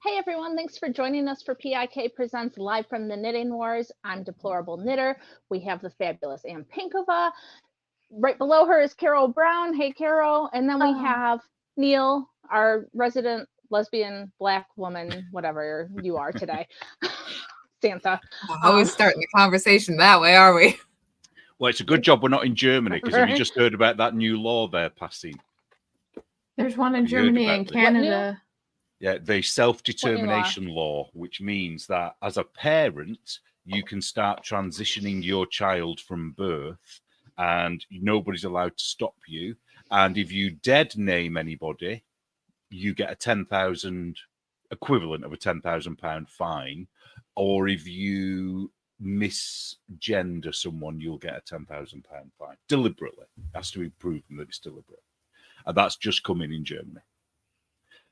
Hey everyone, thanks for joining us for PIK Presents Live from the Knitting Wars. I'm Deplorable Knitter. We have the fabulous Ann Pinkova. Right below her is Carol Brown. Hey Carol. And then we have Neil, our resident lesbian black woman, whatever you are today. Santa. Always starting the conversation that way, are we? Well, it's a good job we're not in Germany, because have you just heard about that new law they're passing? There's one in Germany and Canada. Yeah, the self-determination law, which means that as a parent, you can start transitioning your child from birth and nobody's allowed to stop you. And if you dead name anybody, you get a 10,000 equivalent of a £10,000 fine. Or if you misgender someone, you'll get a £10,000 fine. Deliberately. It has to be proven that it's deliberate. And that's just coming in Germany.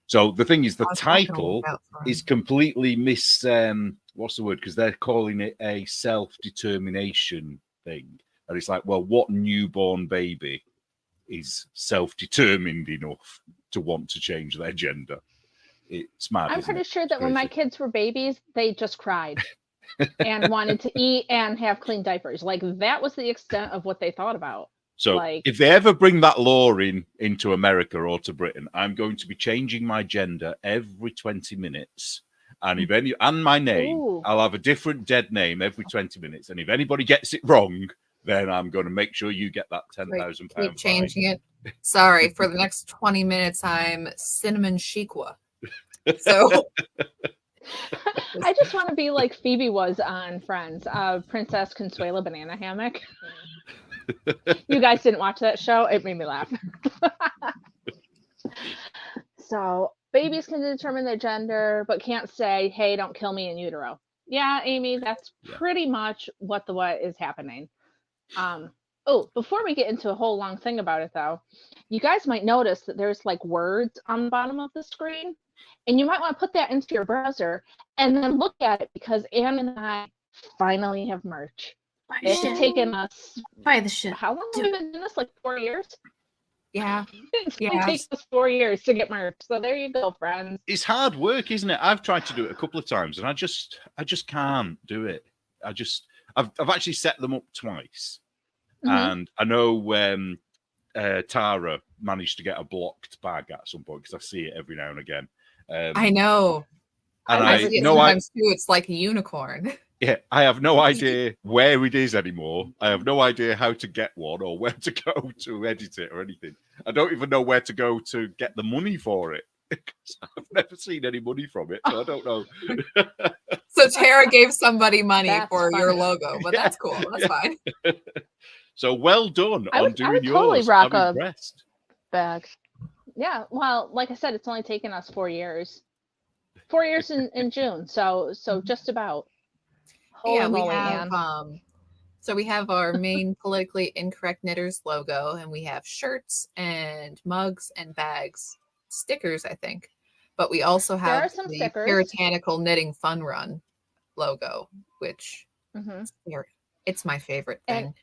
So the thing is, the title is completely what's the word? Because they're calling it a self-determination thing. And it's like, well, what newborn baby is self-determined enough to want to change their gender? It's mad. I'm pretty sure that when my kids were babies, they just cried and wanted to eat and have clean diapers. Like, that was the extent of what they thought about. So if they ever bring that law into America or to Britain, I'm going to be changing my gender every 20 minutes. And if any, and my name, I'll have a different dead name every 20 minutes. And if anybody gets it wrong, then I'm going to make sure you get that £10,000. Keep changing it. Sorry, for the next 20 minutes, I'm Cinnamon Chikwa. So I just want to be like Phoebe was on Friends, Princess Consuela Banana Hammock. You guys didn't watch that show? It made me laugh. So babies can determine their gender, but can't say, hey, don't kill me in utero. Yeah, Amy, that's pretty much what is happening. Before we get into a whole long thing about it, though, you guys might notice that there's like words on the bottom of the screen, and you might want to put that into your browser and then look at it, because Ann and I finally have merch. It's taken us how long have we been doing this? Like 4 years? Yeah. It's taken us 4 years to get merch. So there you go, friends. It's hard work, isn't it? I've tried to do it a couple of times and I just can't do it. I've actually set them up twice. And I know Tara managed to get a blocked bag at some point, because I see it every now and again. I know. And I see it sometimes too. It's like a unicorn. Yeah, I have no idea where it is anymore. I have no idea how to get one or where to go to edit it or anything. I don't even know where to go to get the money for it. I've never seen any money from it, so I don't know. So Tara gave somebody money for your logo, but that's cool. That's fine. So well done on doing I would yours. Totally rock I'm impressed. Bag. Yeah, well, like I said, it's only taken us 4 years. 4 years in June, so just about. Yeah, we have so we have our main politically incorrect knitters logo, and we have shirts and mugs and bags, stickers, I think. But we also have the stickers. Puritanical Knitting Fun Run logo, which it's my favorite thing.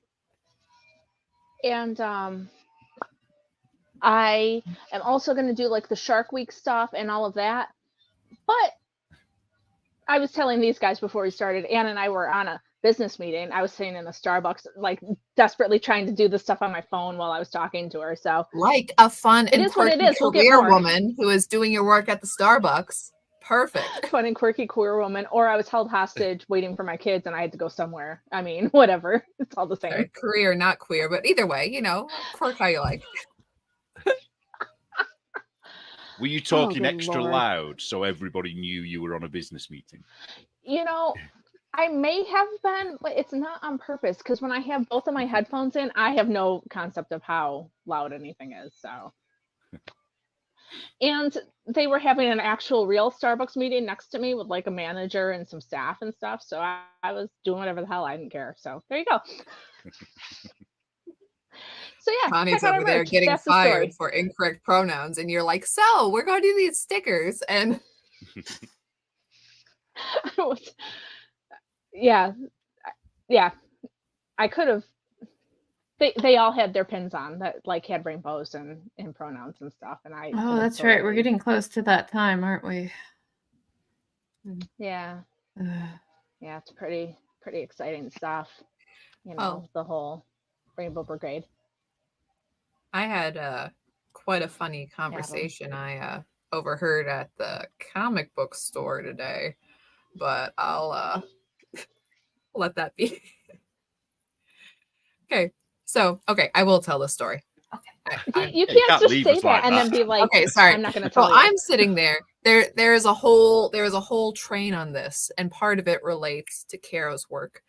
And I am also going to do like the Shark Week stuff and all of that. But I was telling these guys before we started, Ann and I were on a business meeting. I was sitting in a Starbucks, like desperately trying to do the stuff on my phone while I was talking to her. So, like a fun and quirky career woman who is doing your work at the Starbucks. Perfect. Fun and quirky queer woman. Or I was held hostage waiting for my kids and I had to go somewhere. I mean, whatever. It's all the same. Sorry, career, not queer, but either way, quirk how you like. Were you talking extra loud so everybody knew you were on a business meeting? I may have been, but it's not on purpose, because when I have both of my headphones in, I have no concept of how loud anything is. So, and they were having an actual real Starbucks meeting next to me with like a manager and some staff and stuff. So I was doing whatever the hell, I didn't care. So there you go. So yeah, Connie's over there getting fired for incorrect pronouns, and you're like, "So we're going to do these stickers." And yeah, I could have. They all had their pins on that like had rainbows and pronouns and stuff, and I. Oh, that's right. We're getting close to that time, aren't we? Yeah. Yeah, it's pretty exciting stuff. You know, the whole Rainbow Brigade. I had quite a funny conversation I overheard at the comic book store today, but I'll let that be. Okay, so I will tell the story. Okay, you can't just say that and then be like, okay, sorry, I'm not going to tell you. I'm sitting there. There is a whole train on this, and part of it relates to Caro's work.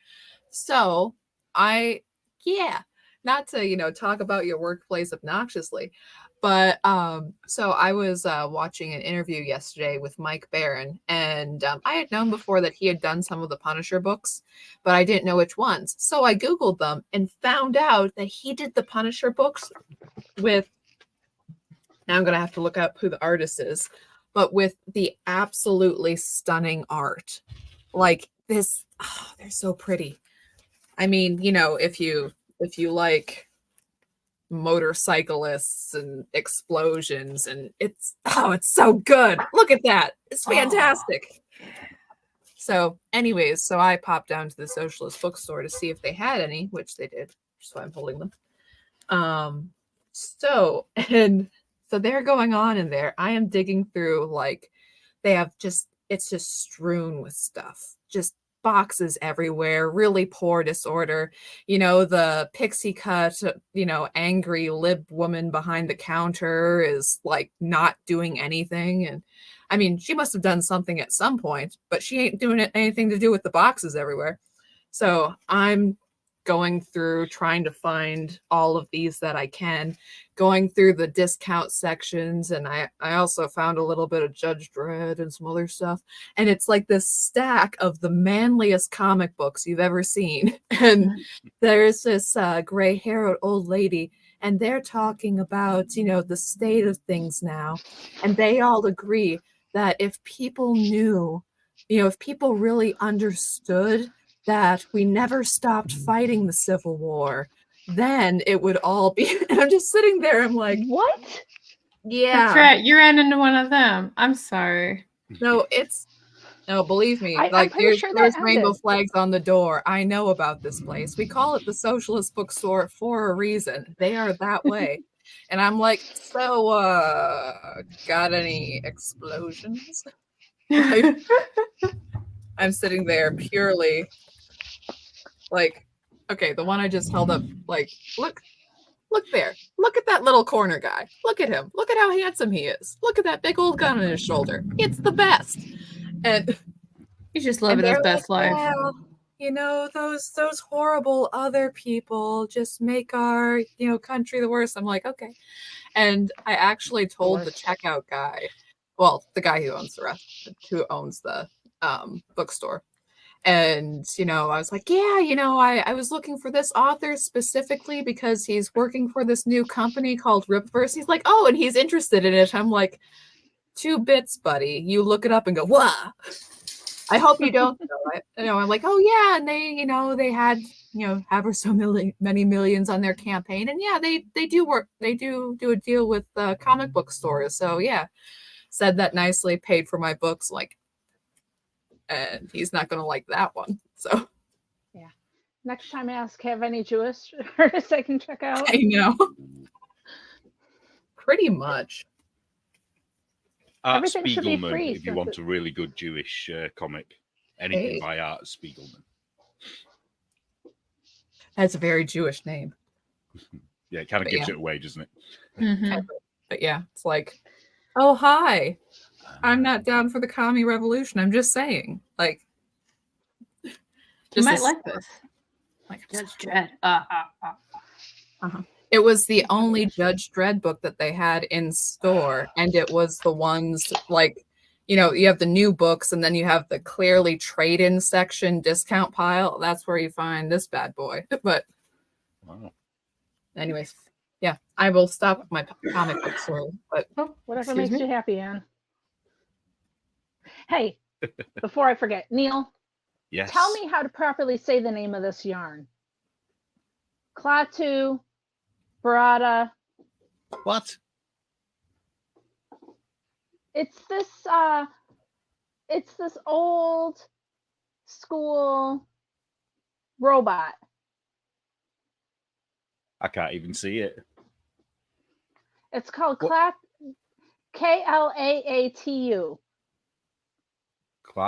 So not to talk about your workplace obnoxiously, but so I was watching an interview yesterday with Mike Barron, and I had known before that he had done some of the Punisher books, but I didn't know which ones. So I Googled them and found out that he did the Punisher books with, now I'm gonna have to look up who the artist is, but with the absolutely stunning art. Like this, they're so pretty. I mean, if you like motorcyclists and explosions, and it's so good. Look at that. It's fantastic. So anyways, so I popped down to the Socialist bookstore to see if they had any, which they did. That's why I'm holding them. So they're going on in there. I am digging through, like, they have it's just strewn with stuff. Just boxes everywhere, really poor disorder. The pixie cut, angry lib woman behind the counter is like not doing anything. And I mean, she must have done something at some point, but she ain't doing anything to do with the boxes everywhere. So I'm going through trying to find all of these that I can, going through the discount sections, and I also found a little bit of Judge Dredd and some other stuff, and it's like this stack of the manliest comic books you've ever seen. And there's this gray-haired old lady, and they're talking about the state of things now, and they all agree that if people knew, if people really understood that we never stopped fighting the Civil War, then it would all be. And I'm just sitting there, I'm like, what? Yeah. That's right. You ran into one of them. I'm sorry. No, believe me. I'm pretty sure there's rainbow flags on the door. I know about this place. We call it the Socialist bookstore for a reason. They are that way. And I'm like, so, got any explosions? I'm sitting there purely like, okay, the one I just held up, like, look there. Look at that little corner guy. Look at him. Look at how handsome he is. Look at that big old gun on his shoulder. It's the best. And he's just living his best life. Well, those horrible other people just make our, country the worst. I'm like, okay. And I actually told the checkout guy, well, the guy who owns the bookstore. And, I was like, yeah, I was looking for this author specifically because he's working for this new company called Ripverse. He's like, oh, and he's interested in it. I'm like, 2 bits, buddy. You look it up and go, wow. I hope you don't know it. I'm like, oh, yeah. And they had, ever so many millions on their campaign. And yeah, they do work. They do a deal with comic book stores. So yeah, said that nicely, paid for my books, like, and he's not going to like that one. So, yeah. Next time I ask, have any Jewish artists I can check out? I know. Pretty much. Everything should be Spiegelman, free. if you want a really good Jewish comic. Anything by Art Spiegelman. That's a very Jewish name. Yeah, it kind of gives it away, doesn't it? Mm-hmm. But yeah, it's like, oh, hi. I'm not down for the commie revolution. I'm just saying, like, you might like this. Like Judge Dredd. It was the only Judge Dredd book that they had in store, and it was the ones like, you have the new books, and then you have the clearly trade-in section discount pile. That's where you find this bad boy. But, anyways, yeah, I will stop my comic book story. But whatever makes you happy, Anne. Hey, before I forget, Neil. Yes. Tell me how to properly say the name of this yarn. Klaatu, Barada. What? It's this It's this old school robot. I can't even see it. It's called Klaatu. Klaatu?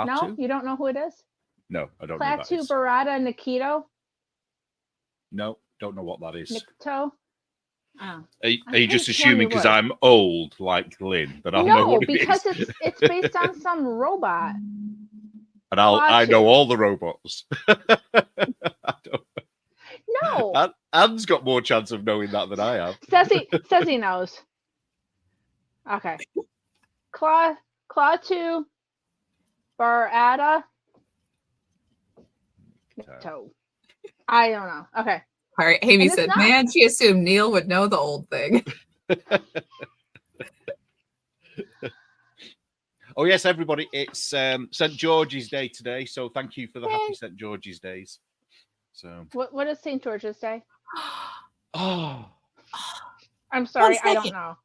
No, you don't know who it is? No, I don't know who that Klaatu is. Barada Nikito. No, don't know what that is. Nikito. Oh. Are you just assuming because I'm old, like Lynn, that I'll know No, what it because is? it's based on some robot. And I know all the robots. I don't. No. Anne's got more chance of knowing that than I have. Says he knows. Okay. Klaatu Barada. Toe. I don't know. Okay. All right. Amy said, man, she assumed Neil would know the old thing. Oh, yes, everybody. It's St. George's Day today. So thank you for the happy St. George's Days. So what is St. George's Day? Oh. I'm sorry. I don't know.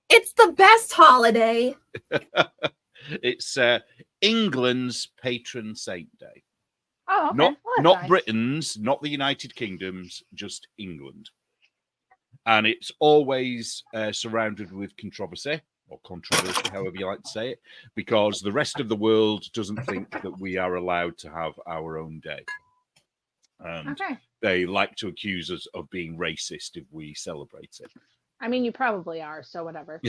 It's the best holiday. It's England's patron saint day. Oh, okay. Not nice. Britain's, not the United Kingdom's, just England. And it's always surrounded with controversy, or controversy, however you like to say it, because the rest of the world doesn't think that we are allowed to have our own day. And they like to accuse us of being racist if we celebrate it. I mean, you probably are, so whatever.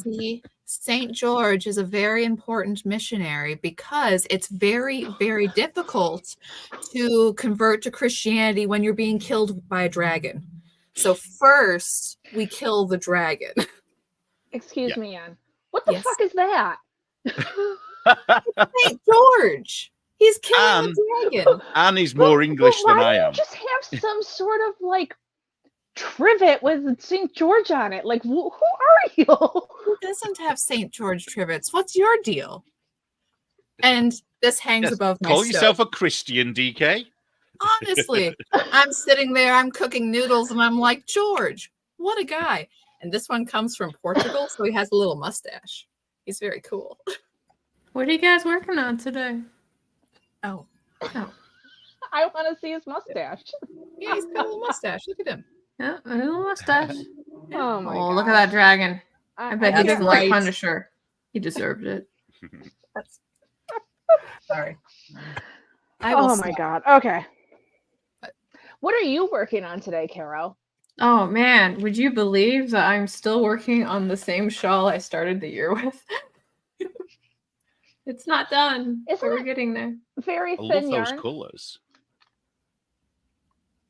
See, St. George is a very important missionary because it's very, very difficult to convert to Christianity when you're being killed by a dragon. So first, we kill the dragon. Excuse me, Anne. What the fuck is that? St. George. He's killing the dragon. Anne is more English than I am. Why don't you just have some sort of like trivet with St. George on it? Like, who are you? Who doesn't have St. George trivets? What's your deal? And this hangs above my Call stove. yourself a Christian, DK. Honestly, I'm sitting there, I'm cooking noodles, and I'm like, George, what a guy. And this one comes from Portugal, so he has a little mustache. He's very cool. What are you guys working on today? Oh. I want to see his mustache. Yeah, he's got a little mustache. Look at him. Yeah, a little mustache. Oh my god. Look at that dragon. I bet he didn't like Punisher. He deserved it. Sorry. Oh my god. Okay. What are you working on today, Carol? Oh man, would you believe that I'm still working on the same shawl I started the year with? It's not done. But we're getting there. Very I thin love yarn. those colors.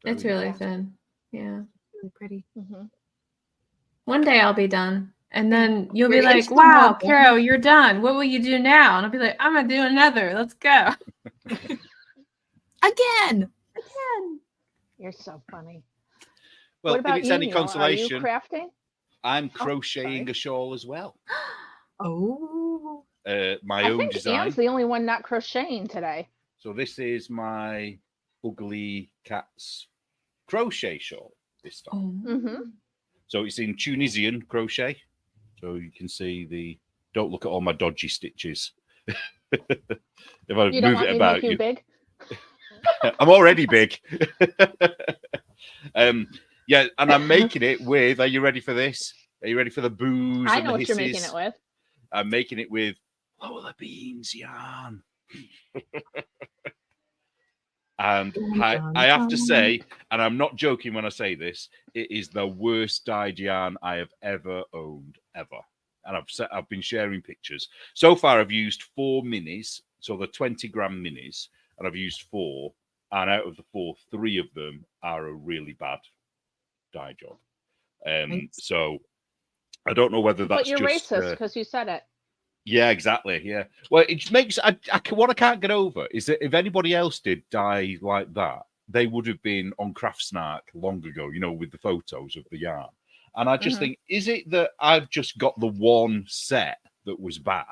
It's really thin. Yeah. Really pretty. Mm-hmm. One day I'll be done. And then you'll be like, wow, Carol, you're done. What will you do now? And I'll be like, I'm going to do another. Let's go. Again. You're so funny. Well, what about if it's any Neil? consolation, Are you crafting? I'm crocheting a shawl as well. Oh. My own design. Anne's the only one not crocheting today. So this is my ugly cat's crochet shawl this time. Mm-hmm. So it's in Tunisian crochet. So you can see the. Don't look at all my dodgy stitches. If I you move it about, you big. I'm already big. Yeah, and I'm making it with. Are you ready for this? Are you ready for the booze? I and know the what you're hisses? making it with. I'm making it with Lola Beans yarn. And I have to say, and I'm not joking when I say this, it is the worst dyed yarn I have ever owned, ever. And I've been sharing pictures. So far, I've used 4 minis, so the 20-gram minis, and I've used 4. And out of the 4, 3 of them are a really bad dye job. So I don't know whether that's but you're just racist because you said it. Yeah, exactly. Yeah. Well, it makes what I can't get over is that if anybody else did dye like that, they would have been on Craftsnark long ago, you know, with the photos of the yarn. And I just think, is it that I've just got the one set that was bad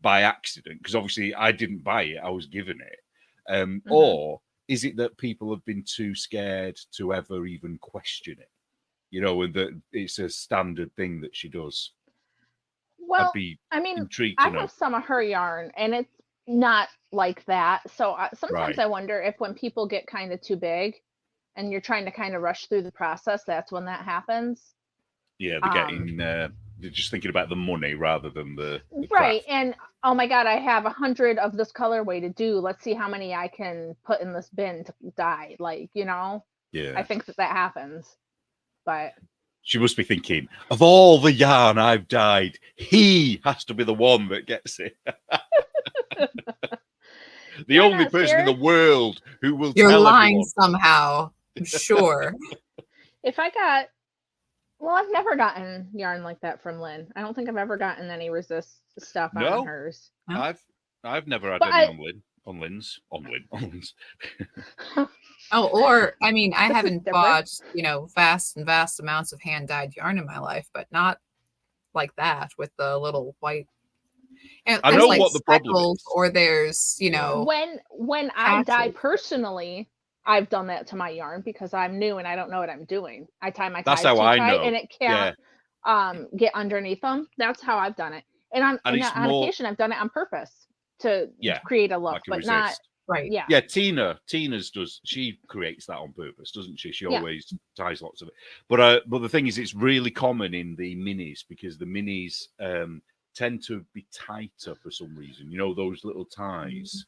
by accident? Because obviously I didn't buy it, I was given it. Or is it that people have been too scared to ever even question it? You know, and that it's a standard thing that she does. Well, I'd be I mean, intrigued I to know. have some of her yarn, and it's not like that. So sometimes Right. I wonder if when people get kind of too big, and you're trying to kind of rush through the process, that's when that happens. Yeah, they're just thinking about the money rather than the right. craft. And oh my God, I have 100 of this colorway to do. Let's see how many I can put in this bin to dye. Like, you know, Yeah. I think that happens. But she must be thinking, of all the yarn I've dyed, he has to be the one that gets it. The You're only not person scared? in the world who will You're tell lying everyone. somehow. I'm sure. If I got, well, I've never gotten yarn like that from Lynn. I don't think I've ever gotten any resist stuff on hers. I've never had But any on Lynn's. Oh, or I mean, I This is haven't different. bought, you know, vast amounts of hand dyed yarn in my life, but not like that with the little white. And I there's know like what the problem speckles, is. or there's, you know, when I dye patches. personally, I've done that to my yarn because I'm new and I don't know what I'm doing. I tie my That's ties how too I tight know. and it can't get underneath them. That's how I've done it. And on it's more, occasion, I've done it on purpose to yeah, create a look, like a but resist. not Right. yeah. Yeah, Tina's does. She creates that on purpose, doesn't she? She always ties lots of it. But the thing is, it's really common in the minis because the minis tend to be tighter for some reason. You know, those little ties.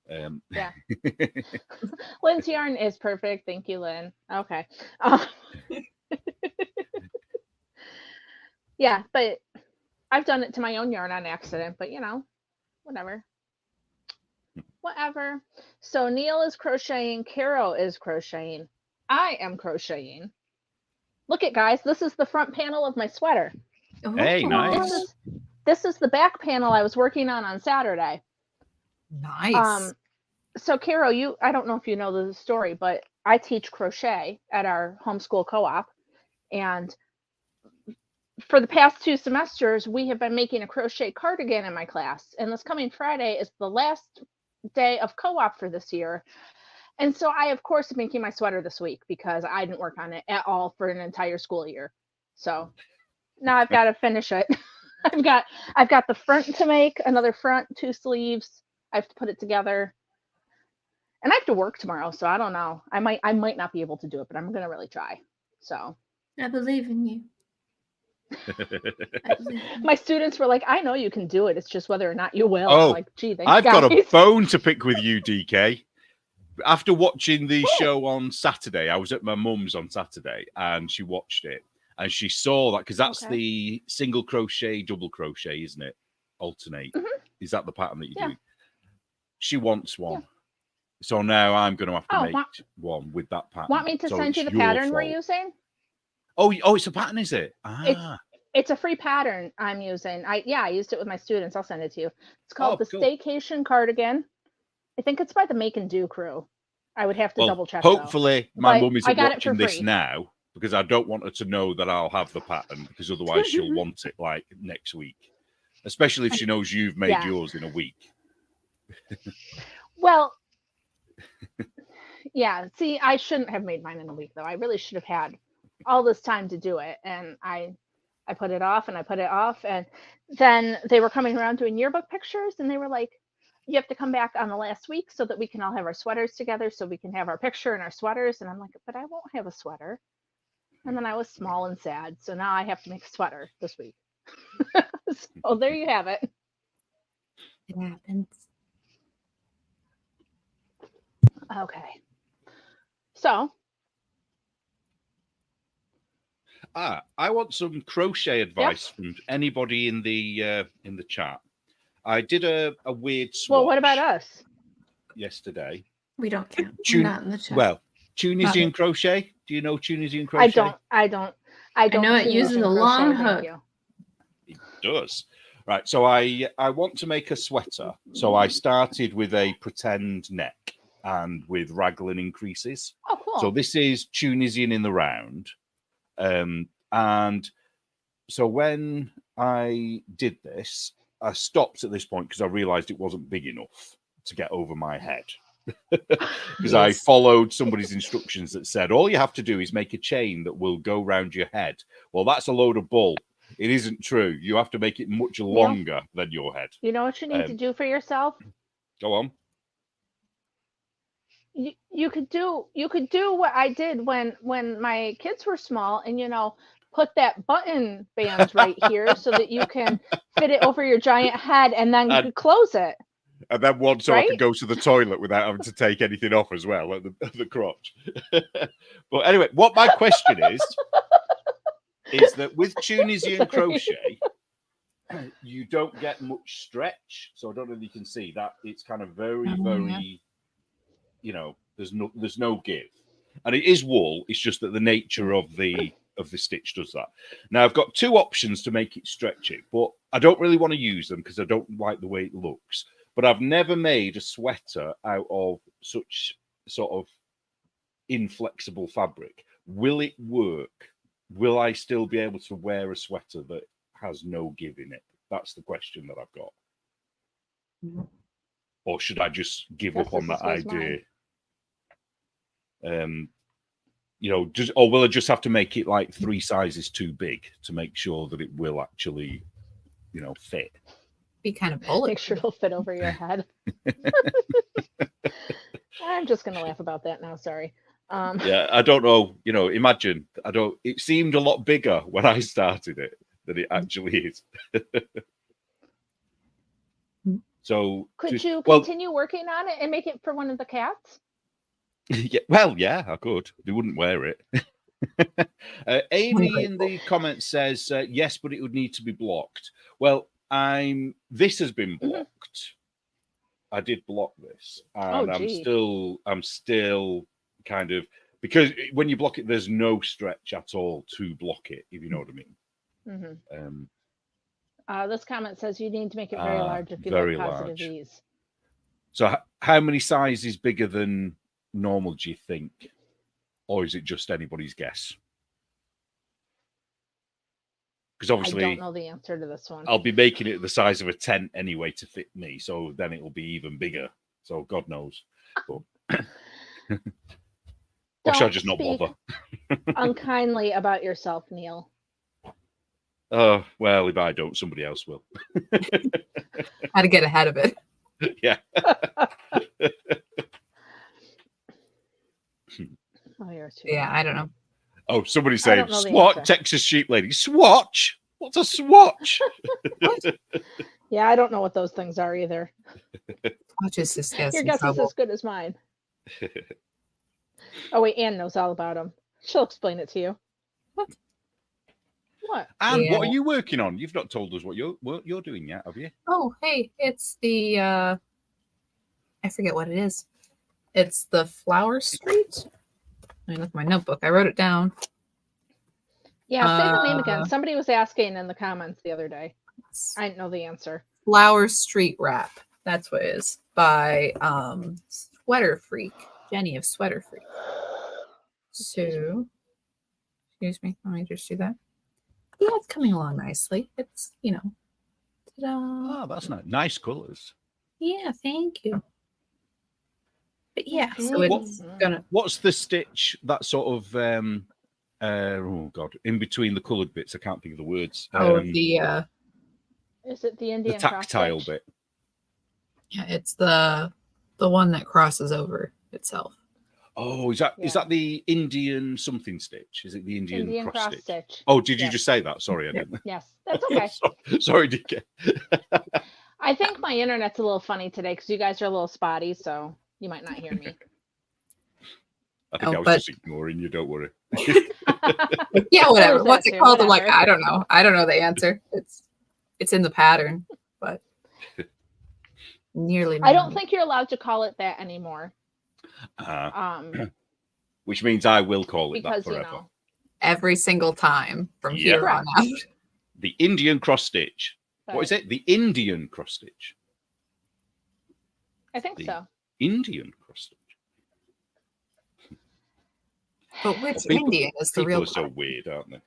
Yeah. Lynn's yarn is perfect. Thank you, Lynn. Okay. Yeah, but I've done it to my own yarn on accident, but you know, whatever. Whatever. So Neil is crocheting, Caro is crocheting. I am crocheting. Look at guys, this is the front panel of my sweater. Hey, nice. This is the back panel I was working on Saturday. Nice. So Caro, I don't know if you know the story, but I teach crochet at our homeschool co-op, and for the past 2 semesters, we have been making a crochet cardigan in my class, and this coming Friday is the last day of co-op for this year. And so I, of course, am making my sweater this week because I didn't work on it at all for an entire school year. So now I've got to finish it. I've got the front to make, another front, 2 sleeves. I have to put it together. And I have to work tomorrow, so I don't know. I might not be able to do it, but I'm going to really try. So I believe in you. My students were like, I know you can do it. It's just whether or not you will. Oh, I'm like, gee, thanks, I've guys. got a bone to pick with you, DK. After watching the show on Saturday, I was at my mum's on Saturday and she watched it and she saw that because that's the single crochet, double crochet, isn't it? Alternate. Is that the pattern that you do? She wants one. So now I'm going to have to make one with that pattern. Want me to send you the pattern we're using? Oh, it's a pattern, is it? It's a free pattern I'm using. I used it with my students. I'll send it to you. It's called the Staycation Cardigan. I think it's by the Make and Do crew. I would have to double check. Hopefully, my mum isn't watching watching this now because I don't want her to know that I'll have the pattern because otherwise she'll want it like next week, especially if she knows you've made yours in a week. Well, yeah. See, I shouldn't have made mine in a week though. I really should have had all this time to do it, and I put it off and I put it off, and then they were coming around doing yearbook pictures, and they were like, you have to come back on the last week so that we can all have our sweaters together so we can have our picture and our sweaters. And I'm like, but I won't have a sweater. And then I was small and sad. So now I have to make a sweater this week. So there you have it. It happens. Okay. So. I want some crochet advice from anybody in the chat. I did a weird swatch. Well, what about us? Yesterday. We don't count. We're not in the chat. Well, Tunisian crochet. Do you know Tunisian crochet? I don't know it uses a long hook. It does. Right. So I want to make a sweater. So I started with a pretend neck and with raglan increases. Oh, cool. So this is Tunisian in the round. And so when I did this, I stopped at this point because I realized it wasn't big enough to get over my head. Because I followed somebody's instructions that said all you have to do is make a chain that will go round your head. Well, that's a load of bull It isn't true. You have to make it much longer than your head. You know what you need to do for yourself? Go on. You could do what I did when my kids were small, and put that button band right here so that you can fit it over your giant head, and then you could close it. And then one so I can go to the toilet without having to take anything off as well at the crotch. But anyway, what my question is that with Tunisian crochet, you don't get much stretch. So I don't know if you can see that. It's kind of very, very, there's no give. And it is wool. It's just that the nature of the stitch does that. Now I've got two options to make it stretchy, but I don't really want to use them because I don't like the way it looks. But I've never made a sweater out of such sort of inflexible fabric. Will it work? Will I still be able to wear a sweater that has no give in it? That's the question that I've got. Or should I just give up on that idea? Or will I just have to make it like 3 sizes too big to make sure that it will actually, fit? Be kind of bullet. Make sure it'll fit over your head. I'm just gonna laugh about that now. Sorry. Yeah, I don't know. Imagine. It seemed a lot bigger when I started it than it actually is. So could you continue working on it and make it for one of the cats? Yeah, I could. They wouldn't wear it. Amy in the comments says yes, but it would need to be blocked. Well, this has been blocked. I did block this, and I'm still kind of, because when you block it, there's no stretch at all to block it, if you know what I mean. This comment says you need to make it very large if you like positive ease. So how many sizes bigger than normal do you think, or is it just anybody's guess? Because obviously, I don't know the answer to this one. I'll be making it the size of a tent anyway to fit me, so then it will be even bigger. So God knows. But or should I just not bother? Unkindly about yourself, Neil. Oh, well, if I don't, somebody else will. How to get ahead of it. Yeah. Yeah, I don't know. Oh, somebody saying, swatch, Texas sheep lady. Swatch? What's a swatch? Yeah, I don't know what those things are either. Swatch is disgusting. Your guess is as good as mine. Oh, wait, Anne knows all about them. She'll explain it to you. What? Anne, what are you working on? You've not told us what you're doing yet, have you? Oh, hey, it's the, I forget what it is. It's the Flower Street. Let me look at my notebook. I wrote it down. Yeah, say the name again. Somebody was asking in the comments the other day. I didn't know the answer. Flower Street Wrap. That's what it is. By Sweater Freak. Jenny of Sweater Freak. So, excuse me. Let me just do that. Yeah, it's coming along nicely. It's, ta-da. Oh, that's nice colors. Yeah, thank you. But yeah, so it's what's the stitch that sort of oh god, in between the colored bits? I can't think of the words. Is it the Indian the tactile bit? Yeah, it's the one that crosses over itself. Oh, is that the Indian something stitch? Is it the Indian cross stitch? Stitch? Oh, did you just say that? Sorry, I didn't. Yes, that's okay. Sorry, DK. I think my internet's a little funny today because you guys are a little spotty, so you might not hear me. I think I was just ignoring you. Don't worry. Yeah, whatever. What's it called? Like, I don't know. I don't know the answer. It's in the pattern, but nearly. I don't think you're allowed to call it that anymore. Which means I will call it that forever. Every single time from here on out. The Indian cross stitch. What is it? The Indian cross stitch. I think so. Indian cross stitch. But which Indian is the real? People are so weird, aren't they?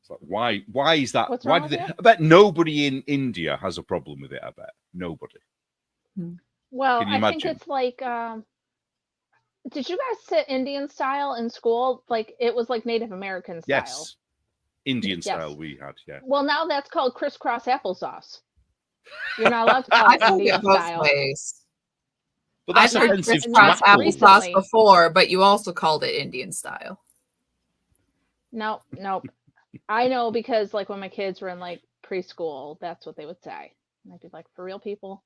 It's like, why is that? What's why wrong did with I bet nobody in India has a problem with it. I bet nobody. Well, I think it's like. Did you guys sit Indian style in school? Like it was like Native American style. Yes. Indian style we had, yeah. Well, now that's called crisscross applesauce. You're not allowed to call it Indian style. Ways. But that's I've heard crisscross applesauce before, but you also called it Indian style. Nope. I know because like when my kids were in like preschool, that's what they would say. And I'd be like, for real, people?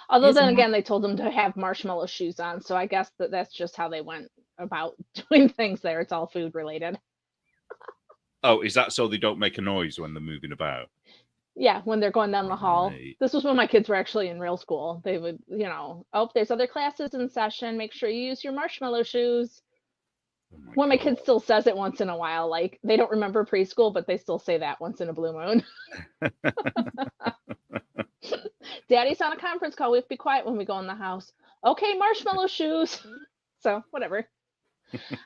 Although then again, they told them to have marshmallow shoes on. So I guess that's just how they went about doing things there. It's all food related. Oh, is that so they don't make a noise when they're moving about? Yeah, when they're going down the hall. This was when my kids were actually in real school. They would, oh, there's other classes in session. Make sure you use your marshmallow shoes. When my kid still says it once in a while, like they don't remember preschool, but they still say that once in a blue moon. Daddy's on a conference call. We have to be quiet when we go in the house. Okay, marshmallow shoes. So whatever.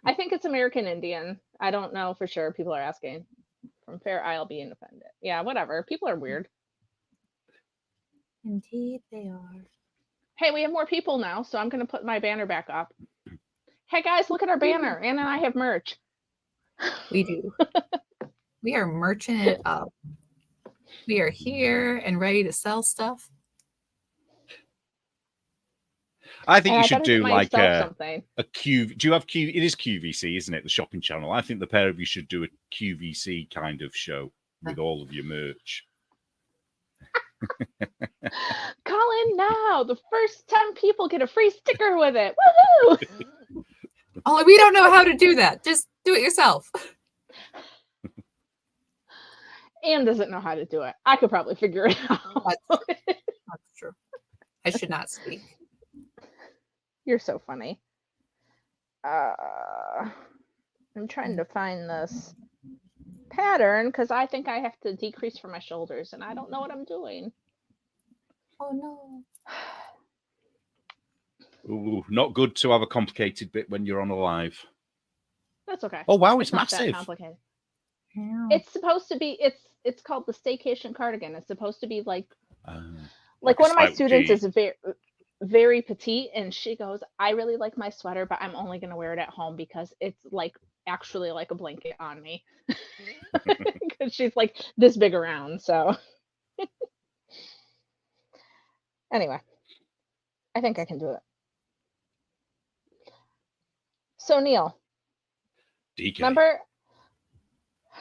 I think it's American Indian. I don't know for sure. People are asking. From Fair Isle being offended. Yeah, whatever. People are weird. Indeed, they are. Hey, we have more people now, so I'm going to put my banner back up. Hey, guys, look at our banner. Anna and I have merch. We do. We are merching it up. We are here and ready to sell stuff. I think you should do like a Q. Do you have Q? It is QVC, isn't it? The shopping channel. I think the pair of you should do a QVC kind of show with all of your merch. Call in now. The first 10 people get a free sticker with it. Woohoo! Oh, we don't know how to do that. Just do it yourself. Anne doesn't know how to do it. I could probably figure it out. That's true. I should not speak. You're so funny. I'm trying to find this pattern because I think I have to decrease for my shoulders and I don't know what I'm doing. Oh no. Ooh, not good to have a complicated bit when you're on a live. That's okay. Oh wow, it's not massive. That complicated. It's supposed to be. It's called the staycation cardigan. It's supposed to be like one of my students is very petite, and she goes, I really like my sweater, but I'm only going to wear it at home because it's like actually like a blanket on me. Because she's like this big around. So anyway, I think I can do it. So Neil, DK. Remember?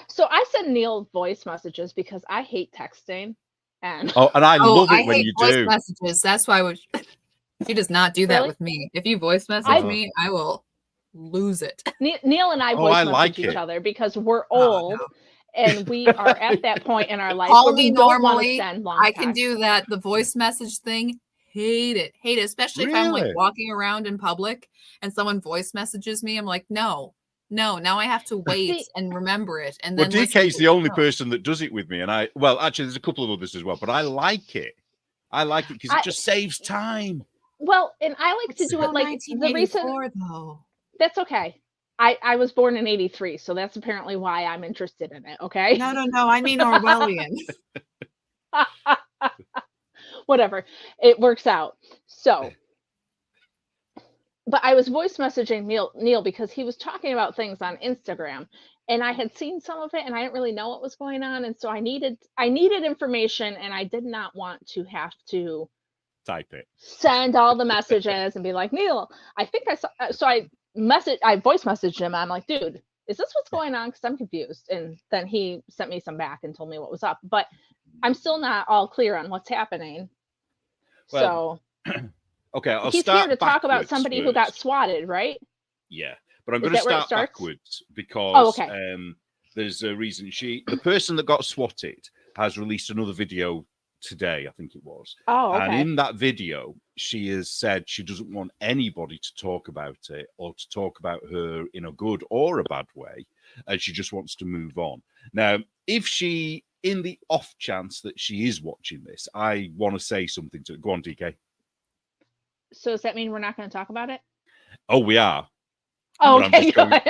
So I send Neil voice messages because I hate texting. And I love it when you voice do messages. That's why she does not do that with me. If you voice message me, I will lose it. Neil and I voice message each other because we're old and we are at that point in our life where we don't want to send long text. I can do that. The voice message thing, hate it, especially if I'm like walking around in public and someone voice messages me. I'm like, no, now I have to wait and remember it. And then DK's the only person that does it with me. And actually there's a couple of others as well, but I like it. I like it because it just saves time. Well, and I like to do it like the reason though. That's okay. I was born in 83, so that's apparently why I'm interested in it. Okay. No. I mean Orwellian. Whatever. It works out. So, but I was voice messaging Neil because he was talking about things on Instagram, and I had seen some of it, and I didn't really know what was going on, and so I needed information, and I did not want to have to type it, send all the messages, and be like, Neil, I think I saw. So I voice messaged him. I'm like, dude, is this what's going on? Because I'm confused. And then he sent me some back and told me what was up. But I'm still not all clear on what's happening. Well, so okay, he's here to talk about somebody who got swatted, right? Yeah, but I'm going to start backwards because there's a reason. The person that got swatted has released another video today, I think it was. Oh, okay. And in that video, she has said she doesn't want anybody to talk about it or to talk about her in a good or a bad way, and she just wants to move on. Now, if she, in the off chance that she is watching this, I want to say something to her. Go on, DK. So does that mean we're not going to talk about it? Oh, we are. Oh, okay, but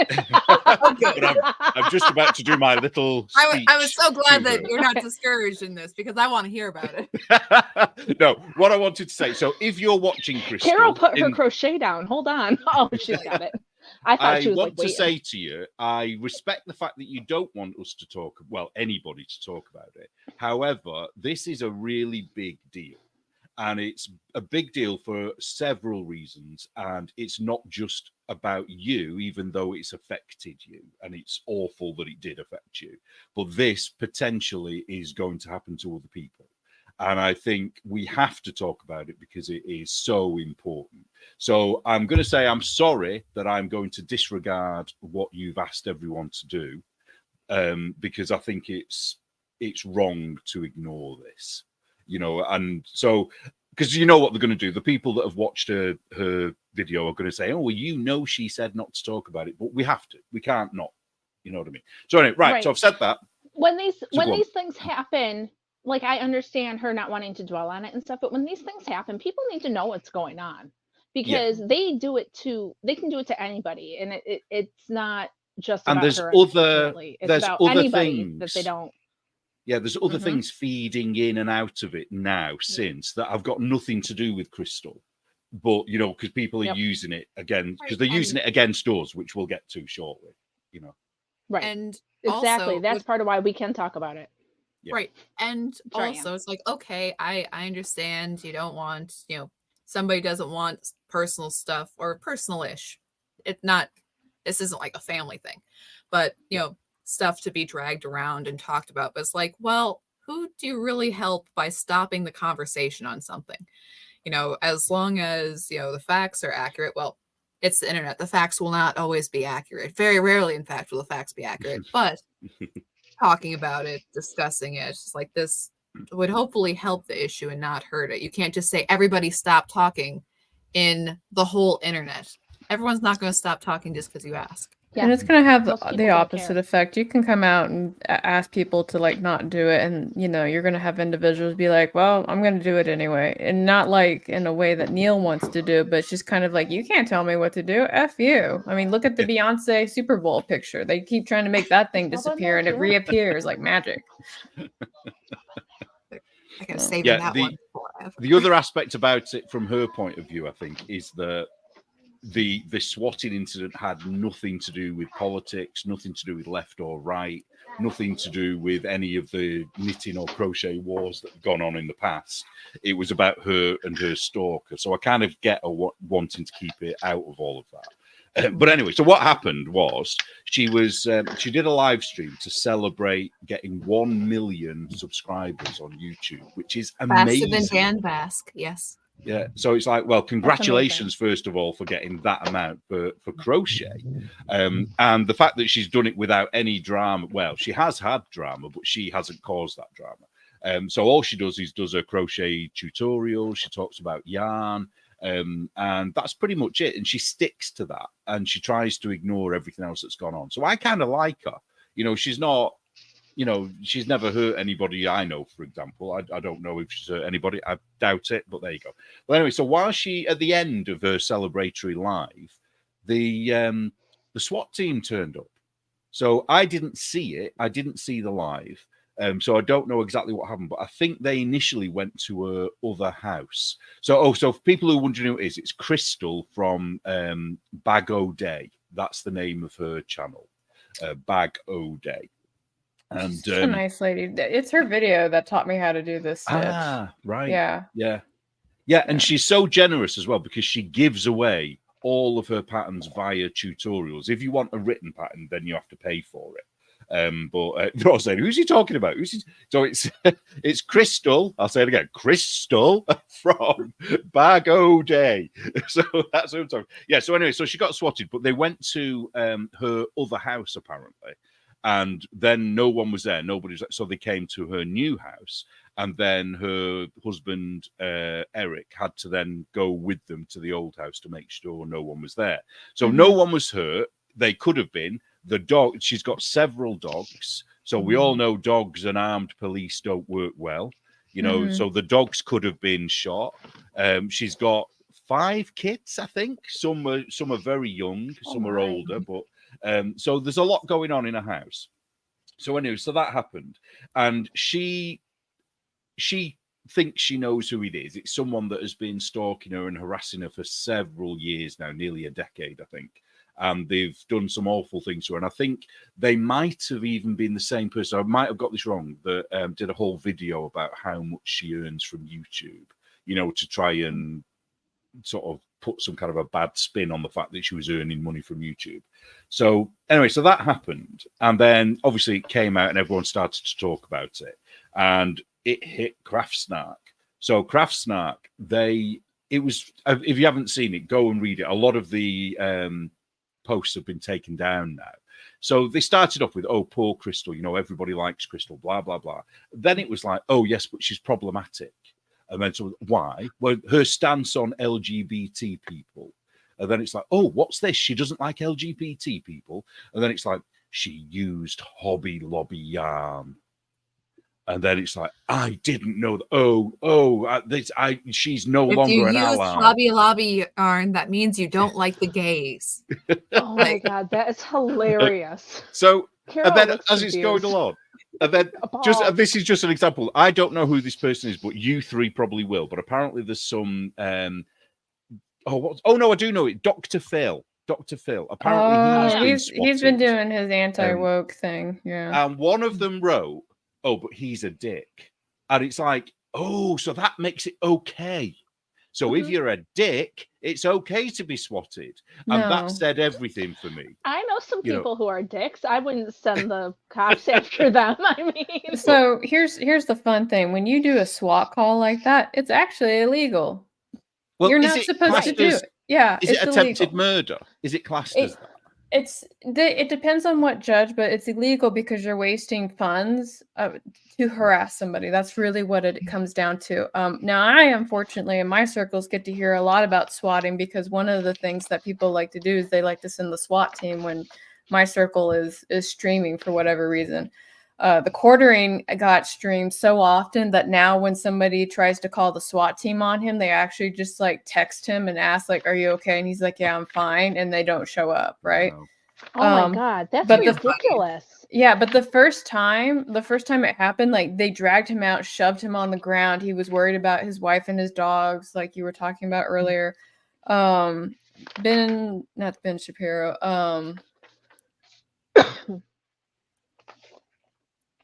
I'm just about to do my little speech. I was so glad that you're not discouraged in this because I want to hear about it. No, what I wanted to say. So if you're watching Crystal... Carol put her crochet down. Hold on. Oh, she's got it. I thought she was want like, to say to you, I respect the fact that you don't want us to talk, well, anybody to talk about it. However, this is a really big deal. And it's a big deal for several reasons. And it's not just about you, even though it's affected you. And it's awful that it did affect you. But this potentially is going to happen to other people. And I think we have to talk about it because it is so important. So I'm going to say I'm sorry that I'm going to disregard what you've asked everyone to do, because I think it's wrong to ignore this. And so, because you know what they're going to do. The people that have watched her video are going to say, oh, well, she said not to talk about it, but we have to. We can't not. You know what I mean? So anyway, right. So I've said that. When these things happen, like, I understand her not wanting to dwell on it and stuff, but when these things happen, people need to know what's going on, because they can do it to anybody, and it's not just about her. It's about anybody things that they don't. Yeah, there's other things feeding in and out of it now since that have got nothing to do with Crystal. But, because people are using it again, because they're using it against us, which we'll get to shortly, Right. And exactly. Also, that's part of why we can talk about it. Yeah. Right. And also, it's like, okay, I understand you don't want, somebody doesn't want personal stuff or personal-ish. This isn't like a family thing, but, stuff to be dragged around and talked about. But it's like, well, who do you really help by stopping the conversation on something? As long as, the facts are accurate, well, it's the internet. The facts will not always be accurate. Very rarely, in fact, will the facts be accurate. But talking about it, discussing it, just like this would hopefully help the issue and not hurt it. You can't just say, everybody stop talking in the whole internet. Everyone's not going to stop talking just because you ask. Yeah. And it's going to have the opposite effect. You can come out and ask people to like not do it. And, you're going to have individuals be like, well, I'm going to do it anyway. And not like in a way that Neil wants to do, but it's just kind of like, you can't tell me what to do. F you. I mean, look at the Beyonce Super Bowl picture. They keep trying to make that thing disappear and it reappears like magic. I gotta save that one forever. The other aspect about it from her point of view, I think, is that the swatting incident had nothing to do with politics, nothing to do with left or right, nothing to do with any of the knitting or crochet wars that have gone on in the past. It was about her and her stalker. So I kind of get her wanting to keep it out of all of that. But anyway, so what happened was she did a live stream to celebrate getting 1 million subscribers on YouTube, which is amazing. Faster than Dan Bask, yes. Yeah, so it's like, well, congratulations first of all for getting that amount for crochet, and the fact that she's done it without any drama. Well, she has had drama, but she hasn't caused that drama. So all she does is does her crochet tutorials. She talks about yarn, and that's pretty much it. And she sticks to that, and she tries to ignore everything else that's gone on. So I kind of like her. She's not. She's never hurt anybody I know, for example. I don't know if she's hurt anybody. I doubt it, but there you go. Well, anyway, so while at the end of her celebratory live, the SWAT team turned up. So I didn't see it. I didn't see the live. So I don't know exactly what happened, but I think they initially went to her other house. So for people who are wondering who it is, it's Crystal from Bag O Day. That's the name of her channel, Bag O Day. And she's a nice lady. It's her video that taught me how to do this stitch. Right. Yeah. And she's so generous as well because she gives away all of her patterns via tutorials. If you want a written pattern, then you have to pay for it. But they're all saying, who's he talking about? So it's Crystal. I'll say it again, Crystal from Bag O Day. So that's what I'm talking. Yeah. So anyway, so she got swatted, but they went to her other house apparently. And then no one was there. Nobody's so they came to her new house, and then her husband Eric had to then go with them to the old house to make sure no one was there. So no one was hurt. They could have been. The dog. She's got several dogs, so we all know dogs and armed police don't work well. So the dogs could have been shot. She's got 5 kids, I think. Some are very young, some are older, but. So there's a lot going on in her house. So anyway, so that happened, and she thinks she knows who it is. It's someone that has been stalking her and harassing her for several years now, nearly a decade, I think. and they've done some awful things to her. And I think they might have even been the same person. I might have got this wrong. That did a whole video about how much she earns from YouTube, you know, to try and sort of put some kind of a bad spin on the fact that she was earning money from YouTube. So anyway, so that happened. And then obviously it came out and everyone started to talk about it. And it hit Craftsnark. So Craftsnark, it was, if you haven't seen it, go and read it. A lot of the posts have been taken down now. So they started off with, oh, poor Crystal, you know, everybody likes Crystal, blah, blah, blah. Then it was like, oh, yes, but she's problematic. And then so why? Well, her stance on LGBT people. And then it's like, oh, what's this? She doesn't like LGBT people. And then it's like, she used Hobby Lobby yarn. And then it's like, I didn't know that. She's no longer an ally. If you use Hobby Lobby yarn, that means you don't like the gays. Oh my God, that is hilarious. So, Carol, and then as it's going along, and then this is just an example. I don't know who this person is, but you three probably will. But apparently there's some no, I do know it. Dr. Phil. Apparently he's been doing his anti-woke thing. Yeah. And one of them wrote, oh, but he's a dick. And it's like, oh, so that makes it okay. So if you're a dick, it's okay to be swatted. And that said everything for me. I know some people who are dicks. I wouldn't send the cops after them. I mean. So here's the fun thing. When you do a SWAT call like that, it's actually illegal. Well, you're not supposed to do it. Yeah. Is it attempted murder? Is it classed as that? It depends on what judge, but it's illegal because you're wasting funds to harass somebody. That's really what it comes down to. Now, I unfortunately in my circles get to hear a lot about swatting because one of the things that people like to do is they like to send the SWAT team when my circle is streaming for whatever reason. The quartering got streamed so often that now when somebody tries to call the SWAT team on him, they actually just like text him and ask like, are you okay? And he's like, yeah, I'm fine. And they don't show up. Right. Oh my God. That's ridiculous. Yeah. But the first time it happened, like they dragged him out, shoved him on the ground. He was worried about his wife and his dogs, like you were talking about earlier. Not Ben Shapiro.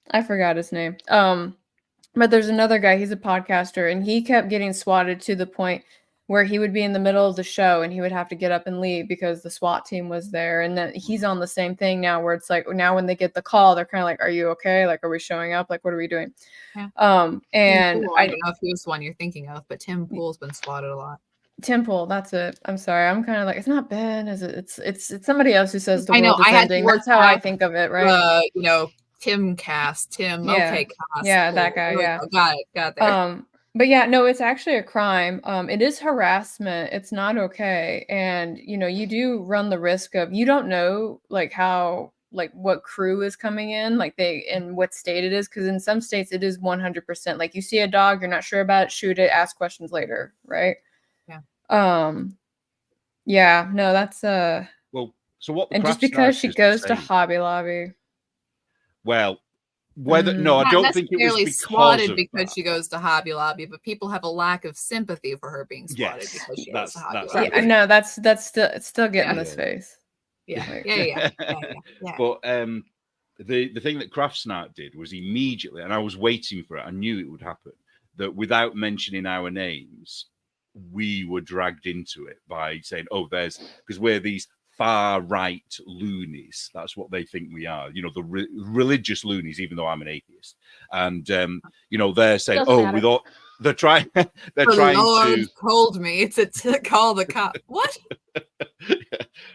I forgot his name. But there's another guy, he's a podcaster, and he kept getting swatted to the point where he would be in the middle of the show and he would have to get up and leave because the SWAT team was there. And then he's on the same thing now where it's like, now when they get the call, they're kind of like, are you okay? Like, are we showing up? Like, what are we doing? Yeah. And I don't know if he was the one you're thinking of, but Tim Pool's been swatted a lot. Tim Pool, that's it. I'm sorry. I'm kind of like, it's not Ben, is it? It's somebody else who says the world is ending. That's how I think of it, right? Tim Cast, okay Cast. Yeah, that guy, yeah. Got there. But yeah, no, it's actually a crime. It is harassment. It's not okay. And, you do run the risk of, you don't know like how, like what crew is coming in, like and what state it is. Cause in some states it is 100%. Like you see a dog, you're not sure about it, shoot it, ask questions later. Right. Yeah. Yeah, no, that's well, so what, and just because she goes to Hobby Lobby. Well, I don't think it was swatted because she goes to Hobby Lobby, but people have a lack of sympathy for her being swatted because she goes to Hobby Lobby. Yeah, no, that's still getting this face. Yeah. But the thing that Craftsnark did was immediately, and I was waiting for it, I knew it would happen, that without mentioning our names, we were dragged into it by saying, oh, because we're these far right loonies. That's what they think we are, the religious loonies, even though I'm an atheist. And they're saying, they're trying Lord to told me to call the cop. What?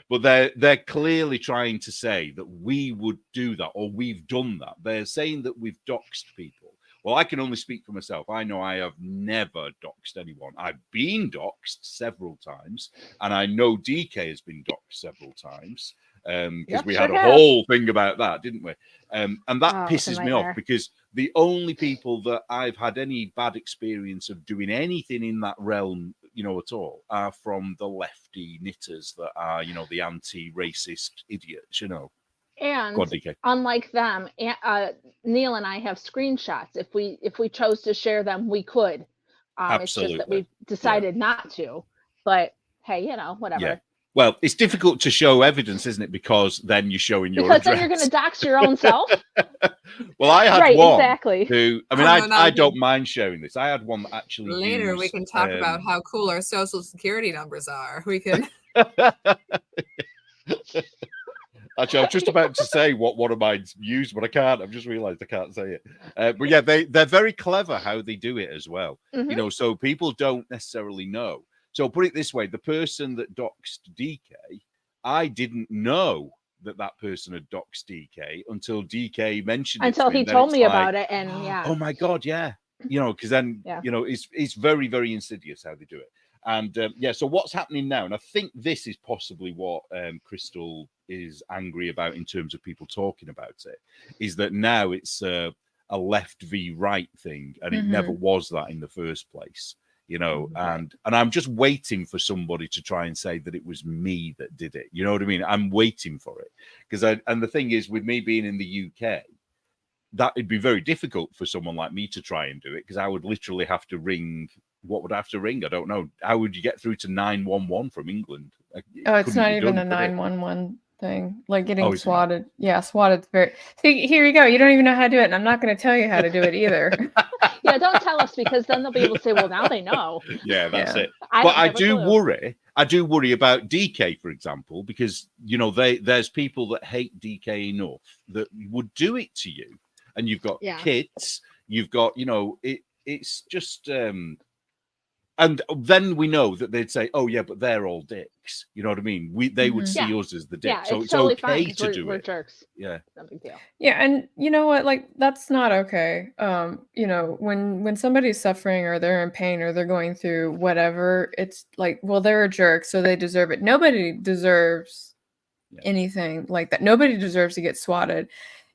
But they're clearly trying to say that we would do that or we've done that. They're saying that we've doxed people. Well, I can only speak for myself. I know I have never doxed anyone. I've been doxed several times, and I know DK has been doxed several times because we had a whole thing about that, didn't we? And that pisses me off because the only people that I've had any bad experience of doing anything in that realm, at all, are from the lefty knitters that are, the anti-racist idiots, And unlike them, Neil and I have screenshots. If we chose to share them, we could. It's just that we've decided not to. But hey, whatever. Well, it's difficult to show evidence, isn't it? Because then you're showing your address. Then you're going to dox your own self. Well, I had one exactly. who, I mean, I don't mind sharing this. I had one that actually later we can talk about how cool our social security numbers are. We can. Actually, I was just about to say what one of mine used, but I can't. I've just realized I can't say it. But yeah, they're very clever how they do it as well. You know, so people don't necessarily know. So put it this way, the person that doxed DK, I didn't know that person had doxed DK until DK mentioned it. Until he told me about it. And yeah. Oh my God, yeah. You know, because then, you know, it's very, very insidious how they do it. And yeah, so what's happening now? And I think this is possibly what Crystal is angry about in terms of people talking about it, is that now it's a left v right thing. And it never was that in the first place. You know, and I'm just waiting for somebody to try and say that it was me that did it. You know what I mean? I'm waiting for it because and the thing is, with me being in the UK, that it'd be very difficult for someone like me to try and do it because I would literally have to ring. What would I have to ring? I don't know. How would you get through to 911 from England? Oh, it's not even a 911 thing. Like getting swatted. Yeah, swatted. Very. See, here you go. You don't even know how to do it, and I'm not going to tell you how to do it either. Yeah, don't tell us because then they'll be able to say, well, now they know. Yeah, that's it. But I do worry. I do worry about DK, for example, because, you know, there's people that hate DK enough that would do it to you. And you've got kids, you've got, you know, it's just... And then we know that they'd say, "Oh yeah, but they're all dicks." You know what I mean? They would see us as the dicks, yeah, so it's totally okay fine, to do we're it. Jerks. Yeah, no big deal. Yeah, and you know what? Like that's not okay. You know, when somebody's suffering or they're in pain or they're going through whatever, it's like, well, they're a jerk, so they deserve it. Nobody deserves anything like that. Nobody deserves to get swatted.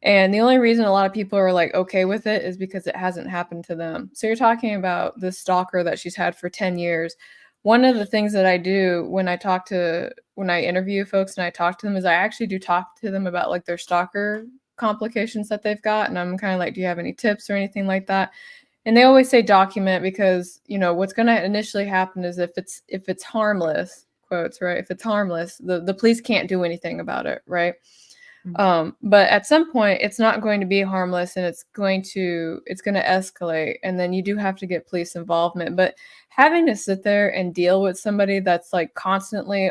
And the only reason a lot of people are like okay with it is because it hasn't happened to them. So you're talking about this stalker that she's had for 10 years. One of the things that I do when I interview folks and I talk to them is I actually do talk to them about like their stalker complications that they've got. And I'm kind of like, do you have any tips or anything like that? And they always say document because, you know, what's going to initially happen is if it's harmless, quotes, right? If it's harmless, the police can't do anything about it, right? But at some point it's not going to be harmless and it's going to escalate, and then you do have to get police involvement. But having to sit there and deal with somebody that's like constantly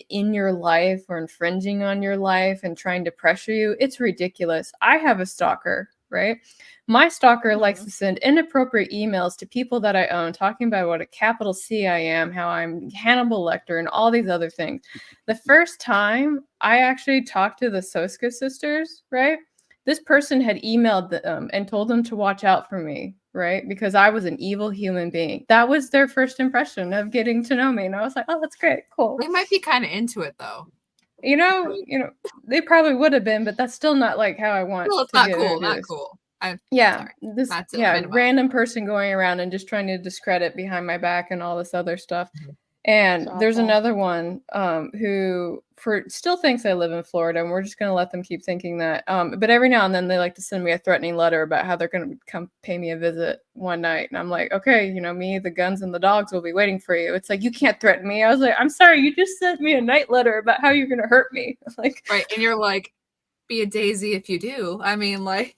in your life or infringing on your life and trying to pressure you, it's ridiculous. I have a stalker, right? My stalker likes to send inappropriate emails to people that I own, talking about what a capital C I am, how I'm Hannibal Lecter, and all these other things. The first time I actually talked to the Soska sisters, right? This person had emailed them and told them to watch out for me, right? Because I was an evil human being. That was their first impression of getting to know me. And I was like, oh, that's great. Cool. They might be kind of into it, though. You know, they probably would have been, but that's still not like how I want to get cool, introduced. Not cool. Random person going around and just trying to discredit behind my back and all this other stuff. And there's another one who still thinks I live in Florida, and we're just going to let them keep thinking that. But every now and then they like to send me a threatening letter about how they're going to come pay me a visit one night. And I'm like, okay, me, the guns and the dogs will be waiting for you. It's like, you can't threaten me. I was like, I'm sorry, you just sent me a night letter about how you're going to hurt me. Like, right. And you're like, be a daisy if you do. I mean, like.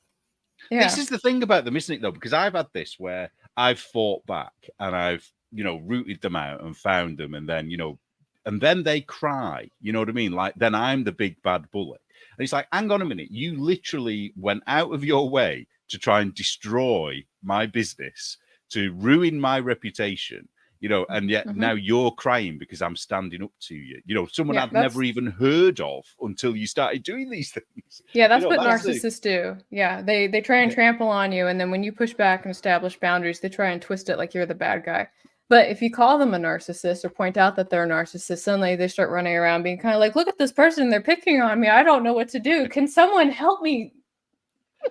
Yeah. This is the thing about them, isn't it, though? Because I've had this where I've fought back and I've, rooted them out and found them. And then, and then they cry. You know what I mean? Like, then I'm the big bad bully. And it's like, hang on a minute. You literally went out of your way to try and destroy my business, to ruin my reputation, and yet now you're crying because I'm standing up to you. Someone I've never even heard of until you started doing these things. Yeah, that's what narcissists do. Yeah, they try and trample on you, and then when you push back and establish boundaries, they try and twist it like you're the bad guy. But if you call them a narcissist or point out that they're a narcissist, suddenly they start running around being kind of like, look at this person, they're picking on me. I don't know what to do. Can someone help me?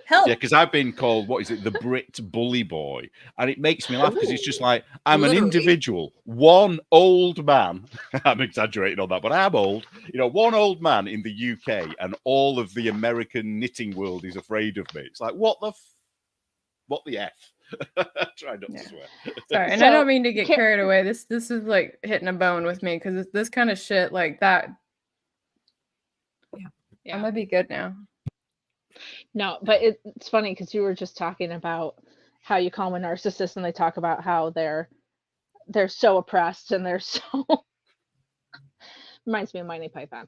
Help. Yeah, because I've been called, the Brit bully boy. And it makes me laugh because it's just like, I'm an individual, one old man. I'm exaggerating on that, but I'm old. One old man in the UK and all of the American knitting world is afraid of me. It's like, what the F? Try not to swear. Sorry, and I don't mean to get carried away. This is like hitting a bone with me because this kind of shit like that. Yeah. I'm gonna be good now. No, but it's funny because you were just talking about how you call them a narcissist, and they talk about how they're so oppressed and they're so reminds me of Monty Python.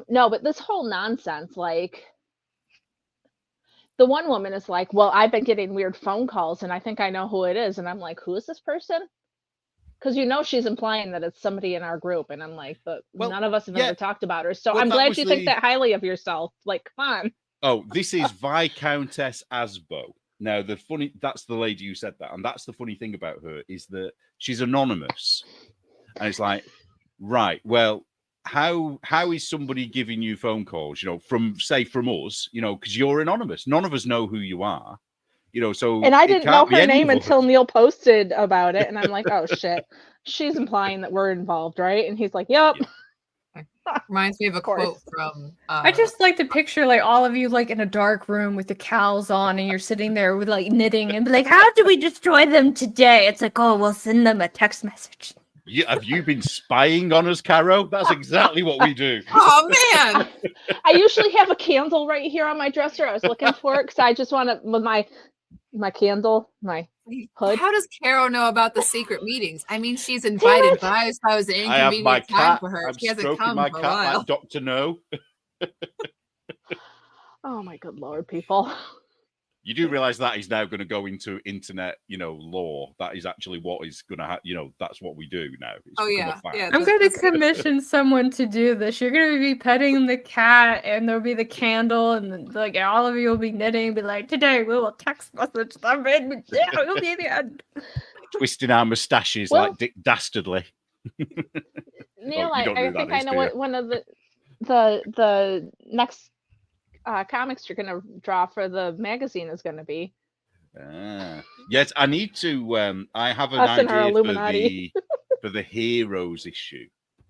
No, but this whole nonsense, like the one woman is like, well, I've been getting weird phone calls and I think I know who it is. And I'm like, who is this person? Because she's implying that it's somebody in our group. And I'm like, but none of us have ever talked about her. So I'm glad you think that highly of yourself. Like, come on. Oh, this is Viscountess Asbo. Now, that's the lady who said that. And that's the funny thing about her is that she's anonymous. And it's like, right, well, how is somebody giving you phone calls, from us, because you're anonymous. None of us know who you are, so. And I didn't know her name until Neil posted about it. And I'm like, oh, shit. She's implying that we're involved, right? And he's like, yep. Yeah. Reminds me of a quote from... I just like to picture, like, all of you, like, in a dark room with the cowls on and you're sitting there with, like, knitting and be like, how do we destroy them today? It's like, oh, we'll send them a text message. Have you been spying on us, Caro? That's exactly what we do. Oh, man. I usually have a candle right here on my dresser. I was looking for it because I just want to, with my candle, my hood. How does Caro know about the secret meetings? I mean, she's invited by, so I was an inconvenient time for her. She hasn't come for a while. Like Dr. No. Oh, my good Lord, people. You do realize that is now going to go into internet, law. That is actually what is going to that's what we do now. Yeah. I'm going to commission someone to do this. You're going to be petting the cat, and there'll be the candle, and like all of you will be knitting, be like, today we will text message them, and it'll be the end. Twisting our mustaches like Dick Dastardly. Neil, I think I know what one of the next comics you're going to draw for the magazine is going to be. Yes, I need to. I have an idea for the heroes issue.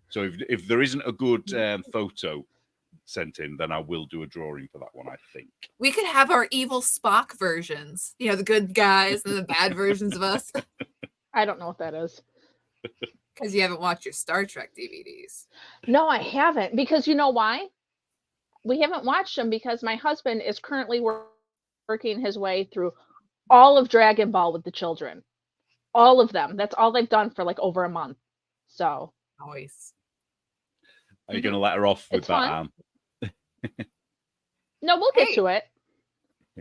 So if there isn't a good photo sent in, then I will do a drawing for that one. I think we could have our evil Spock versions. The good guys and the bad versions of us. I don't know what that is. Because you haven't watched your Star Trek DVDs. No, I haven't. Because you know why? We haven't watched them because my husband is currently working his way through all of Dragon Ball with the children. All of them. That's all they've done for like over a month. So. Nice. Are you going to let her off with that, Anne? No, we'll get to it.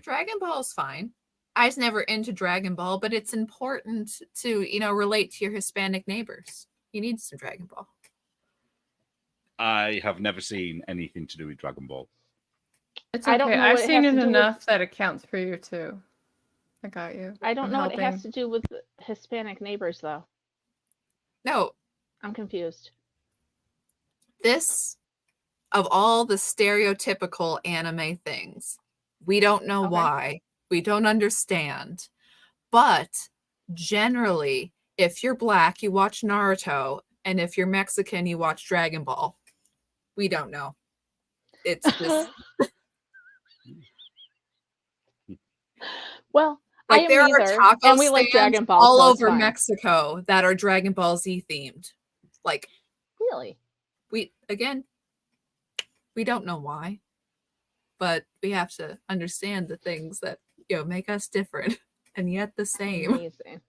Dragon Ball is fine. I was never into Dragon Ball, but it's important to, relate to your Hispanic neighbors. You need some Dragon Ball. I have never seen anything to do with Dragon Ball. It's okay. I've seen it enough that it counts for you too. I got you. I don't know what it has to do with Hispanic neighbors, though. No. I'm confused. This, of all the stereotypical anime things, we don't know why. We don't understand. But generally, if you're Black, you watch Naruto. And if you're Mexican, you watch Dragon Ball. We don't know. It's just... Well, like there are taco and we like Dragon Ball all over Mexico that are Dragon Ball Z themed. Like, really? We don't know why, but we have to understand the things that make us different and yet the same. Amazing.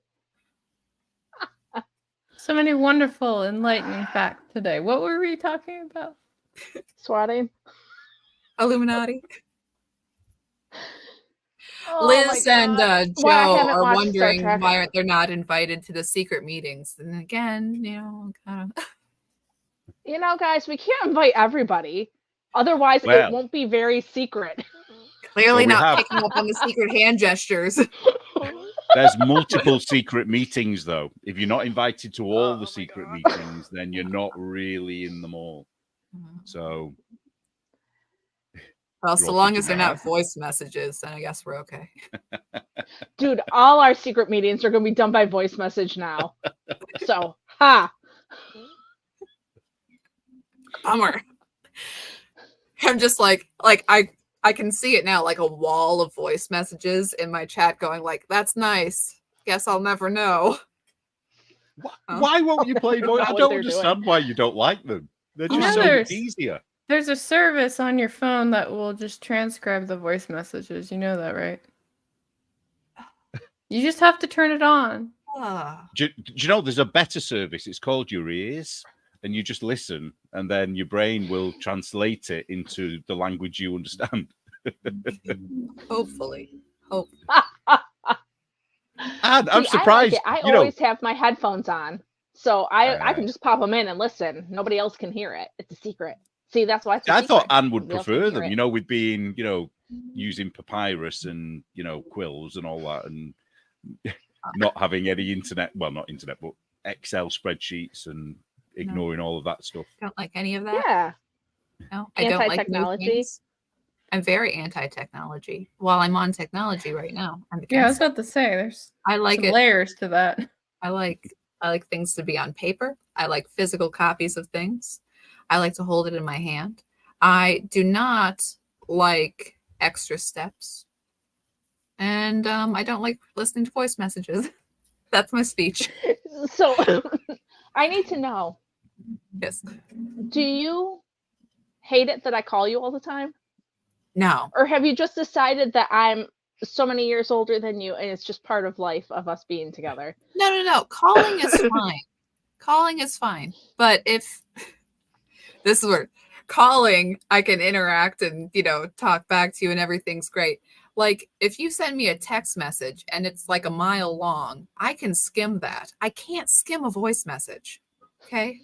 So many wonderful, enlightening facts today. What were we talking about? Swatting. Illuminati. Liz and Joe are wondering why they're not invited to the secret meetings. And again, kind of. Guys, we can't invite everybody. Otherwise, it won't be very secret. Clearly not picking up on the secret hand gestures. There's multiple secret meetings, though. If you're not invited to all the secret meetings, then you're not really in them all. So... Well, so long as they're not voice messages, then I guess we're okay. Dude, all our secret meetings are going to be done by voice message now. So, Bummer. I'm just like I I can see it now, like a wall of voice messages in my chat going like, that's nice. Guess I'll never know. Why won't you play voice? I don't understand why you don't like them. They're just so much easier. There's a service on your phone that will just transcribe the voice messages. You know that, right? You just have to turn it on. Do you know there's a better service? It's called Your Ears, and you just listen, and then your brain will translate it into the language you understand. Hopefully. And I'm surprised. I always have my headphones on, so I can just pop them in and listen. Nobody else can hear it. It's a secret. See, that's why I thought Anne would prefer them, with being, using papyrus and, quills and all that, and not having any internet, well, not internet, but Excel spreadsheets and ignoring all of that stuff. Don't like any of that. Yeah. No, I don't like technology. I'm very anti-technology. While I'm on technology right now, I was about to say there's layers to that. I like things to be on paper. I like physical copies of things. I like to hold it in my hand. I do not like extra steps. And I don't like listening to voice messages. That's my speech. So I need to know. Yes. Do you hate it that I call you all the time? No. Or have you just decided that I'm so many years older than you and it's just part of life of us being together? No. Calling is fine. Calling is fine. But if this is where calling, I can interact and, talk back to you and everything's great. Like if you send me a text message and it's like a mile long, I can skim that. I can't skim a voice message. Okay.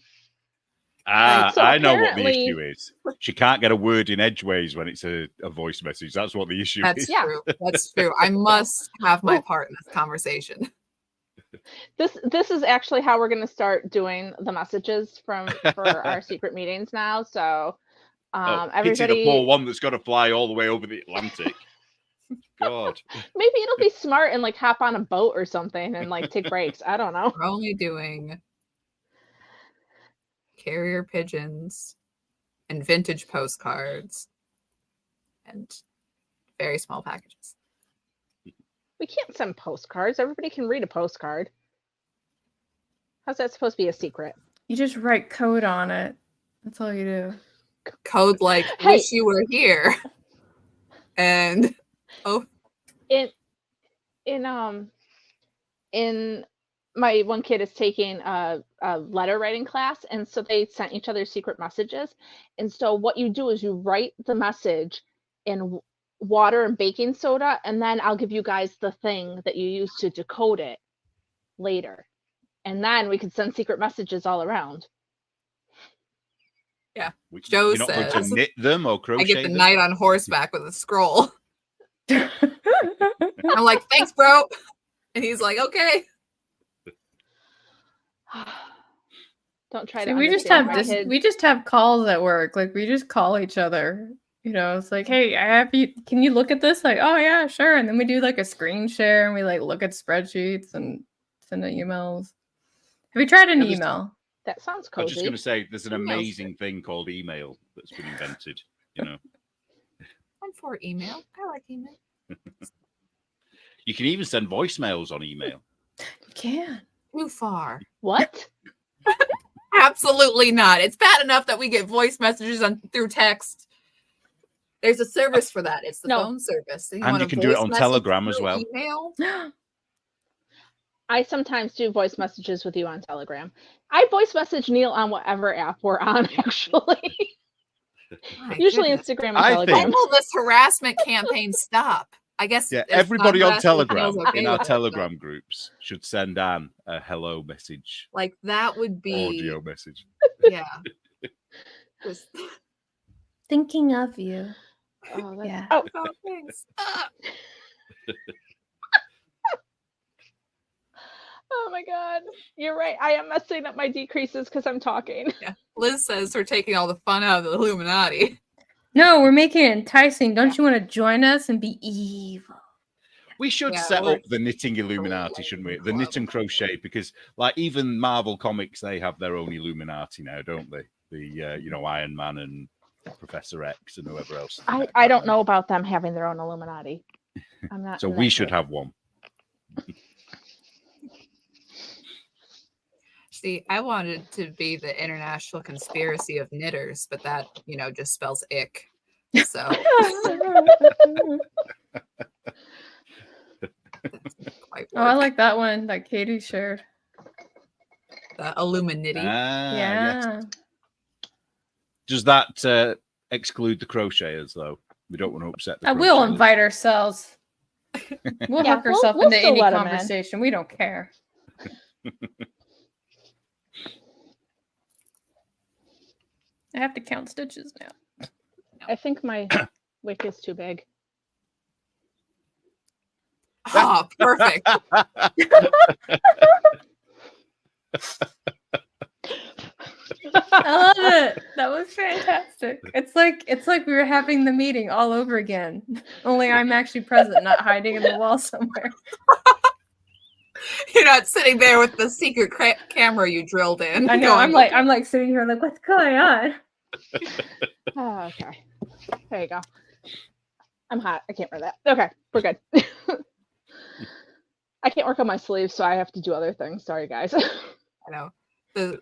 I know what the issue is. She can't get a word in edgeways when it's a voice message. That's what the issue is. True. That's true. I must have my part in this conversation. This is actually how we're going to start doing the messages for our secret meetings now. So everybody, the poor one that's got to fly all the way over the Atlantic. God. Maybe it'll be smart and like hop on a boat or something and like take breaks. I don't know. We're only doing carrier pigeons and vintage postcards and very small packages. We can't send postcards. Everybody can read a postcard. How's that supposed to be a secret? You just write code on it. That's all you do. Code like, wish you were here. And in my one kid is taking a letter writing class, and so they sent each other secret messages. And so what you do is you write the message in water and baking soda, and then I'll give you guys the thing that you use to decode it later. And then we can send secret messages all around. Yeah. Joe says, not going to knit them or crochet I get the them? knight on horseback with a scroll. I'm like, thanks, bro. And he's like, okay. Don't try to. See, we just have calls at work. Like we just call each other. It's like, hey, can you look at this? Like, oh yeah, sure. And then we do like a screen share and we like look at spreadsheets and send emails. Have you tried an email? That sounds cozy. I was just going to say, there's an amazing thing called email that's been invented. I'm for email. I like email. You can even send voicemails on email. You can. Too far. What? Absolutely not. It's bad enough that we get voice messages through text. There's a service for that. It's the phone service. And you can do it on Telegram as well. Email? I sometimes do voice messages with you on Telegram. I voice message Neil on whatever app we're on, actually. Usually Instagram and Telegram. When will this harassment campaign stop? I guess everybody on Telegram in our Telegram groups should send Anne a hello message. Like that would be audio message. Yeah. Thinking of you. Oh, yeah. Oh, thanks. Oh my God. You're right. I am messing up my decreases because I'm talking. Yeah. Liz says we're taking all the fun out of the Illuminati. No, we're making it enticing. Don't you want to join us and be evil? We should set up the knitting Illuminati, shouldn't we? The knit and crochet, because like even Marvel Comics, they have their own Illuminati now, don't they? The Iron Man and Professor X and whoever else. I don't know about them having their own Illuminati. I'm not. So we should have one. See, I wanted to be the international conspiracy of knitters, but that, just spells ick. So. I like that one that Katie shared. The Illuminati. Yeah. Yes. Does that exclude the crocheters, though? We don't want to upset the crocheters. We'll invite ourselves. We'll hook ourselves into any conversation. We don't care. I have to count stitches now. I think my wick is too big. Oh, perfect. I love it. That was fantastic. It's like we were having the meeting all over again. Only I'm actually present, not hiding in the wall somewhere. You're not sitting there with the secret camera you drilled in. I know. I'm like sitting here like, what's going on? Oh, okay. There you go. I'm hot. I can't wear that. Okay, we're good. I can't work on my sleeves, so I have to do other things. Sorry, guys. I know. The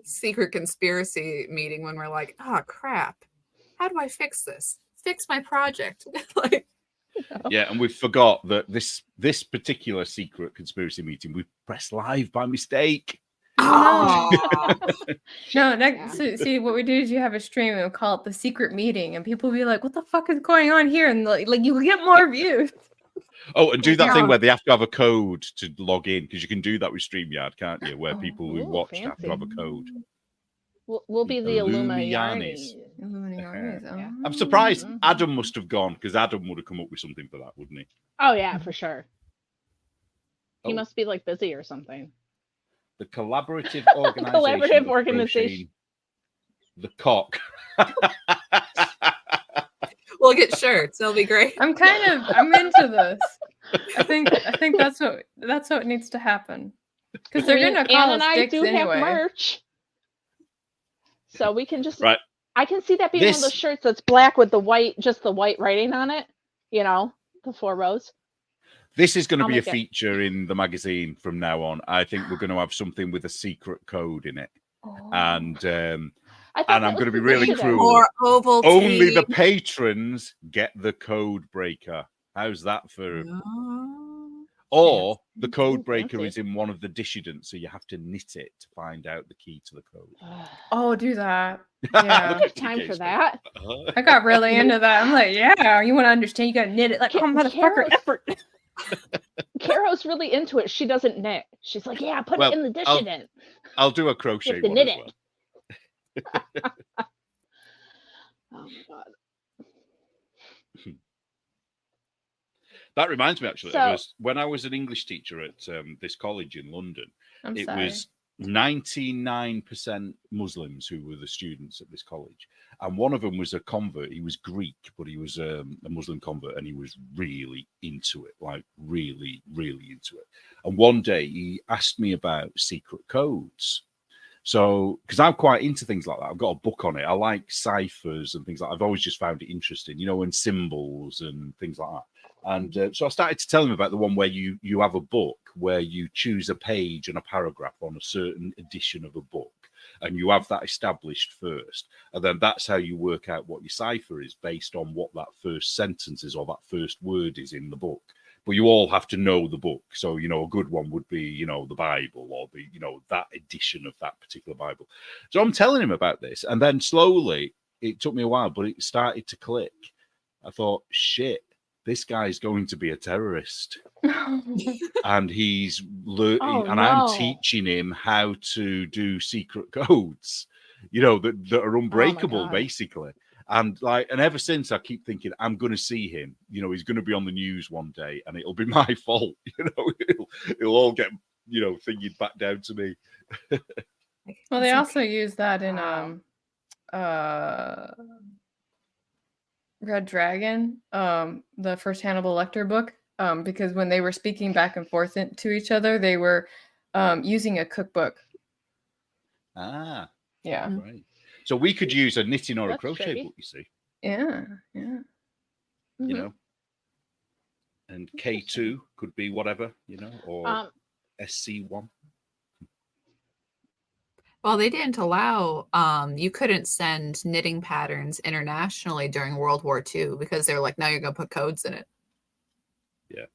secret conspiracy meeting when we're like, oh crap, how do I fix this? Fix my project. Like, yeah, and we forgot that this particular secret conspiracy meeting we pressed live by mistake. Oh no! See, what we do is you have a stream and we'll call it the secret meeting, and people will be like, "What the fuck is going on here?" And like you get more views. Oh, and do that thing where they have to have a code to log in, because you can do that with StreamYard, can't you? Where people who watch have to have a code. We'll be the Illuminatis. Yeah. I'm surprised Adam must have gone, because Adam would have come up with something for that, wouldn't he? Oh yeah, for sure. He must be like busy or something. The collaborative organization. The cock. We'll get shirts. It'll be great. I'm into this. I think that's what needs to happen. Because they're gonna call us dicks anyway. Have merch. So we can just right. I can see that being one of those shirts that's black with the white writing on it. The 4 rows. This is going to be a feature in the magazine from now on. I think we're going to have something with a secret code in it. And I'm going to be really cruel. Or Ovaltine. Only the patrons get the code breaker. How's that for? Or the code breaker is in one of the dissidents, so you have to knit it to find out the key to the code. Oh, do that. Yeah, I have time for that. I got really into that. I'm like, yeah, you want to understand? You got to knit it. Like, oh, motherfucker, effort. Caro's really into it. She doesn't knit. She's like, yeah, put it in the dissident. I'll do a crochet one knit as well. Oh my god. That reminds me, actually, when I was an English teacher at this college in London, was 99% Muslims who were the students at this college. And one of them was a convert. He was Greek, but he was a Muslim convert, and he was really into it, like really, really into it. And one day he asked me about secret codes. So, because I'm quite into things like that, I've got a book on it. I like ciphers and things like that. I've always just found it interesting, and symbols and things like that. And so I started to tell him about the one where you have a book where you choose a page and a paragraph on a certain edition of a book, and you have that established first. And then that's how you work out what your cipher is based on what that first sentence is or that first word is in the book. But you all have to know the book. So, a good one would be, the Bible or the, that edition of that particular Bible. So I'm telling him about this. And then slowly, it took me a while, but it started to click. I thought, shit, this guy's going to be a terrorist. And he's learning, I'm teaching him how to do secret codes, that are unbreakable, basically. And ever since, I keep thinking, I'm going to see him. He's going to be on the news one day, and it'll be my fault. It'll all get, thinking back down to me. Well, they also use that in Red Dragon, the first Hannibal Lecter book, because when they were speaking back and forth to each other, they were using a cookbook. Ah, yeah. Right. So we could use a knitting or a crochet tricky. book, you see. Yeah. You know. And K2 could be whatever, you know, or SC1. Well, they didn't allow, you couldn't send knitting patterns internationally during World War II because they're like, no, you're going to put codes in it. Yeah.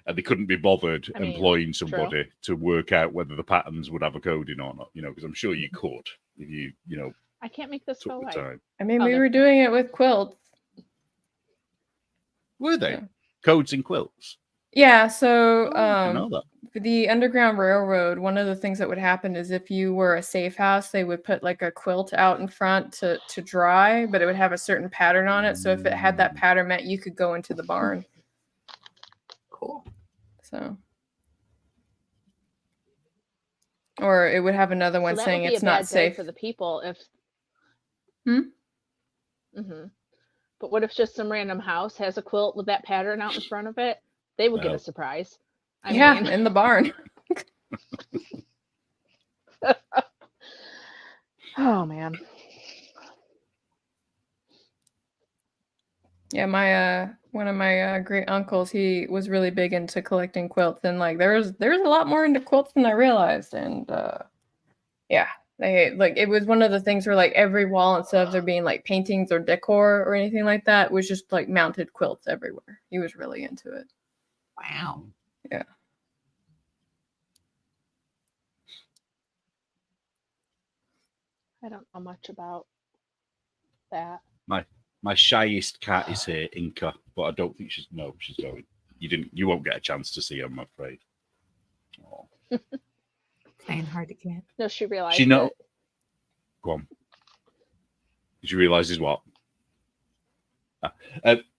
And they couldn't be bothered employing somebody to work out whether the patterns would have a coding or not, you know, because I'm sure you could if you know. I can't make this go away. Time. I mean, we were doing it with quilts. Were they? Yeah. Codes in quilts? Yeah, so I know that. For the Underground Railroad, one of the things that would happen is if you were a safe house, they would put like a quilt out in front to dry, but it would have a certain pattern on it. So if it had that pattern meant you could go into the barn. Cool. So. Or it would have another one saying it's not safe for the people if. Mm-hmm. But what if just some random house has a quilt with that pattern out in front of it? They would get a surprise. I mean, in the barn. Oh man. Yeah, my one of my great uncles, he was really big into collecting quilts, and like there's a lot more into quilts than I realized, and yeah, they like it was one of the things where like every wall, instead of there being like paintings or decor or anything like that, was just like mounted quilts everywhere. He was really into it. Wow. Yeah. I don't know much about that. My shyest cat is here, Inca, but I don't think she's going. You won't get a chance to see her, I'm afraid. Oh. Playing hard to get. No, she realized. Go on. She realizes what?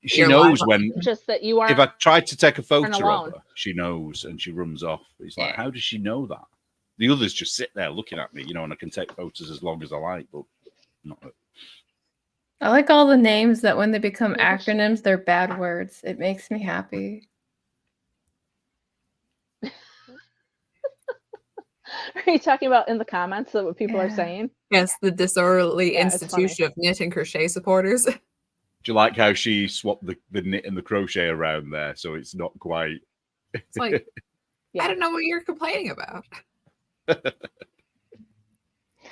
She knows when. Just that you are. If I tried to take a photo of her, she knows and she runs off. It's like, how does she know that? The others just sit there looking at me, you know, and I can take photos as long as I like, but not. I like all the names that when they become acronyms, they're bad words. It makes me happy. Are you talking about in the comments that what people are saying? Yes, the Disorderly Institution of Knit and Crochet Supporters. Do you like how she swapped the knit and the crochet around there, so it's not quite? It's like, I don't know what you're complaining about.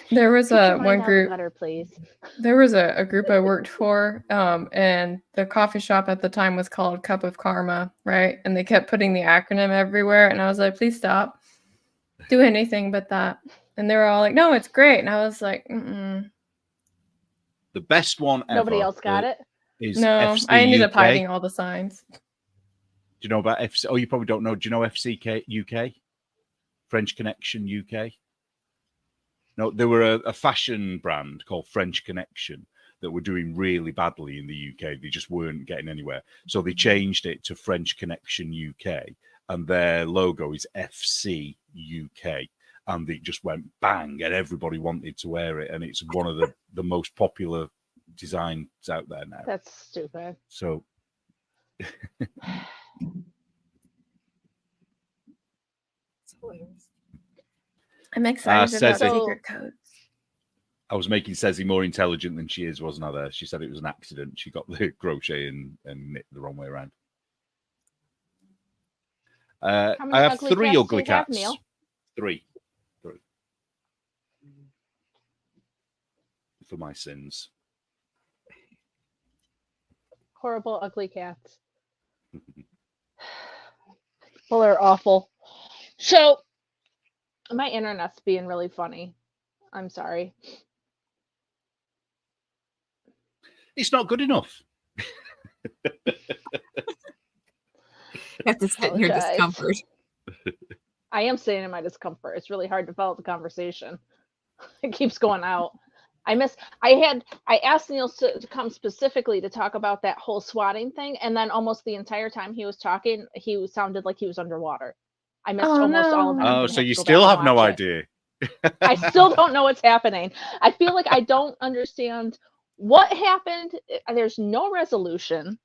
There was one group. Letter, please. There was a group I worked for, and the coffee shop at the time was called Cup of Karma, right? And they kept putting the acronym everywhere, and I was like, "Please stop, do anything but that." And they were all like, "No, it's great," and I was like, "Mm-mm." The best one ever. Nobody else got it. No, FC I ended UK. up hiding all the signs. Do you know about FC? Oh, you probably don't know. Do you know FCK UK? French Connection UK? No, there were a fashion brand called French Connection that were doing really badly in the UK. They just weren't getting anywhere. So they changed it to French Connection UK, and their logo is FC UK. And they just went bang, and everybody wanted to wear it. And it's one of the most popular designs out there now. That's stupid. So I'm excited about secret codes. I was making Cezzy more intelligent than she is, wasn't I? There, she said it was an accident. She got the crochet and knit the wrong way around. I have 3 ugly cats. Neil? 3 for my sins. Horrible, ugly cats. Well, they're awful. So, my internet's being really funny. I'm sorry. It's not good enough. You have to sit in your discomfort. I am sitting in my discomfort. It's really hard to follow the conversation. It keeps going out. I asked Neil to come specifically to talk about that whole swatting thing, and then almost the entire time he was talking, he sounded like he was underwater. I missed almost all of it. Oh, so you still have no idea. I still don't know what's happening. I feel like I don't understand what happened. There's no resolution.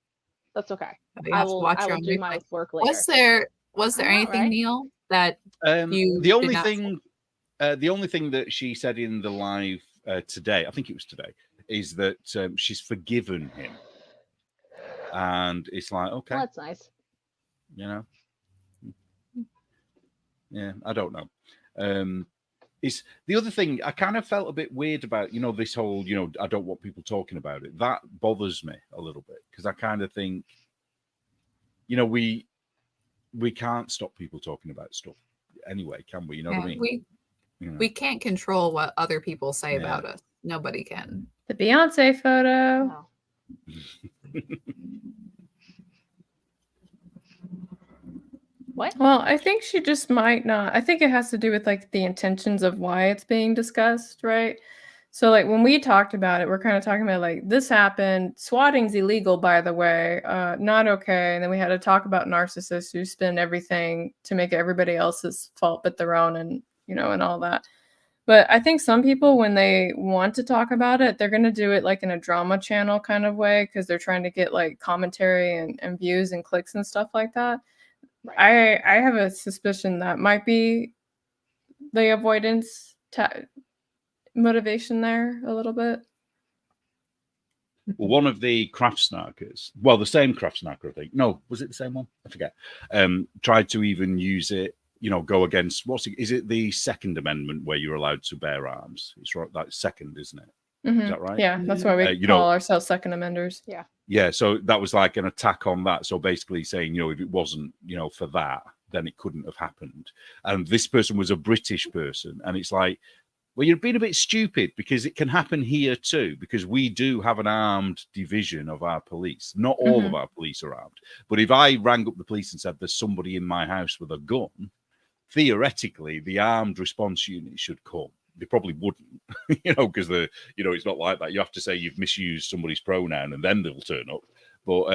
That's okay. I will do my work later. Was there anything, Neil, that you the only thing that she said in the live today, I think it was today, is that she's forgiven him. And it's like, okay. Well, that's nice. You know? Yeah, I don't know. It's the other thing I kind of felt a bit weird about, this whole, I don't want people talking about it. That bothers me a little bit because I kind of think, we can't stop people talking about stuff anyway, can we? You know what I mean? We can't control what other people say about us. Nobody can. The Beyonce photo. Oh. What? Well, I think she just might not. I think it has to do with like the intentions of why it's being discussed, right? So like when we talked about it, we're kind of talking about like this happened. Swatting's illegal, by the way, not okay. And then we had to talk about narcissists who spin everything to make everybody else's fault but their own, and and all that. But I think some people, when they want to talk about it, they're going to do it like in a drama channel kind of way because they're trying to get like commentary and views and clicks and stuff like that. Right. I have a suspicion that might be the avoidance motivation there a little bit. Well, one of the craft snarkers, well, the same craft snarker, I think. No, was it the same one? I forget. Tried to even use it, go against, is it the Second Amendment where you're allowed to bear arms? It's right, that's second, isn't it? Mm-hmm. Is that right? Yeah, that's why we call ourselves Second Amenders. Yeah. Yeah, so that was like an attack on that. So basically saying, if it wasn't, for that, then it couldn't have happened. And this person was a British person. And it's like, well, you're being a bit stupid because it can happen here too, because we do have an armed division of our police. Not all of our police are armed. But if I rang up the police and said there's somebody in my house with a gun, theoretically, the armed response unit should come. They probably wouldn't, because it's not like that. You have to say you've misused somebody's pronoun and then they'll turn up. But,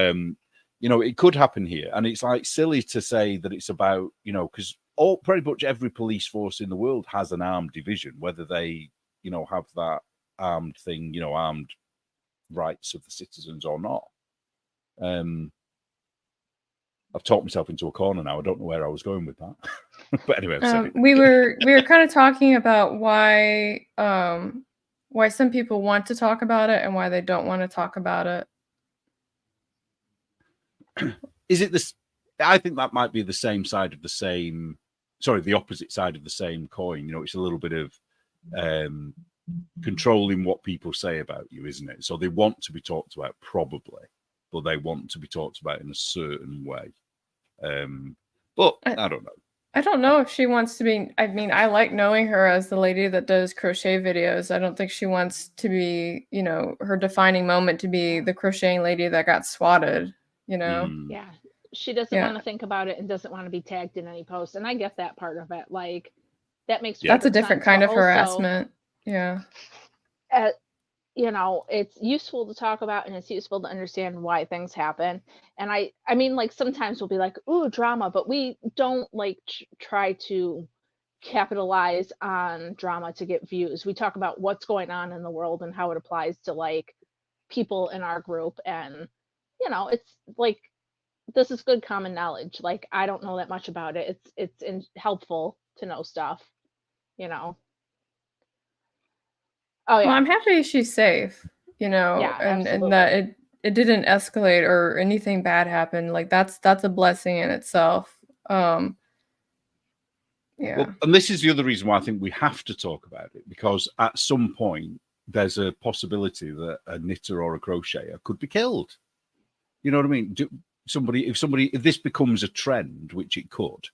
it could happen here. And it's like silly to say that it's about, because pretty much every police force in the world has an armed division, whether they, have that armed thing, armed rights of the citizens or not. I've talked myself into a corner now. I don't know where I was going with that. But anyway, we were kind of talking about why some people want to talk about it and why they don't want to talk about it. Is it this? I think that might be the same side of the same. Sorry, the opposite side of the same coin. It's a little bit of controlling what people say about you, isn't it? So they want to be talked about, probably, but they want to be talked about in a certain way. But I don't know. I don't know if she wants to be. I mean, I like knowing her as the lady that does crochet videos. I don't think she wants to be, her defining moment to be the crocheting lady that got swatted, Yeah. She doesn't want to think about it and doesn't want to be tagged in any post. And I get that part of it. Like, that makes that's a different kind of harassment. Yeah. It's useful to talk about and it's useful to understand why things happen. And I mean, like, sometimes we'll be like, ooh, drama, but we don't like try to capitalize on drama to get views. We talk about what's going on in the world and how it applies to like people in our group. And, it's like, this is good common knowledge. Like, I don't know that much about it. It's helpful to know stuff, Oh yeah. Well, I'm happy she's safe, and that it didn't escalate or anything bad happened. Like that's a blessing in itself. Yeah. Well, and this is the other reason why I think we have to talk about it, because at some point there's a possibility that a knitter or a crocheter could be killed. You know what I mean? If this becomes a trend, which it could,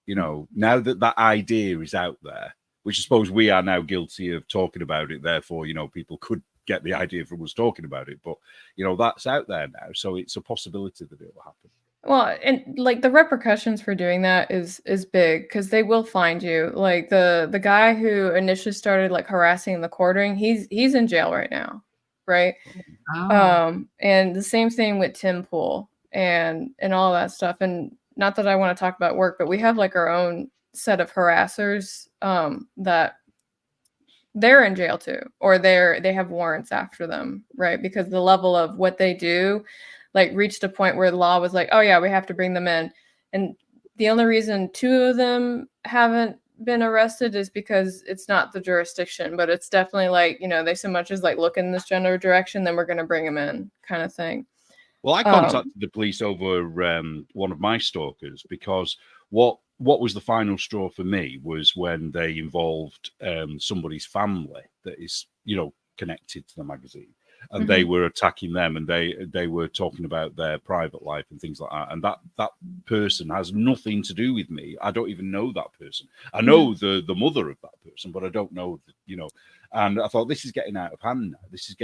now that idea is out there, which I suppose we are now guilty of talking about it. Therefore, people could get the idea from us talking about it. But, that's out there now. So it's a possibility that it will happen. Well, and like the repercussions for doing that is big because they will find you. Like the guy who initially started like harassing the quartering, he's in jail right now. Right. Oh. And the same thing with Tim Pool and all that stuff. And not that I want to talk about work, but we have like our own set of harassers that they're in jail too, or they have warrants after them, right? Because the level of what they do like reached a point where the law was like, oh yeah, we have to bring them in. And the only reason 2 of them haven't been arrested is because it's not the jurisdiction, but it's definitely like, you know, they so much as like look in this general direction, then we're going to bring them in kind of thing. Well, I contacted the police over one of my stalkers because what was the final straw for me was when they involved somebody's family that is, you know, connected to the magazine, and they were attacking them, and they were talking about their private life and things like that. And that person has nothing to do with me. I don't even know that person. I know the mother of that person, but I don't know, you know. And I thought, this is getting out of hand now.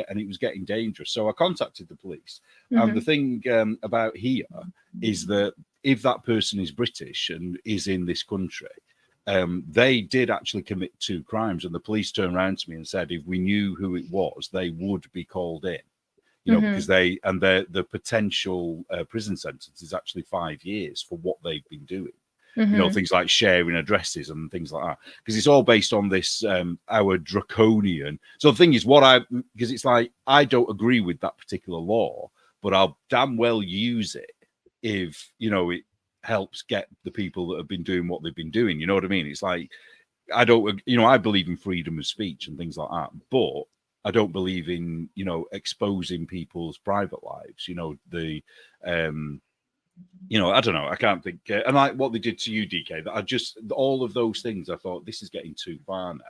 And it was getting dangerous. So I contacted the police. And the thing about here is that if that person is British and is in this country, they did actually commit 2 crimes. And the police turned around to me and said, if we knew who it was, they would be called in. You know, because the potential prison sentence is actually 5 years for what they've been doing. You know, things like sharing addresses and things like that, because it's all based on this our draconian. So the thing is, because it's like, I don't agree with that particular law, but I'll damn well use it if, you know, it helps get the people that have been doing what they've been doing. You know what I mean? It's like, I don't, you know, I believe in freedom of speech and things like that, but I don't believe in, you know, exposing people's private lives. You know, you know, I don't know. I can't think. And like what they did to you, DK, that all of those things, I thought, this is getting too far now.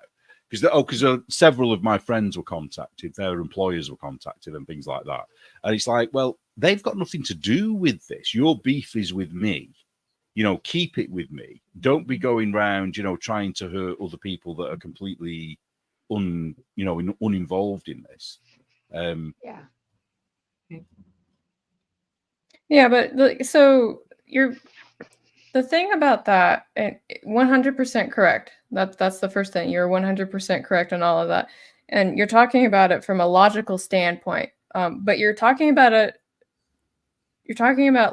Because several of my friends were contacted, their employers were contacted and things like that. And it's like, well, they've got nothing to do with this. Your beef is with me. You know, keep it with me. Don't be going round, you know, trying to hurt other people that are completely uninvolved in this. Yeah. Yeah, but so the thing about that, 100% correct. That's the first thing. You're 100% correct on all of that, and you're talking about it from a logical standpoint. But you're talking about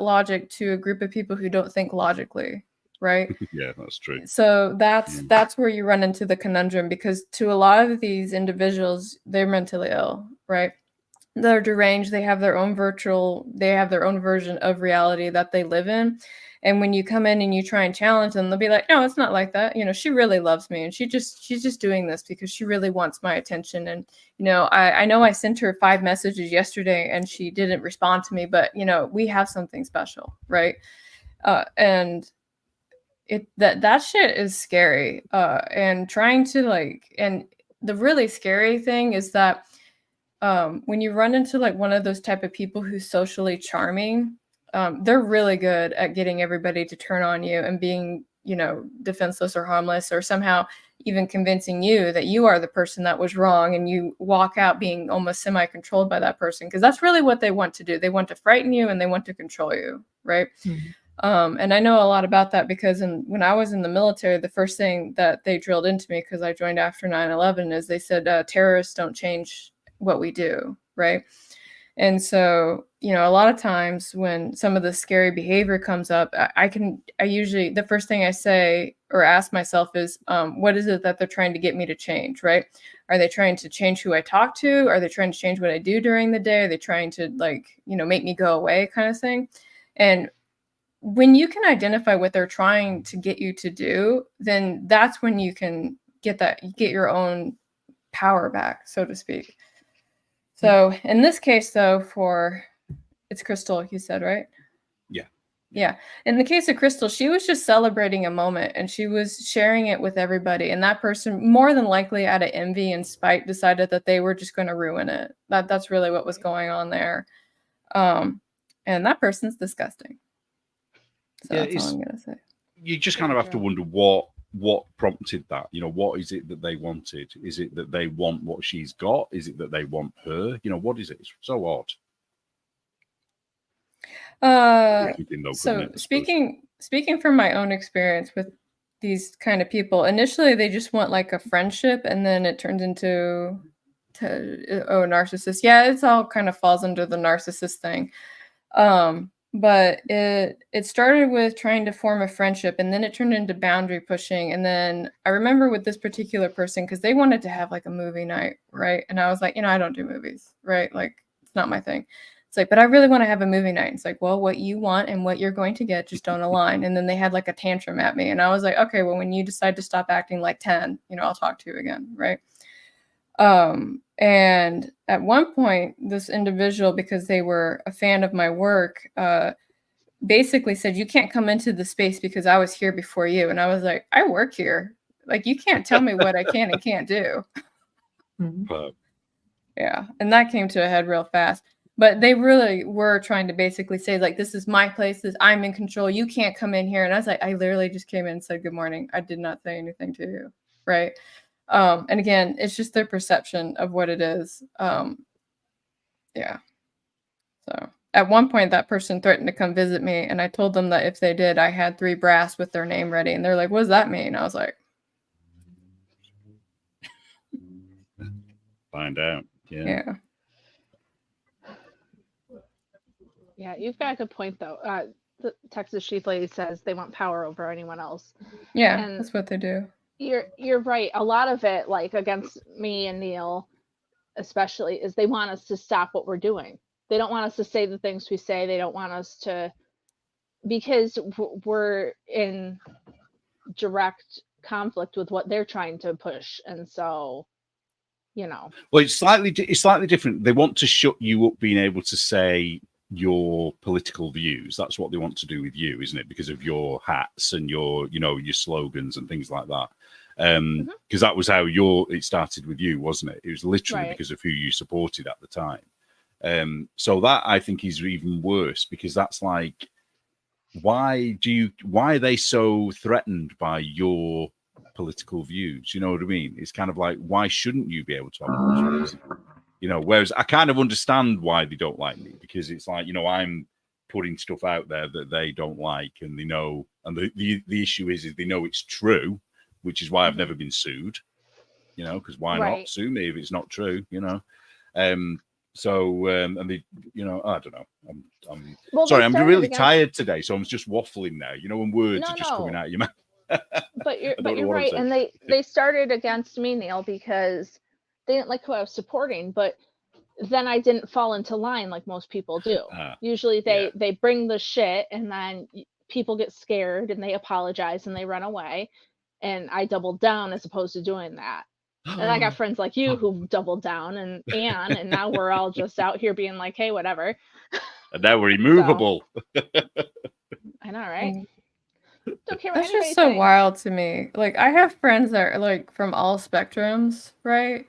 logic to a group of people who don't think logically, right? Yeah, that's true. So that's where you run into the conundrum, because to a lot of these individuals, they're mentally ill, right? They're deranged. They have their own version of reality that they live in. And when you come in and you try and challenge them, they'll be like, no, it's not like that. You know, she really loves me. And she's just doing this because she really wants my attention. And, you know I sent her 5 messages yesterday and she didn't respond to me, but, you know, we have something special. Right. And that shit is scary. And trying to and the really scary thing is that, when you run into like one of those type of people who's socially charming, they're really good at getting everybody to turn on you and being, you know, defenseless or harmless, or somehow even convincing you that you are the person that was wrong, and you walk out being almost semi-controlled by that person, because that's really what they want to do. They want to frighten you and they want to control you, right? And I know a lot about that because when I was in the military, the first thing that they drilled into me, because I joined after 9/11, is they said terrorists don't change what we do, right? And so, you know, a lot of times when some of the scary behavior comes up, I usually, the first thing I say or ask myself is, what is it that they're trying to get me to change, right? Are they trying to change who I talk to? Are they trying to change what I do during the day? Are they trying to, like, you know, make me go away, kind of thing? And when you can identify what they're trying to get you to do, then that's when you can get your own power back, so to speak. So in this case, though, it's Crystal, you said, right? Yeah. In the case of Crystal, she was just celebrating a moment and she was sharing it with everybody. And that person, more than likely out of envy and spite, decided that they were just going to ruin it. That's really what was going on there. And that person's disgusting. So yeah, that's all I'm going to say. You just kind of have to wonder what prompted that. You know, what is it that they wanted? Is it that they want what she's got? Is it that they want her? You know, what is it? It's so odd. So speaking from my own experience with these kind of people, initially they just want like a friendship, and then it turns into narcissist. Yeah, it's all kind of falls under the narcissist thing. But it started with trying to form a friendship, and then it turned into boundary pushing. And then I remember with this particular person, because they wanted to have like a movie night, right? And I was like, you know, I don't do movies, right? Like, it's not my thing. It's like, but I really want to have a movie night. It's like, well, what you want and what you're going to get just don't align. And then they had like a tantrum at me. And I was like, okay, well, when you decide to stop acting like 10, I'll talk to you again. Right. And at one point, this individual, because they were a fan of my work, basically said, you can't come into the space because I was here before you. And I was like, I work here. Like, you can't tell me what I can and can't do. Yeah. And that came to a head real fast. But they really were trying to basically say, like, this is my place. I'm in control. You can't come in here. And I was like, I literally just came in and said, good morning. I did not say anything to you. Right. And again, it's just their perception of what it is. Yeah. So at one point, that person threatened to come visit me. And I told them that if they did, I had 3 brass with their name ready. And they're like, what does that mean? I was like, find out. Yeah. Yeah, you've got a good point, though. The Texas Sheath Lady says they want power over anyone else. Yeah, and that's what they do. You're right. A lot of it, like against me and Neil, especially, is they want us to stop what we're doing. They don't want us to say the things we say. They don't want us to, because we're in direct conflict with what they're trying to push, and so, Well, it's slightly different. They want to shut you up being able to say your political views. That's what they want to do with you, isn't it? Because of your hats and your slogans and things like that. Because that was how it started with you, wasn't it? It was literally because of who you supported at the time. So that, I think, is even worse, because that's like, why are they so threatened by your political views? You know what I mean? It's kind of like, why shouldn't you be able to have those views? Whereas I kind of understand why they don't like me, because it's like, I'm putting stuff out there that they don't like, and they know, and the issue is they know it's true, which is why I've never been sued, because why not sue me if it's not true, and they, I don't know. I'm sorry, I'm really tired today, so I'm just waffling now, when words are just coming out of your mouth. But you're right. And they started against me, Neil, because they didn't like who I was supporting, but then I didn't fall into line like most people do. Usually they bring the shit, and then people get scared and they apologize and they run away. And I doubled down as opposed to doing that. And I got friends like you who doubled down, and Anne, and now we're all just out here being like, hey, whatever. And now we're immovable. So, I know, right? Don't care what That's just so wild to me. Like, I have friends that are like from all spectrums, right?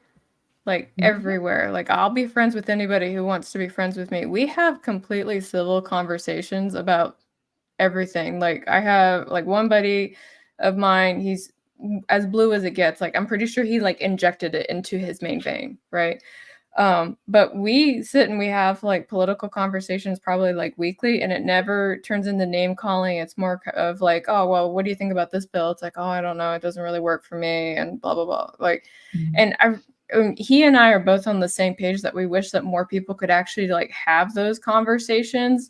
Like everywhere. Like, I'll be friends with anybody who wants to be friends with me. We have completely civil conversations about everything. Like, I have like one buddy of mine, he's as blue as it gets. Like, I'm pretty sure he like injected it into his main vein, right? But we sit and we have like political conversations probably like weekly, and it never turns into name calling. It's more of like, oh, well, what do you think about this bill? It's like, oh, I don't know. It doesn't really work for me, and blah, blah, blah. Like, and he and I are both on the same page that we wish that more people could actually like have those conversations.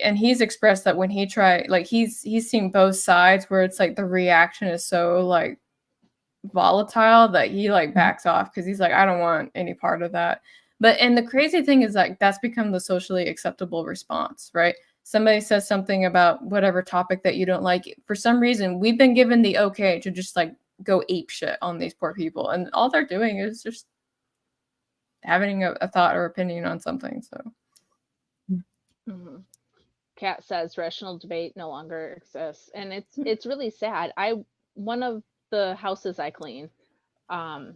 And he's expressed that when he tried, like he's seen both sides where it's like the reaction is so like volatile that he like backs off, because he's like, I don't want any part of that. And the crazy thing is like that's become the socially acceptable response, right? Somebody says something about whatever topic that you don't like. For some reason, we've been given the okay to just like go ape shit on these poor people, and all they're doing is just having a thought or opinion on something. So Kat says rational debate no longer exists, and it's really sad. One of the houses I clean, the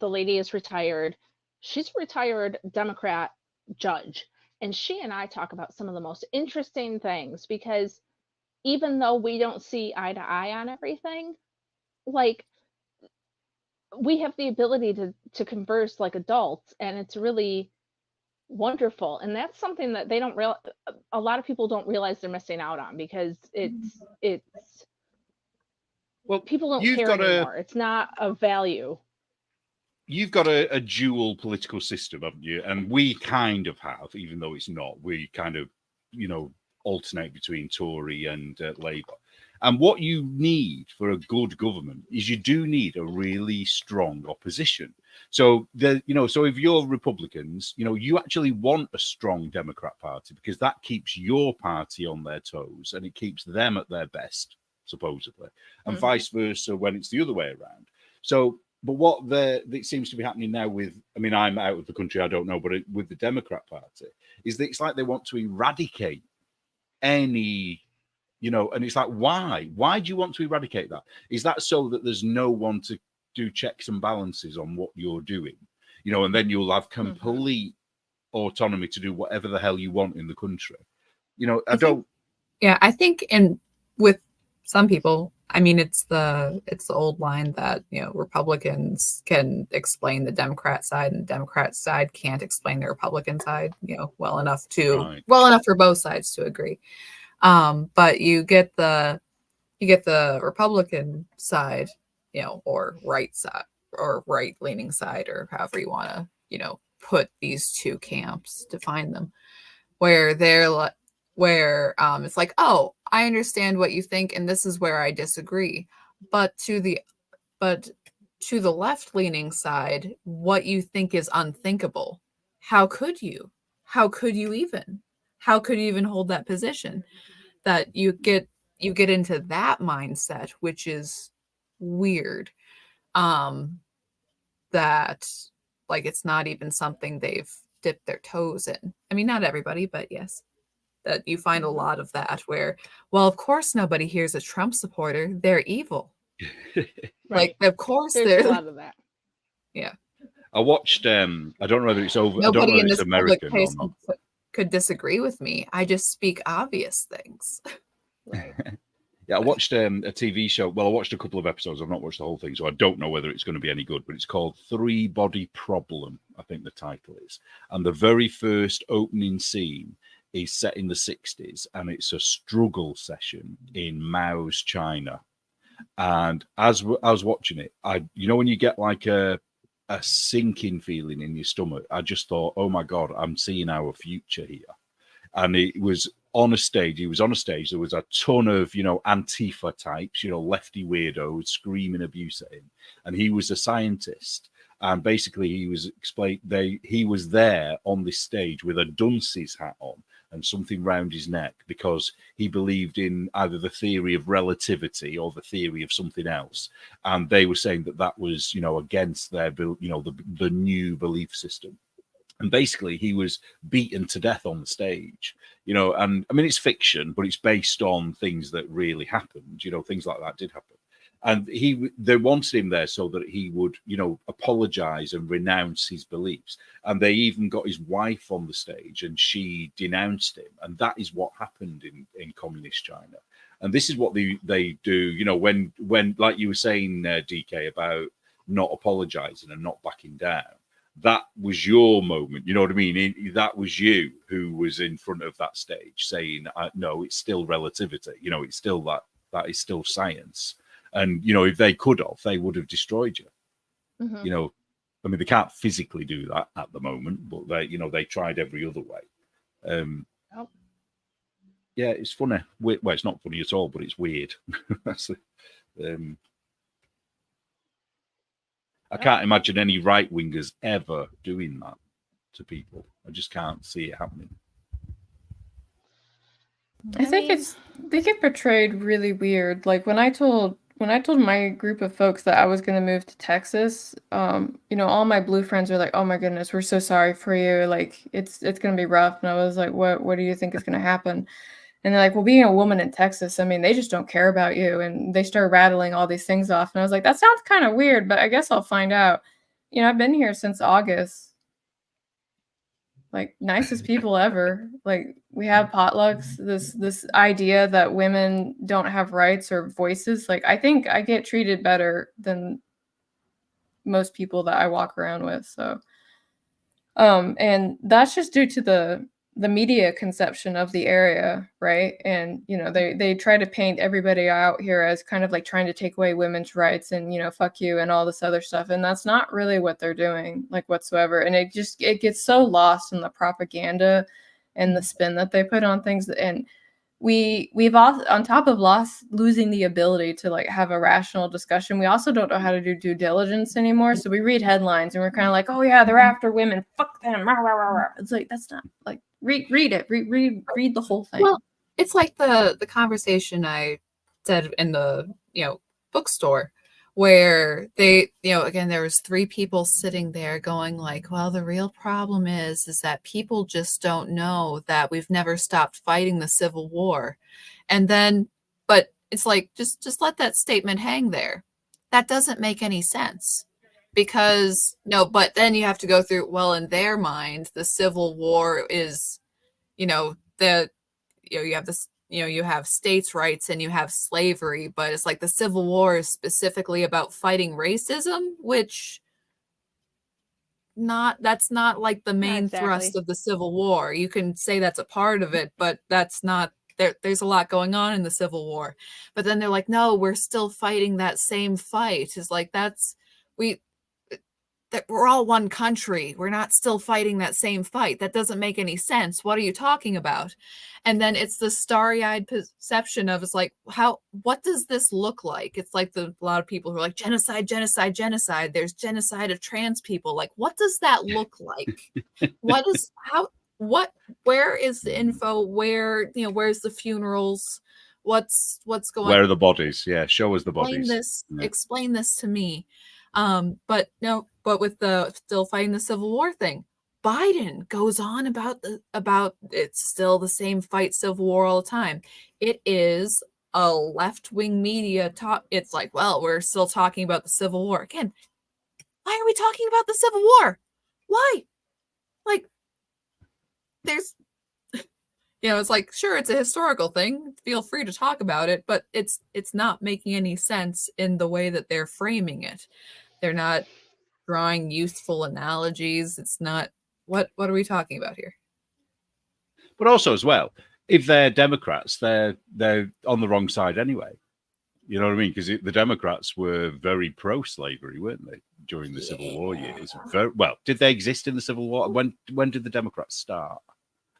lady is retired. She's a retired Democrat judge, and she and I talk about some of the most interesting things, because even though we don't see eye to eye on everything, like we have the ability to converse like adults, and it's really wonderful. And that's something that they don't a lot of people don't realize they're missing out on, because it's well, people don't care anymore. It's not a value. You've got a dual political system, haven't you? And we kind of have, even though it's not. We kind of, alternate between Tory and Labour. And what you need for a good government is you do need a really strong opposition. So so if you're Republicans, you actually want a strong Democrat Party, because that keeps your party on their toes and it keeps them at their best, supposedly, and vice versa when it's the other way around. So, but what it seems to be happening now with, I mean, I'm out of the country, I don't know, but with the Democrat Party, is that it's like they want to eradicate any, and it's like, why? Why do you want to eradicate that? Is that so that there's no one to do checks and balances on what you're doing? And then you'll have complete autonomy to do whatever the hell you want in the country. I think, and with some people, I mean, it's the old line that, Republicans can explain the Democrat side and the Democrat side can't explain the Republican side, well enough for both sides to agree. But you get the Republican side, or right side or right leaning side, or however you want to, put these two camps, define them, where it's like, oh, I understand what you think, and this is where I disagree. But to the left leaning side, what you think is unthinkable. How could you? How could you even hold that position? That you get into that mindset, which is weird. That, like, it's not even something they've dipped their toes in. I mean, not everybody, but yes, that you find a lot of that where, well, of course nobody here is a Trump supporter. They're evil. Like, of course there's a lot of that. Yeah. I watched, I don't know whether it's over. Nobody I don't know in if it's this American public or not. could disagree with me. I just speak obvious things. Right. Yeah, I watched a TV show. Well, I watched a couple of episodes. I've not watched the whole thing, so I don't know whether it's going to be any good, but it's called Three Body Problem, I think the title is. And the very first opening scene is set in the 60s, and it's a struggle session in Mao's China. And as I was watching it, when you get like a sinking feeling in your stomach, I just thought, oh my God, I'm seeing our future here. And it was on a stage. He was on a stage. There was a ton of, Antifa types, lefty weirdos screaming abuse at him. And he was a scientist. And basically he was there on this stage with a dunce's hat on and something round his neck, because he believed in either the theory of relativity or the theory of something else. And they were saying that was, against their, the new belief system. And basically he was beaten to death on the stage, and I mean, it's fiction, but it's based on things that really happened, things like that did happen. And they wanted him there so that he would, apologize and renounce his beliefs. And they even got his wife on the stage and she denounced him. And that is what happened in communist China. And this is what they do, when like you were saying, DK, about not apologizing and not backing down. That was your moment, you know what I mean? That was you who was in front of that stage saying, no, it's still relativity. It's still that is still science. And, if they could have, they would have destroyed you. Mm-hmm. I mean, they can't physically do that at the moment, but they tried every other way. Yeah, it's funny. Well, it's not funny at all, but it's weird. That's I can't imagine any right-wingers ever doing that to people. I just can't see it happening. I think they get portrayed really weird. Like when I told my group of folks that I was going to move to Texas, all my blue friends were like, "Oh my goodness, we're so sorry for you. Like it's going to be rough." And I was like, "What do you think is going to happen?" And they're like, "Well, being a woman in Texas, I mean, they just don't care about you." And they start rattling all these things off. And I was like, that sounds kind of weird, but I guess I'll find out. I've been here since August. Like, nicest people ever. Like, we have potlucks. This idea that women don't have rights or voices. Like, I think I get treated better than most people that I walk around with. So, and that's just due to the media conception of the area, right? And they try to paint everybody out here as kind of like trying to take away women's rights and fuck you and all this other stuff, and that's not really what they're doing, like, whatsoever. And it gets so lost in the propaganda and the spin that they put on things. And we've also, on top of losing the ability to like have a rational discussion, we also don't know how to do due diligence anymore. So we read headlines and we're kind of like, oh yeah, they're after women, fuck them. It's like, that's not like, read the whole thing. Well, it's like the conversation I said in the bookstore, where they, again, there was 3 people sitting there going like, well, the real problem is that people just don't know that we've never stopped fighting the Civil War. And then, but it's like, just let that statement hang there. That doesn't make any sense, because but then you have to go through, well, in their mind, the Civil War is, you have this, you have states' rights and you have slavery, but it's like the Civil War is specifically about fighting racism, which that's not like the main thrust of the Civil War. You can say that's a part of it, but that's not there's a lot going on in the Civil War. But then they're like, no, we're still fighting that same fight. It's like, we're all one country. We're not still fighting that same fight. That doesn't make any sense. What are you talking about? And then it's the starry-eyed perception of, it's like, what does this look like? It's like a lot of people who are like, genocide, genocide, genocide. There's genocide of trans people. Like, what does that look like? Where is the info? Where, where's the funerals? What's going on? Where are the bodies? Yeah, show us the bodies. Explain this to me. But with the still fighting the Civil War thing, Biden goes on about it's still the same fight, Civil War all the time. It is a left-wing media talk. It's like, well, we're still talking about the Civil War again. Why are we talking about the Civil War? Why? Like, there's, it's like, sure, it's a historical thing. Feel free to talk about it, but it's not making any sense in the way that they're framing it. They're not drawing youthful analogies. It's not, what are we talking about here? But also as well, if they're Democrats, they're on the wrong side anyway. You know what I mean? Because the Democrats were very pro-slavery, weren't they, during the Civil War years? Well, did they exist in the Civil War? When did the Democrats start?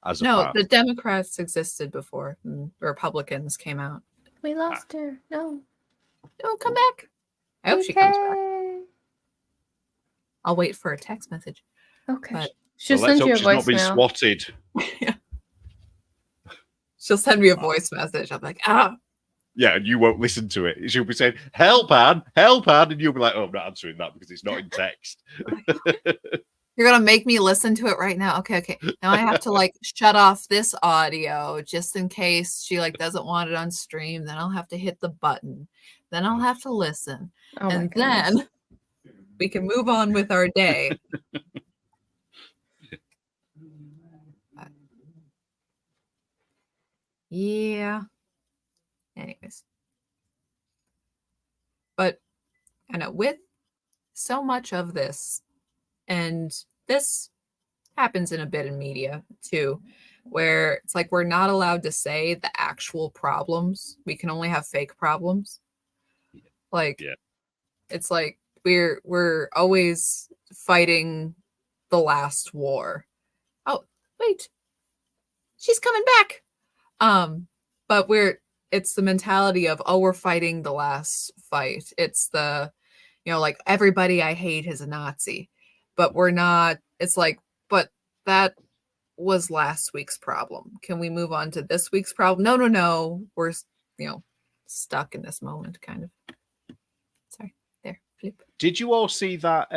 The Democrats existed before the Republicans came out. We lost her. No, come back. I hope she comes back. I'll wait for a text message. Okay. But she'll send you a voicemail. Not been swatted. Yeah. She'll send me a voice message. I'm like, Yeah, and you won't listen to it. She'll be saying, help, Anne, and you'll be like, oh, I'm not answering that because it's not in text. You're going to make me listen to it right now. Okay. Now I have to shut off this audio just in case she doesn't want it on stream. Then I'll have to hit the button. Then I'll have to listen. Oh, and then we can move on with our day. Yeah. Anyways. But I know with so much of this, and this happens in a bit in media too, where it's like we're not allowed to say the actual problems. We can only have fake problems. It's like we're always fighting the last war. Oh, wait. She's coming back. But it's the mentality of, oh, we're fighting the last fight. It's the, everybody I hate is a Nazi. But we're not, it's like, but that was last week's problem. Can we move on to this week's problem? No. We're, stuck in this moment, kind of. Sorry, there. Flip. Did you all see that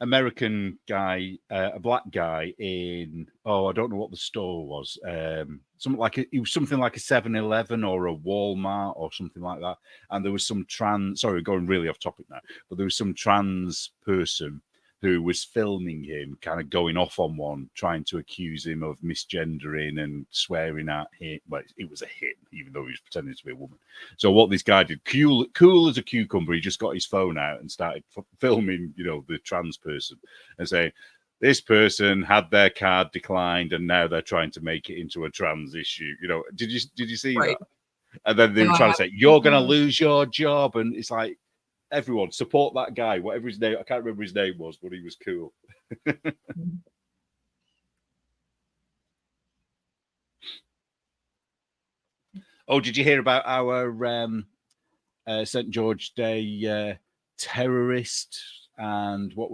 American guy, a black guy in, I don't know what the store was. It was something like a 7-Eleven or a Walmart or something like that. And there was some sorry, we're going really off topic now, but there was some trans person who was filming him kind of going off on one, trying to accuse him of misgendering and swearing at him. Well, it was a him, even though he was pretending to be a woman. So what this guy did, cool as a cucumber, he just got his phone out and started filming, the trans person and saying, this person had their card declined and now they're trying to make it into a trans issue. Did you see that? And then they were trying to say, you're going to lose your job. And it's like, everyone support that guy, whatever his name. I can't remember his name was, but he was cool. Oh, did you hear about our St. George Day terrorist? And what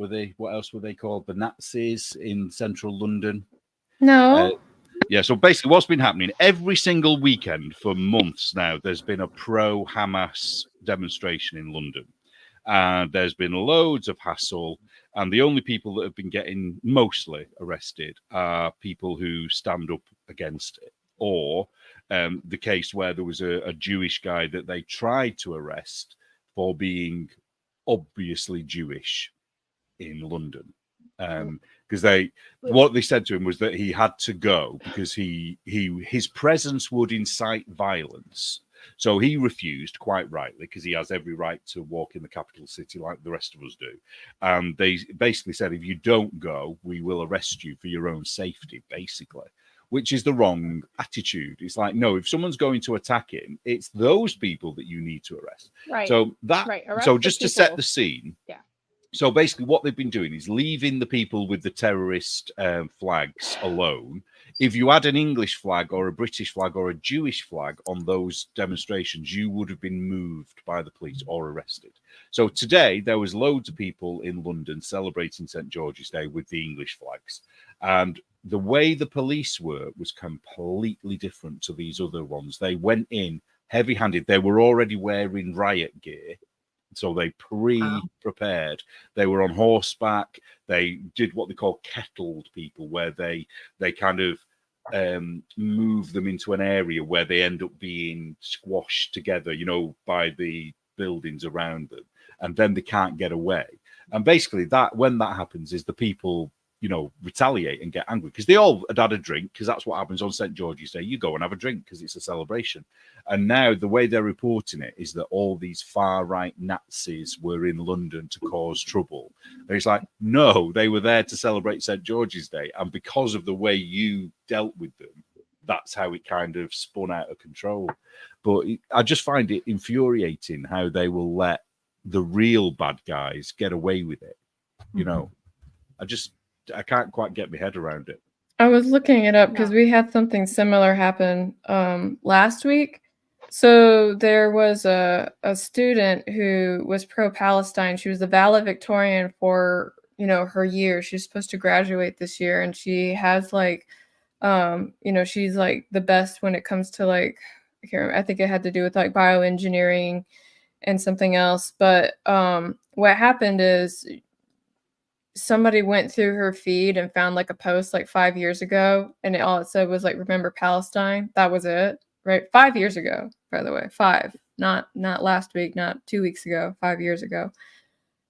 else were they called? The Nazis in central London? No. Yeah, so basically what's been happening every single weekend for months now, there's been a pro-Hamas demonstration in London. And there's been loads of hassle. And the only people that have been getting mostly arrested are people who stand up against it. Or the case where there was a Jewish guy that they tried to arrest for being obviously Jewish in London. Because what they said to him was that he had to go because his presence would incite violence. So he refused, quite rightly, because he has every right to walk in the capital city like the rest of us do. And they basically said, if you don't go, we will arrest you for your own safety, basically, which is the wrong attitude. It's like, no, if someone's going to attack him, it's those people that you need to arrest. Right. So so just to set the scene. Yeah. So basically what they've been doing is leaving the people with the terrorist flags alone. If you had an English flag or a British flag or a Jewish flag on those demonstrations, you would have been moved by the police or arrested. So today there was loads of people in London celebrating St. George's Day with the English flags. And the way the police were was completely different to these other ones. They went in heavy-handed. They were already wearing riot gear. So they pre-prepared. They were on horseback. They did what they call kettled people, where they kind of move them into an area where they end up being squashed together, you know, by the buildings around them, and then they can't get away. And basically, when that happens, is the people, you know, retaliate and get angry because they all had a drink, because that's what happens on St. George's Day. You go and have a drink because it's a celebration. And now the way they're reporting it is that all these far-right Nazis were in London to cause trouble. And it's like, no, they were there to celebrate St. George's Day. And because of the way you dealt with them, that's how it kind of spun out of control. But I just find it infuriating how they will let the real bad guys get away with it. You know, I can't quite get my head around it. I was looking it up because we had something similar happen last week. So there was a student who was pro-Palestine. She was the valedictorian for, you know, her year. She's supposed to graduate this year, and she has like, you know, she's like the best when it comes to like, I can't remember, I think it had to do with like bioengineering and something else. But what happened is somebody went through her feed and found like a post like 5 years ago, and all it said was like, remember Palestine. That was it, right? 5 years ago, by the way. 5, not last week, not 2 weeks ago, 5 years ago.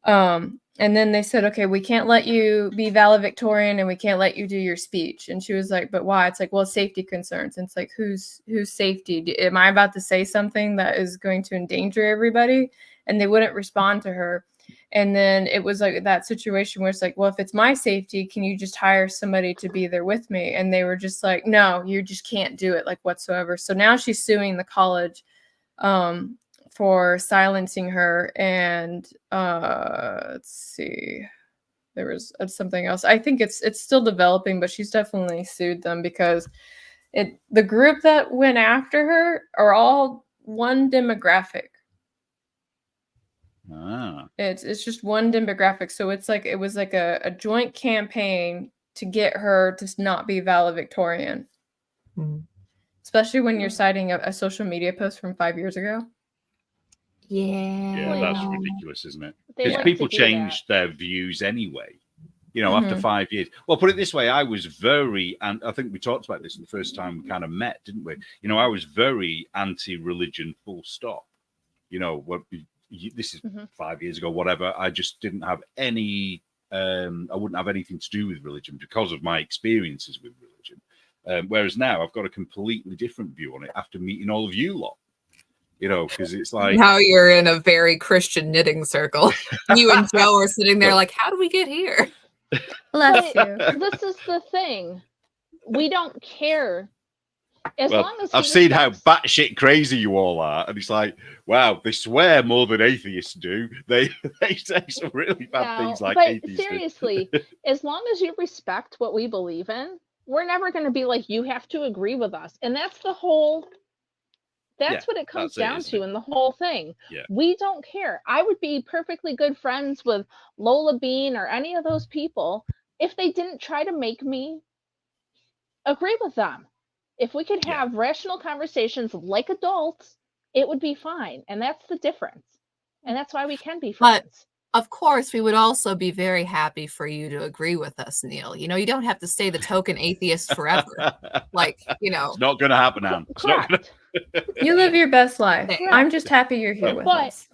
And then they said, okay, we can't let you be valedictorian and we can't let you do your speech. And she was like, but why? It's like, well, safety concerns. And it's like, whose safety? Am I about to say something that is going to endanger everybody? And they wouldn't respond to her. And then it was like that situation where it's like, well, if it's my safety, can you just hire somebody to be there with me? And they were just like, no, you just can't do it like whatsoever. So now she's suing the college for silencing her. And let's see, there was something else. I think it's still developing, but she's definitely sued them because the group that went after her are all one demographic. It's just one demographic. So it's like it was like a joint campaign to get her to not be valedictorian. Especially when you're citing a social media post from 5 years ago. Yeah, that's ridiculous, isn't it? Because people change their views anyway, you know, after 5 years. Well, put it this way, I was very, and I think we talked about this the first time we kind of met, didn't we? You know, I was very anti-religion, full stop. You know, this is 5 years ago, whatever. I just didn't have any, I wouldn't have anything to do with religion because of my experiences with religion. Whereas now I've got a completely different view on it after meeting all of you lot. You know, because it's like... Now you're in a very Christian knitting circle. You and Joe are sitting there like, how do we get here? Bless you. This is the thing. We don't care. As long as I've seen how batshit crazy you all are, and it's like, wow, they swear more than atheists do. They say some really bad things like atheists. But seriously, as long as you respect what we believe in, we're never going to be like, you have to agree with us. And that's the whole That's what it comes down to in the whole thing. Yeah. We don't care. I would be perfectly good friends with Lola Bean or any of those people if they didn't try to make me agree with them. If we could have rational conversations like adults, it would be fine. And that's the difference. And that's why we can be friends. But of course, we would also be very happy for you to agree with us, Neil. You know, you don't have to stay the token atheist forever. Like, you know. It's not going to happen, Anne. It's not gonna... You live your best life. Correct. I'm just happy you're here with us.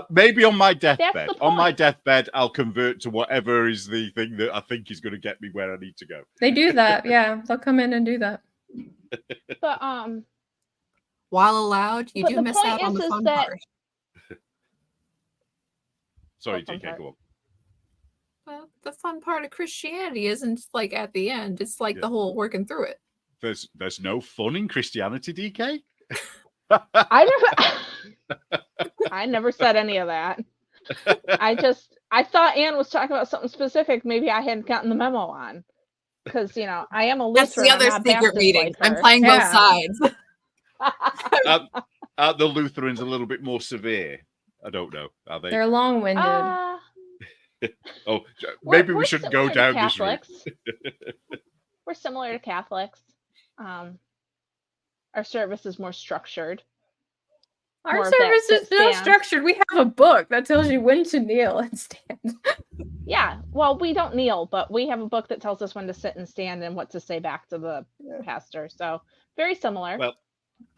Maybe on my deathbed. On my deathbed, I'll convert to whatever is the thing that I think is going to get me where I need to go. They do that. Yeah, they'll come in and do that. But while allowed, you do miss out on the fun part. Sorry, DK, go on. Well, the fun part of Christianity isn't like at the end. It's like the whole working through it. There's no fun in Christianity, DK? I never said any of that. I thought Anne was talking about something specific. Maybe I hadn't gotten the memo on. Because, you know, I am a Lutheran. That's the other secret meeting. I'm playing both sides. Are the Lutherans a little bit more severe? I don't know. Are they? They're long-winded. Maybe we shouldn't go down this route. We're similar to Catholics. Our service is more structured. Our service is not structured. We have a book that tells you when to kneel and stand. Yeah. Well, we don't kneel, but we have a book that tells us when to sit and stand and what to say back to the pastor. So very similar. Well,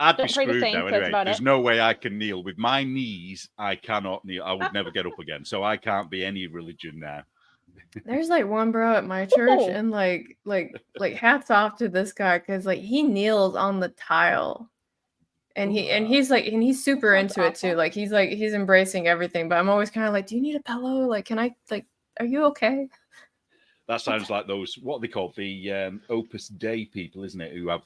I'd be screwed now anyway. There's no way I can kneel. With my knees, I cannot kneel. I would never get up again. So I can't be any religion now. There's like one bro at my church, and like hats off to this guy because like he kneels on the tile, and he's super into it too. Like he's embracing everything. But I'm always kind of like, do you need a pillow? Like, can I are you okay? That sounds like those what they call the Opus Dei people, isn't it? Who have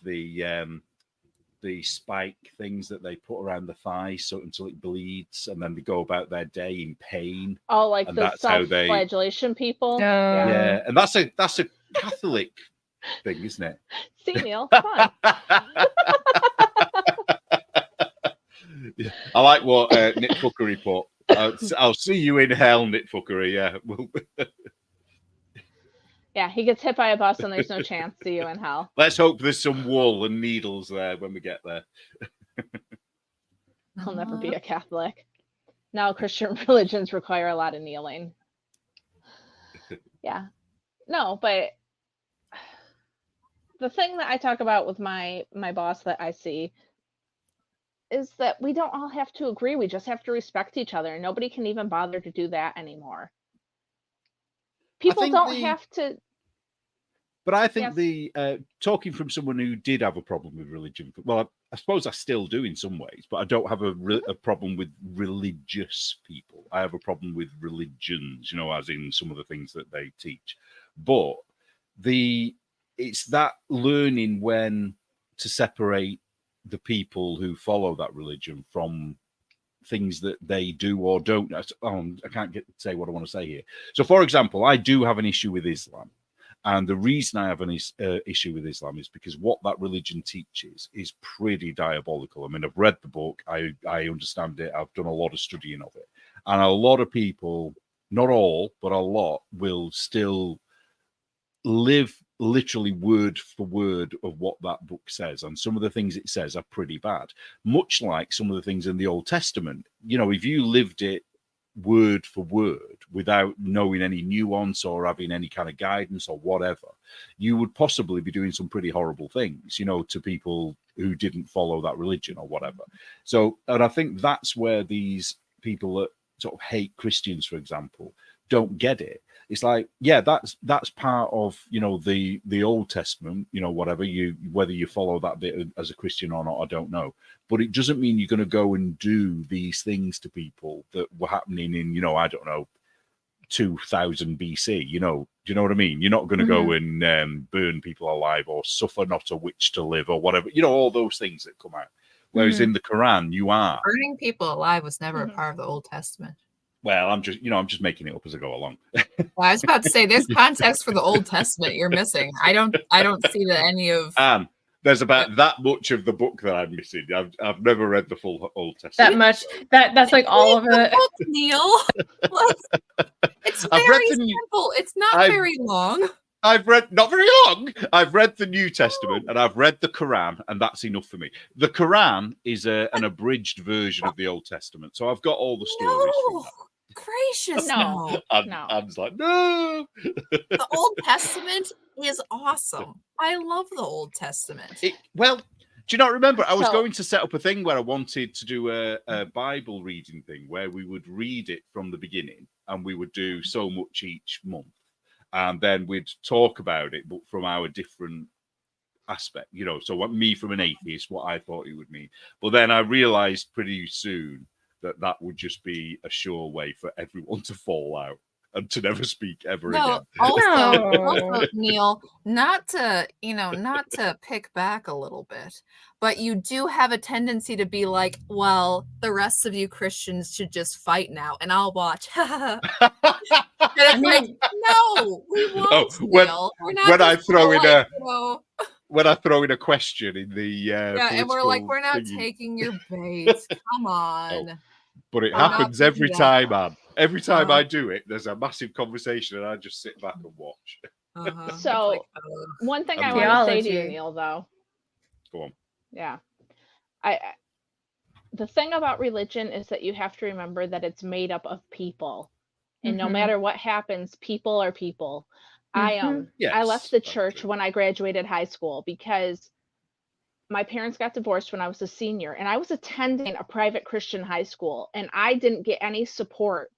the spike things that they put around the thigh until it bleeds, and then they go about their day in pain. Oh, like the self-flagellation people. Yeah, and that's a Catholic thing, isn't it? See, Neil, fun. I like what Nick Fuckery put. I'll see you in hell, Nick Fuckery. Yeah. Yeah, he gets hit by a bus and there's no chance to you in hell. Let's hope there's some wool and needles there when we get there. I'll never be a Catholic. No, Christian religions require a lot of kneeling. Yeah. No, but the thing that I talk about with my boss that I see is that we don't all have to agree. We just have to respect each other. Nobody can even bother to do that anymore. People don't have to. But I think talking from someone who did have a problem with religion, well, I suppose I still do in some ways, but I don't have a problem with religious people. I have a problem with religions, as in some of the things that they teach. But it's that learning when to separate the people who follow that religion from things that they do or don't. I can't say what I want to say here. So, for example, I do have an issue with Islam. And the reason I have an issue with Islam is because what that religion teaches is pretty diabolical. I mean, I've read the book. I understand it. I've done a lot of studying of it. And a lot of people, not all, but a lot, will still live literally word for word of what that book says. And some of the things it says are pretty bad. Much like some of the things in the Old Testament. If you lived it word for word without knowing any nuance or having any kind of guidance or whatever, you would possibly be doing some pretty horrible things, to people who didn't follow that religion or whatever. So, and I think that's where these people that sort of hate Christians, for example, don't get it. It's like, yeah, that's part of, the Old Testament, whatever whether you follow that bit as a Christian or not, I don't know. But it doesn't mean you're going to go and do these things to people that were happening in, I don't know, 2000 BC, do you know what I mean? You're not going to go and burn people alive or suffer not a witch to live or whatever, all those things that come out. Whereas in the Quran, you are. Burning people alive was never a part of the Old Testament. Well, I'm just making it up as I go along. Well, I was about to say, there's context for the Old Testament you're missing. I don't see that any of. There's about that much of the book that I'm missing. I've never read the full Old Testament. That much. So. That's like all of it. Book, Neil. It's very simple. It's not very long. I've read not very long. I've read the New Testament and I've read the Quran, and that's enough for me. The Quran is an abridged version of the Old Testament, so I've got all the stories from that. Gracious, no. Anne's like, no. The Old Testament is awesome. I love the Old Testament. Well, do you not remember? I was going to set up a thing where I wanted to do a Bible reading thing where we would read it from the beginning and we would do so much each month. And then we'd talk about it, but from our different aspect, you know. So what me from an atheist, what I thought it would mean. But then I realized pretty soon that would just be a sure way for everyone to fall out and to never speak ever again. Also, Neil, not to pick back a little bit, but you do have a tendency to be like, well, the rest of you Christians should just fight now, and I'll watch. And it's like, no, we won't, Neil. We're not when I throw in when I throw in a question in the and we're like, we're not taking your bait. Come on. But it happens every time, Anne. Every time I do it, there's a massive conversation, and I just sit back and watch. So, one thing I want to say to you, Neil, though. Go on. Yeah, the thing about religion is that you have to remember that it's made up of people, and no matter what happens, people are people. I left the church when I graduated high school because my parents got divorced when I was a senior, and I was attending a private Christian high school, and I didn't get any support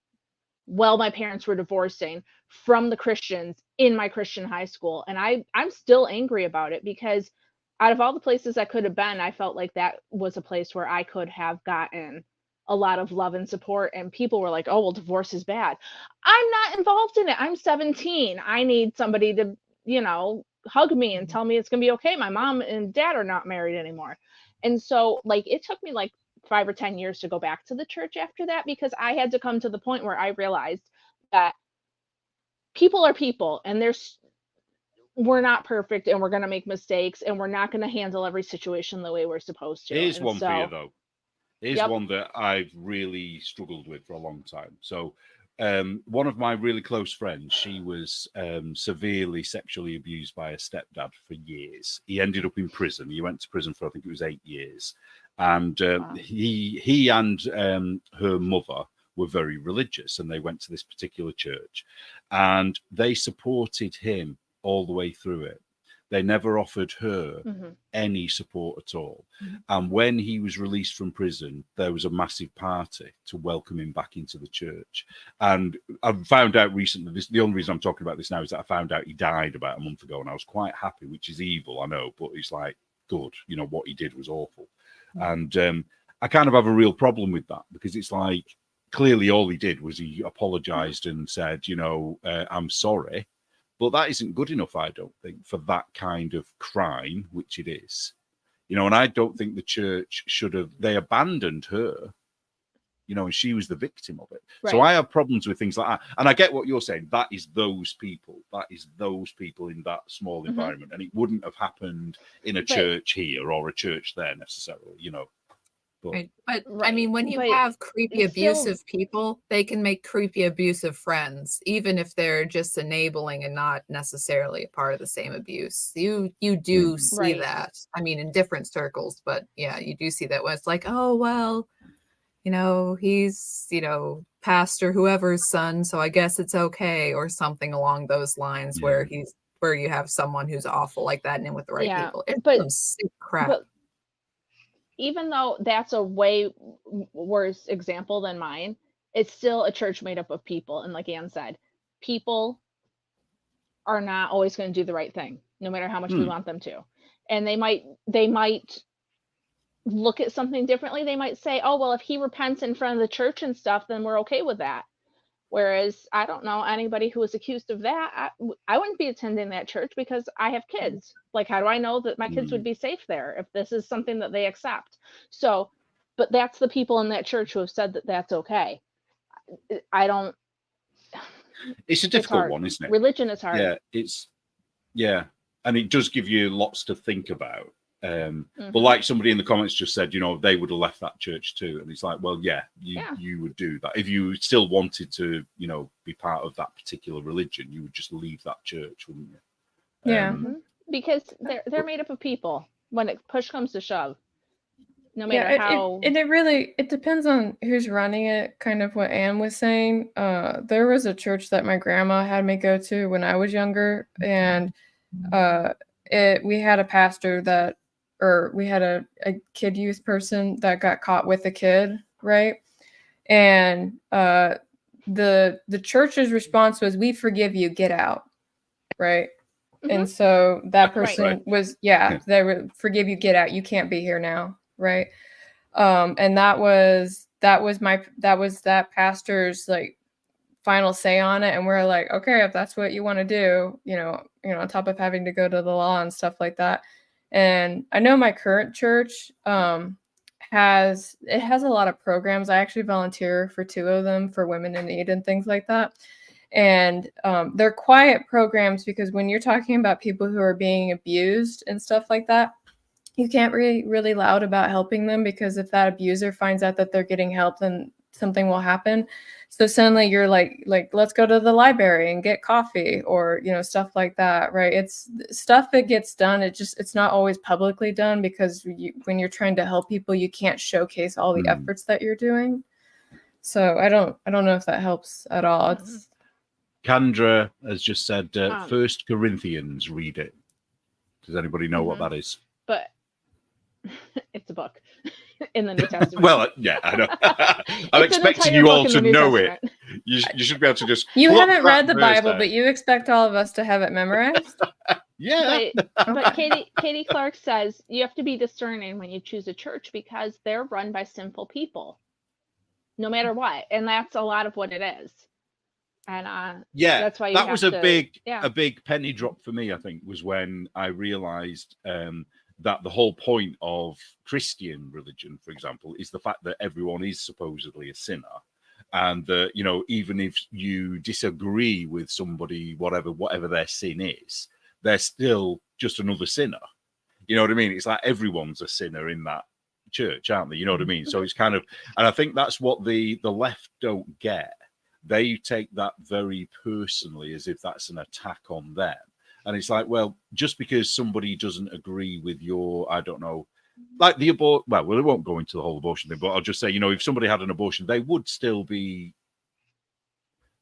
while my parents were divorcing from the Christians in my Christian high school. And I'm still angry about it because out of all the places I could have been, I felt like that was a place where I could have gotten a lot of love and support. And people were like, oh, well, divorce is bad. I'm not involved in it. I'm 17. I need somebody to, hug me and tell me it's going to be okay. My mom and dad are not married anymore. And so it took me 5 or 10 years to go back to the church after that, because I had to come to the point where I realized that people are people, and we're not perfect, and we're going to make mistakes, and we're not going to handle every situation the way we're supposed to. Here's one for you, though. Here's one that I've really struggled with for a long time. So one of my really close friends, she was severely sexually abused by a stepdad for years. He ended up in prison. He went to prison for, I think it was 8 years. And he and her mother were very religious, and they went to this particular church, and they supported him all the way through it. They never offered her any support at all. And when he was released from prison, there was a massive party to welcome him back into the church. And I found out recently, the only reason I'm talking about this now is that I found out he died about a month ago, and I was quite happy, which is evil, I know, but it's good. What he did was awful. And I kind of have a real problem with that, because it's clearly all he did was he apologized and said, I'm sorry. But that isn't good enough, I don't think, for that kind of crime, which it is. And I don't think the church they abandoned her, and she was the victim of it. Right. So I have problems with things like that. And I get what you're saying. That is those people. That is those people in that small environment. And it wouldn't have happened in a church here or a church there necessarily, But I mean, when you have creepy, abusive people, they can make creepy, abusive friends, even if they're just enabling and not necessarily a part of the same abuse. You do see that. I mean, in different circles, but yeah, you do see that when it's like, oh, well, he's, pastor whoever's son, so I guess it's okay, or something along those lines, where you have someone who's awful like that and with the right people. It's some sick crap. But even though that's a way worse example than mine, it's still a church made up of people. And like Anne said, people are not always going to do the right thing, no matter how much we want them to. And they might look at something differently. They might say, oh, well, if he repents in front of the church and stuff, then we're okay with that. Whereas I don't know anybody who was accused of that. I wouldn't be attending that church because I have kids. How do I know that my kids would be safe there if this is something that they accept? So, but that's the people in that church who have said that that's okay. It's a difficult one, isn't it? Religion is hard. Yeah, and it does give you lots to think about. But like somebody in the comments just said, you know, they would have left that church too. And it's like, well, yeah, you would do that. If you still wanted to, you know, be part of that particular religion, you would just leave that church, wouldn't you? Yeah. Because they're made up of people when push comes to shove. No matter how... It depends on who's running it, kind of what Anne was saying. There was a church that my grandma had me go to when I was younger, and we had a pastor we had a kid youth person that got caught with a kid, right? And the church's response was, "We forgive you, get out," right? And so that person was, they would forgive you, get out. You can't be here now. Right. And that was that pastor's like final say on it. And we're like, okay, if that's what you want to do, you know, on top of having to go to the law and stuff like that. And I know my current church has a lot of programs. I actually volunteer for 2 of them for women in need and things like that. And they're quiet programs because when you're talking about people who are being abused and stuff like that, you can't really loud about helping them, because if that abuser finds out that they're getting help, then something will happen. So suddenly you're like, let's go to the library and get coffee, or, you know, stuff like that, right? It's stuff that gets done. It's not always publicly done, because when you're trying to help people, you can't showcase all the efforts that you're doing. So I don't know if that helps at all. It's Kendra has just said 1 Corinthians, read it. Does anybody know what that is? But it's a book in the New Testament. Well, yeah, I know. I'm expecting you all to know it. You should be able to just... You haven't read the Bible, but you expect all of us to have it memorized? Yeah. But Katie Clark says you have to be discerning when you choose a church, because they're run by sinful people, no matter what. And that's a lot of what it is. And that's why that was a big penny drop for me, I think, was when I realized that the whole point of Christian religion, for example, is the fact that everyone is supposedly a sinner, and that, you know, even if you disagree with somebody, whatever their sin is, they're still just another sinner. You know what I mean? It's like everyone's a sinner in that church, aren't they? You know what I mean? So it's kind of, and I think that's what the left don't get. They take that very personally, as if that's an attack on them. And it's like, well, just because somebody doesn't agree with your, I don't know, like the abort, well, it won't go into the whole abortion thing, but I'll just say, you know, if somebody had an abortion, they would still be,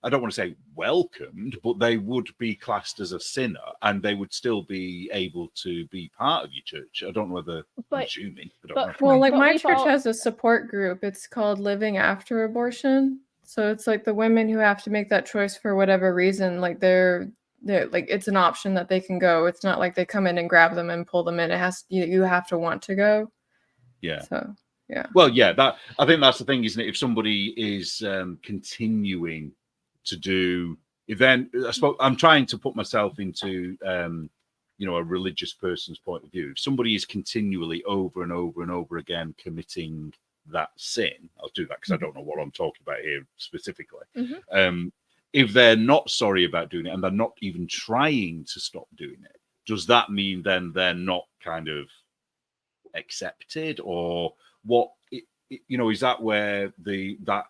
I don't want to say welcomed, but they would be classed as a sinner, and they would still be able to be part of your church. I don't know whether, I'm assuming. I don't know. Well, like my church has a support group. It's called Living After Abortion. So it's like the women who have to make that choice for whatever reason, like they're like, it's an option that they can go. It's not like they come in and grab them and pull them in. It has, you have to want to go. Yeah. So yeah. Well, yeah, that, I think that's the thing, isn't it? If somebody is continuing to do, then I suppose I'm trying to put myself into you know, a religious person's point of view. If somebody is continually over and over and over again committing that sin, I'll do that because I don't know what I'm talking about here specifically. If they're not sorry about doing it and they're not even trying to stop doing it, does that mean then they're not kind of accepted, or what? You know, is that where that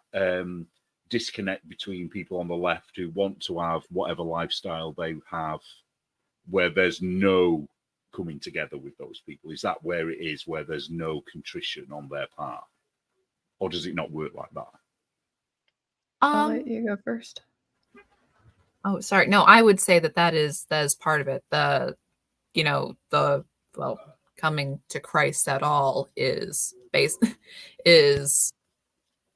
disconnect between people on the left who want to have whatever lifestyle they have, where there's no coming together with those people? Is that where it is, where there's no contrition on their part, or does it not work like that? I'll let you go first. Oh, sorry. No, I would say that is part of it. Coming to Christ at all is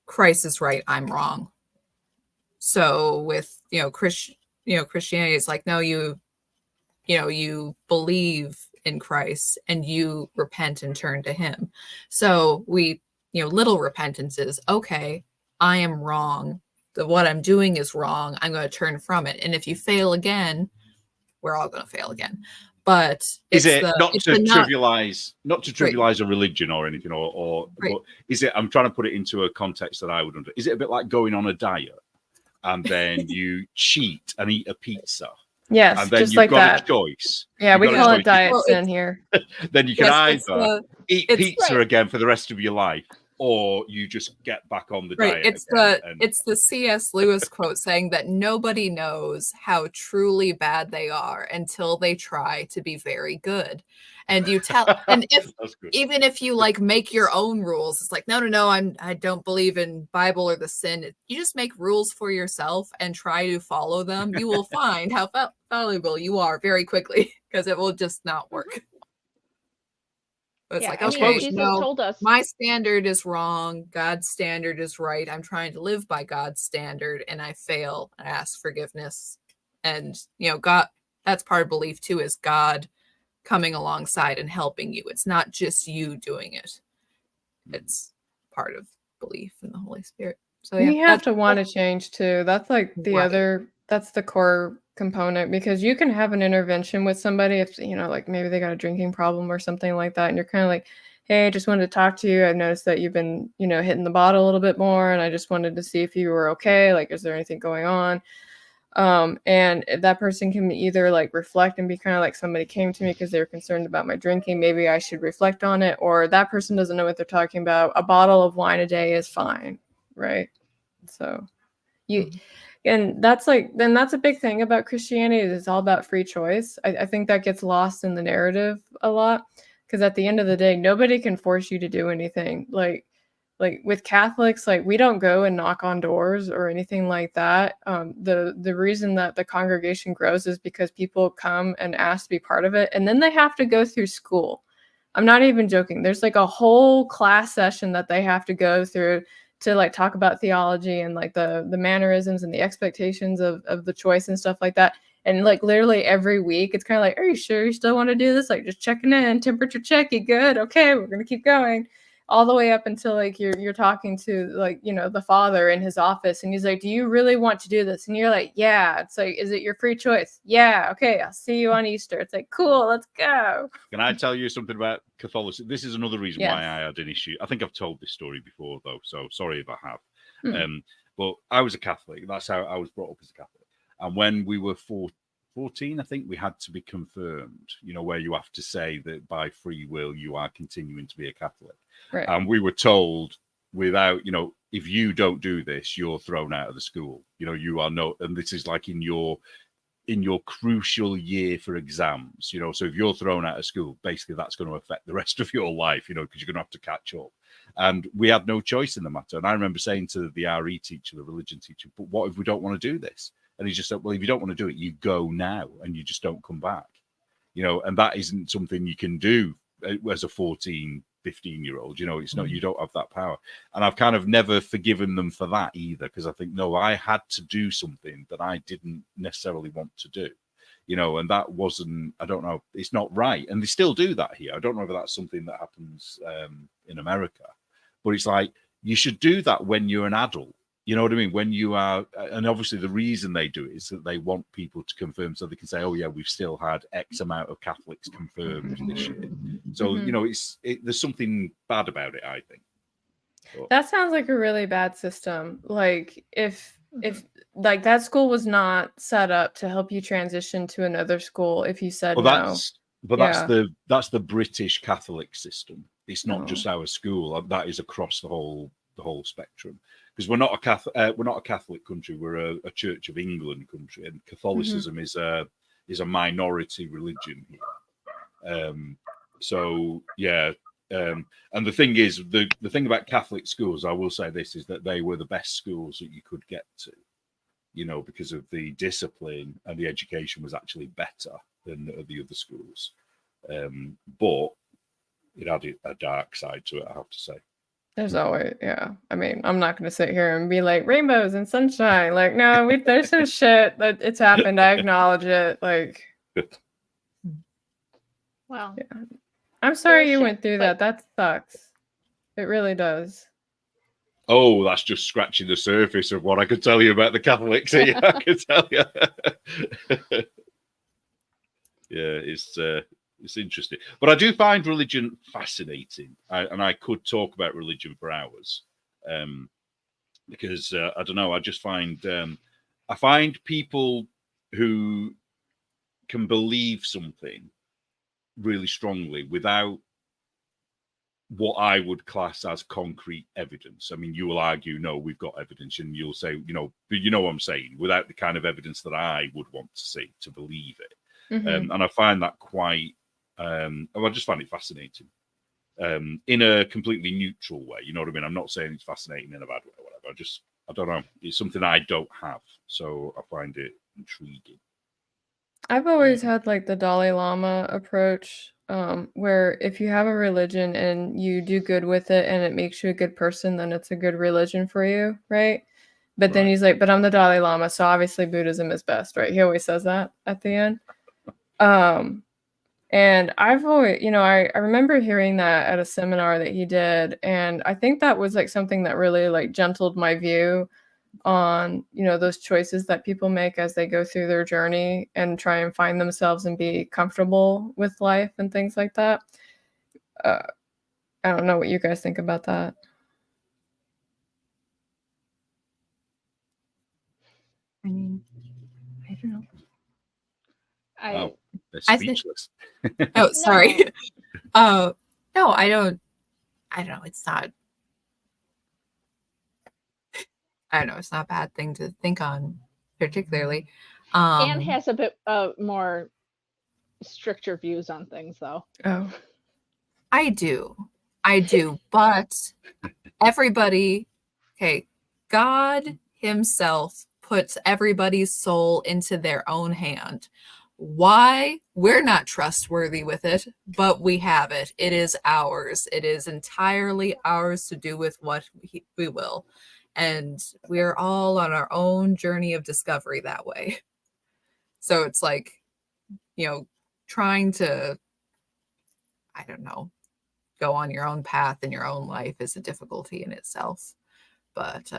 Christ is right, I'm wrong. So with, Christianity, it's like, no, you believe in Christ and you repent and turn to him. So little repentance is, okay, I am wrong. What I'm doing is wrong. I'm going to turn from it. And if you fail again, we're all going to fail again. But is it not to trivialize a religion or anything, or right. But is it? I'm trying to put it into a context that I would understand. Is it a bit like going on a diet and then you cheat and eat a pizza Yes, and then just you've like got that. a choice. Yeah, we call choice. it diet sin here. Then you can either eat pizza right. again for the rest of your life, or you just get back on the diet. It's the C.S. Lewis quote saying that nobody knows how truly bad they are until they try to be very good. And you tell, and even if you like make your own rules, it's like, no, I don't believe in Bible or the sin. You just make rules for yourself and try to follow them. You will find how valuable you are very quickly, because it will just not work. But it's like, okay, Jesus no, told us my standard is wrong. God's standard is right. I'm trying to live by God's standard, and I fail. I ask forgiveness. And, God, that's part of belief too, is God coming alongside and helping you. It's not just you doing it. It's part of belief in the Holy Spirit. So you have to want to change too. That's like that's the core component, because you can have an intervention with somebody if, like maybe they got a drinking problem or something like that. And you're kind of like, hey, I just wanted to talk to you. I've noticed that you've been, hitting the bottle a little bit more. And I just wanted to see if you were okay. Like, is there anything going on? And that person can either like reflect and be kind of like, somebody came to me because they were concerned about my drinking. Maybe I should reflect on it. Or that person doesn't know what they're talking about. A bottle of wine a day is fine. Right. So and that's a big thing about Christianity. It's all about free choice. I think that gets lost in the narrative a lot, because at the end of the day, nobody can force you to do anything. Like with Catholics, like we don't go and knock on doors or anything like that. The reason that the congregation grows is because people come and ask to be part of it, and then they have to go through school. I'm not even joking. There's like a whole class session that they have to go through to like talk about theology and like the mannerisms and the expectations of the choice and stuff like that. And like literally every week, it's kind of like, are you sure you still want to do this? Like just checking in, temperature check, you good? Okay, we're gonna keep going. All the way up until like you're talking to like, the father in his office, and he's like, do you really want to do this? And you're like, yeah. It's like, is it your free choice? Yeah. Okay, I'll see you on Easter. It's like, cool, let's go. Can I tell you something about Catholicism? This is another reason why I had an issue. I think I've told this story before though, so sorry if I have. But I was a Catholic. That's how I was brought up as a Catholic. And when we were 14, I think, we had to be confirmed, where you have to say that by free will you are continuing to be a Catholic. Right. And we were told without, if you don't do this, you're thrown out of the school. You are not, and this is like in your crucial year for exams, so if you're thrown out of school, basically that's going to affect the rest of your life, because you're going to have to catch up. And we had no choice in the matter. And I remember saying to the RE teacher, the religion teacher, but what if we don't want to do this? And he just said, well, if you don't want to do it, you go now and you just don't come back. And that isn't something you can do as a 14, 15-year-old. It's not, you don't have that power. And I've kind of never forgiven them for that either, because I think, no, I had to do something that I didn't necessarily want to do. And that wasn't, I don't know, it's not right. And they still do that here. I don't know if that's something that happens in America, but it's like, you should do that when you're an adult. You know what I mean? When you are, and obviously the reason they do it is that they want people to confirm, so they can say, oh yeah, we've still had X amount of Catholics confirmed this year. So, there's something bad about it, I think. But that sounds like a really bad system. Like if like that school was not set up to help you transition to another school, if you said no. That's the British Catholic system. It's not just our school. That is across the whole spectrum. Because we're not a Catholic country. We're a Church of England country, and Catholicism is a minority religion here. And the thing is, the thing about Catholic schools, I will say this, is that they were the best schools that you could get to, because of the discipline, and the education was actually better than the other schools. But it had a dark side to it, I have to say. There's always, I mean, I'm not going to sit here and be like rainbows and sunshine. Like, no, there's some shit that it's happened. I acknowledge it. Like, well, I'm sorry you went through that. That sucks. It really does. Oh, that's just scratching the surface of what I could tell you about the Catholics here. I could tell you. It's interesting, but I do find religion fascinating, and I could talk about religion for hours, because I don't know. I just find I find people who can believe something really strongly without what I would class as concrete evidence. I mean, you will argue, no, we've got evidence, and you'll say, but you know what I'm saying, without the kind of evidence that I would want to see to believe it. Mm-hmm. And I find that quite, I just find it fascinating in a completely neutral way. You know what I mean? I'm not saying it's fascinating in a bad way or whatever. I don't know. It's something I don't have. So I find it intriguing. I've always had like the Dalai Lama approach, where if you have a religion and you do good with it and it makes you a good person, then it's a good religion for you, right? But then he's like, but I'm the Dalai Lama, so obviously Buddhism is best, right? He always says that at the end. And I've always, I remember hearing that at a seminar that he did, and I think that was like something that really like gentled my view on those choices that people make as they go through their journey and try and find themselves and be comfortable with life and things like that. I don't know what you guys think about that. I mean, I don't know. They're speechless. Oh, sorry. No, I don't know. It's not. I don't know. It's not a bad thing to think on, particularly. Anne has a bit more stricter views on things, though. Oh, I do. But everybody, okay, God himself puts everybody's soul into their own hand. Why? We're not trustworthy with it, but we have it. It is ours. It is entirely ours to do with what we will. And we're all on our own journey of discovery that way. So it's like, trying to, I don't know, go on your own path in your own life is a difficulty in itself. But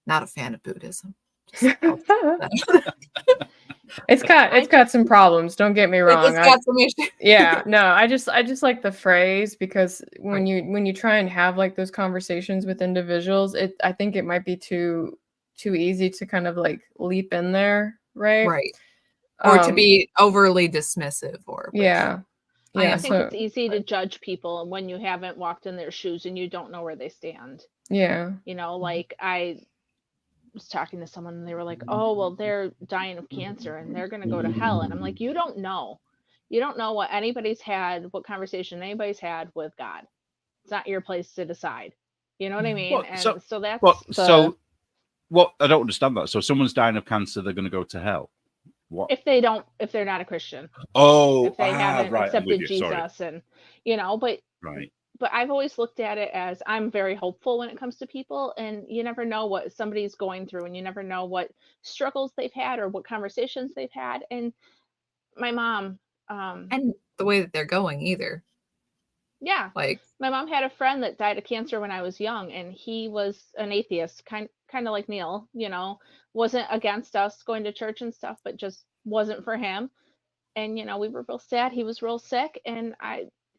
not a fan of Buddhism. It's got some problems, don't get me wrong. It's got some issues. Yeah, no, I just like the phrase, because when you try and have like those conversations with individuals, I think it might be too easy to kind of like leap in there, right? Or to be overly dismissive, yeah. I think it's easy to judge people, and when you haven't walked in their shoes and you don't know where they stand. Yeah. Like I was talking to someone and they were like, oh, well, they're dying of cancer and they're going to go to hell. And I'm like, you don't know what anybody's had, what conversation anybody's had with God. It's not your place to decide. You know what I mean? So what I don't understand that. So someone's dying of cancer, they're going to go to hell. What? If they're not a Christian. Oh, if they haven't accepted Jesus. Sorry. And, but right. But I've always looked at it as I'm very hopeful when it comes to people, and you never know what somebody's going through, and you never know what struggles they've had or what conversations they've had. And my mom, and the way that they're going either. Yeah. Like my mom had a friend that died of cancer when I was young, and he was an atheist, kind of like Neil, wasn't against us going to church and stuff, but just wasn't for him. And, we were real sad. He was real sick. And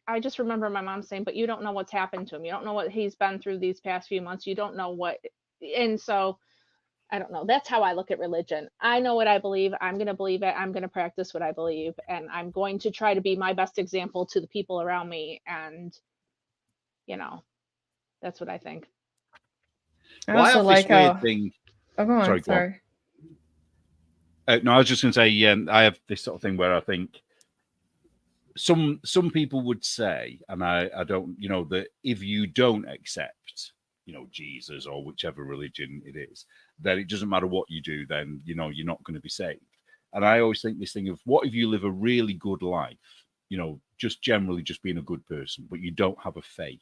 I just remember my mom saying, but you don't know what's happened to him. You don't know what he's been through these past few months. You don't know what. And so I don't know. That's how I look at religion. I know what I believe. I'm going to believe it. I'm going to practice what I believe. And I'm going to try to be my best example to the people around me. And, that's what I think. I also like how. Thing. Oh, go on. Sorry. No, I was just going to say, I have this sort of thing where I think some people would say, and I don't, that if you don't accept, Jesus or whichever religion it is, then it doesn't matter what you do, then, you're not going to be saved. And I always think this thing of what if you live a really good life, just generally just being a good person, but you don't have a faith?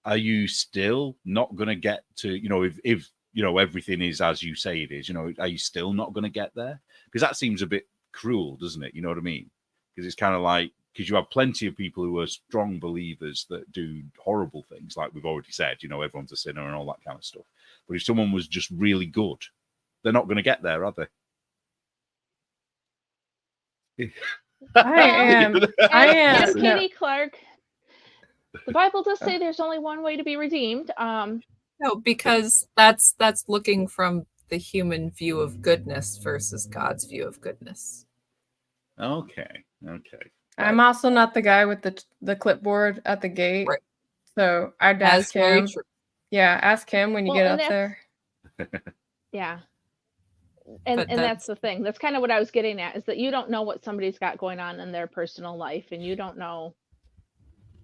Are you still not going to get to, if everything is as you say it is, are you still not going to get there? Because that seems a bit cruel, doesn't it? You know what I mean? Because it's kind of like, because you have plenty of people who are strong believers that do horrible things, like we've already said, everyone's a sinner and all that kind of stuff. But if someone was just really good, they're not going to get there, are they? I am. Katie Clark. The Bible does say there's only one way to be redeemed. No, because that's looking from the human view of goodness versus God's view of goodness. Okay. I'm also not the guy with the clipboard at the gate. Right. So I'd ask him. Yeah, ask him when you get up there. Yeah. And that's the thing. That's kind of what I was getting at, is that you don't know what somebody's got going on in their personal life, and you don't know.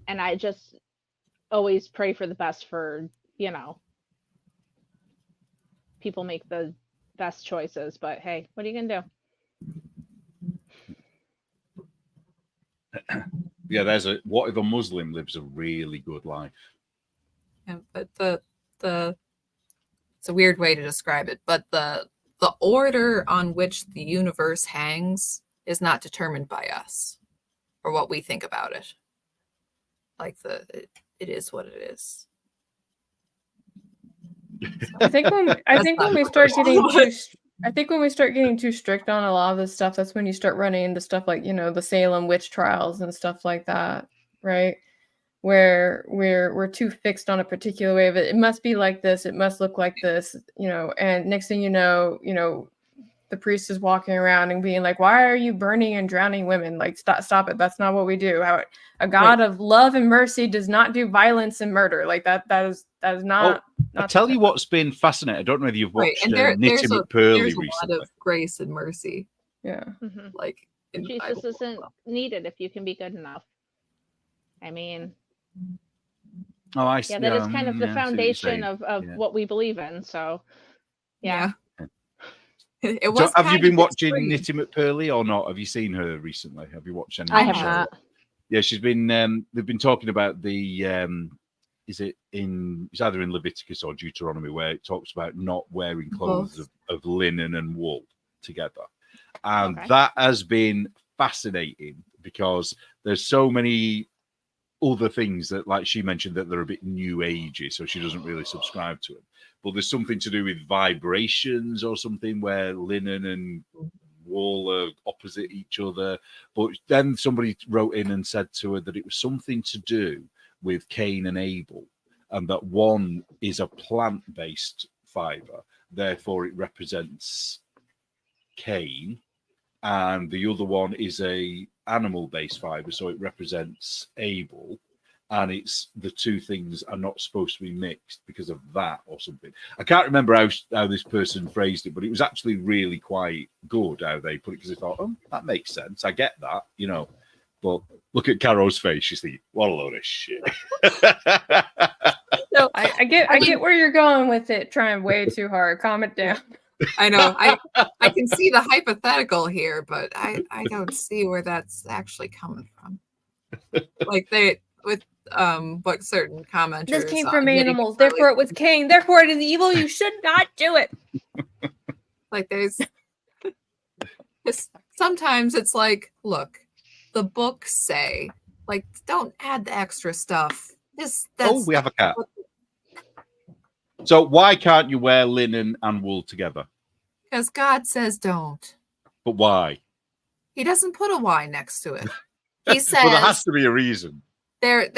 And I just always pray for the best for, people make the best choices, but hey, what are you going to do? Yeah, what if a Muslim lives a really good life? Yeah, but it's a weird way to describe it, but the order on which the universe hangs is not determined by us or what we think about it. Like it is what it is. I think when we start getting too strict on a lot of this stuff, that's when you start running into stuff like, the Salem witch trials and stuff like that, right? Where we're too fixed on a particular way of it. It must be like this, it must look like this, and next thing you know, the priest is walking around and being like, why are you burning and drowning women? Like, stop it. That's not what we do. A God of love and mercy does not do violence and murder. Like that is not. I'll tell you what's been fascinating. I don't know whether you've watched Knitting with Pearly recently. There's a lot of grace and mercy. Yeah. Mm-hmm. Like Jesus isn't needed if you can be good enough. I mean, I see. Yeah, that is kind of the foundation of what we believe in. So, yeah. It was. So have you been watching Knitting with Pearly or not? Have you seen her recently? Have you watched any? I have not. Yeah, she's been. They've been talking about the. It's either in Leviticus or Deuteronomy where it talks about not wearing clothes of linen and wool together, and that has been fascinating because there's so many other things that, like she mentioned, that they're a bit new agey, so she doesn't really subscribe to them. But there's something to do with vibrations or something where linen and wool are opposite each other. But then somebody wrote in and said to her that it was something to do with Cain and Abel, and that one is a plant-based fiber, therefore it represents Cain, and the other one is a animal-based fiber, so it represents Abel. And it's the two things are not supposed to be mixed because of that or something. I can't remember how this person phrased it, but it was actually really quite good how they put it, because they thought, oh, that makes sense. I get that, But look at Carol's face. She's thinking, what a load of shit. So I get where you're going with it, trying way too hard. Calm it down. I know. I can see the hypothetical here, but I don't see where that's actually coming from. Like what certain commenters. This came from animals, therefore it was Cain, therefore it is evil. You should not do it. Like sometimes it's like, look, the books say, like, don't add the extra stuff. We have a cat. So why can't you wear linen and wool together? Because God says don't. But why? He doesn't put a why next to it. He says well, there has to be a reason. There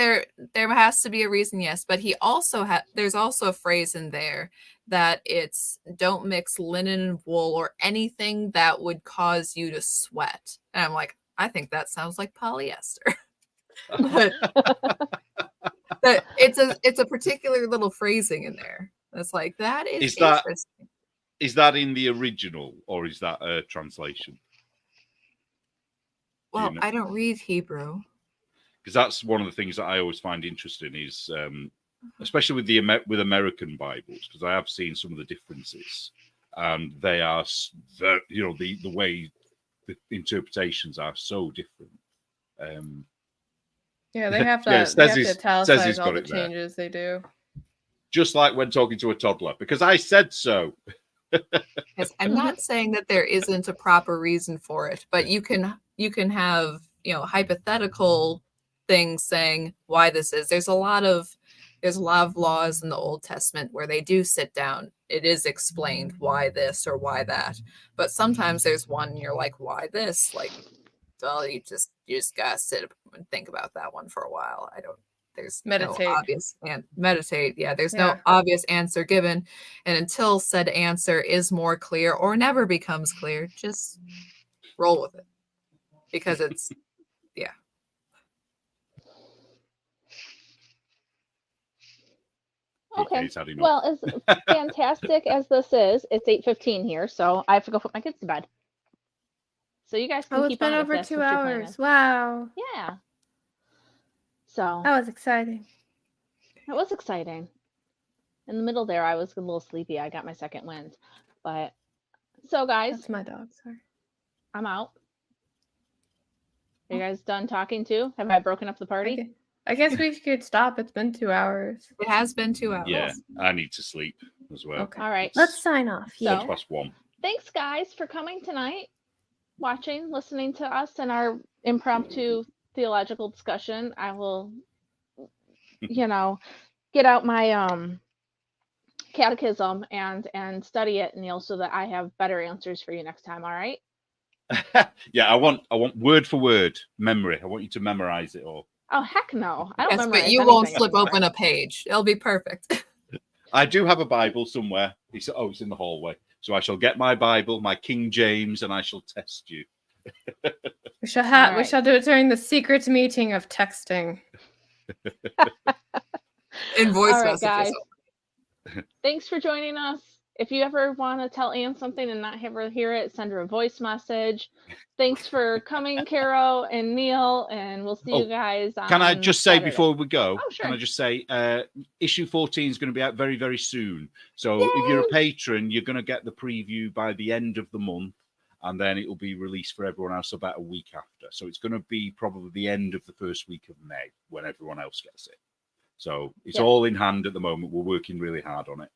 has to be a reason, yes. But he also there's also a phrase in there that it's don't mix linen and wool or anything that would cause you to sweat. And I'm like, I think that sounds like polyester. but it's a particular little phrasing in there. It's like that is interesting. Is that in the original or is that a translation? Well, I don't read Hebrew. Because that's one of the things that I always find interesting is, especially with American Bibles, because I have seen some of the differences, and they are, the way the interpretations are so different. Yeah, they have to. They have to italicize all the changes they do. Just like when talking to a toddler, because I said so. Yes, I'm not saying that there isn't a proper reason for it, but you can have hypothetical things saying why this is. There's a lot of laws in the Old Testament where they do sit down. It is explained why this or why that. But sometimes there's one and you're like, why this? Like, well, you just gotta sit and think about that one for a while. There's meditate. No obvious meditate. Yeah, there's no obvious answer given. And until said answer is more clear or never becomes clear, just roll with it. because it's, yeah. Okay. Well, as fantastic as this is, it's 8:15 here, so I have to go put my kids to bed. So you guys can keep on with this. It's been over 2 hours. Wow. Yeah. So that was exciting. That was exciting. In the middle there, I was a little sleepy. I got my second wind, but so guys, that's my dog. Sorry, I'm out. Are you guys done talking too? Have I broken up the party? I guess we could stop. It's been 2 hours. It has been 2 hours. Yeah, I need to sleep as well. Okay. All right. Let's sign off. Yeah. 1:15. Thanks, guys, for coming tonight, watching, listening to us and our impromptu theological discussion. I will, get out my catechism and study it, Neil, so that I have better answers for you next time. All right? Yeah, I want word for word memory. I want you to memorize it all. Oh, heck no. I don't memorize but you won't flip open a page. It'll be perfect. I do have a Bible somewhere. It's in the hallway. So I shall get my Bible, my King James, and I shall test you. We shall do it during the secret meeting of texting. In voice messages. Guys. Thanks for joining us. If you ever want to tell Anne something and not have her hear it, send her a voice message. Thanks for coming, Caro and Neil, and we'll see you guys on Can I just say Saturday. before we go, sure. Can I just say issue 14 is going to be out very, very soon. So if you're a patron, you're going to get the preview by the end of the month, and then it will be released for everyone else about a week after. So it's going to be probably the end of the first week of May when everyone else gets it. So it's all in hand at the moment. We're working really hard on it.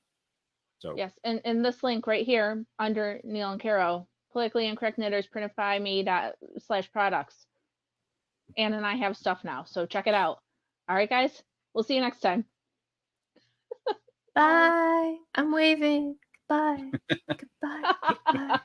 So yes, and this link right here under Neil and Caro, politically incorrect knitters printed by me./products. Anne and I have stuff now, so check it out. All right, guys, we'll see you next time. Bye. I'm waving. Bye. Goodbye. Goodbye.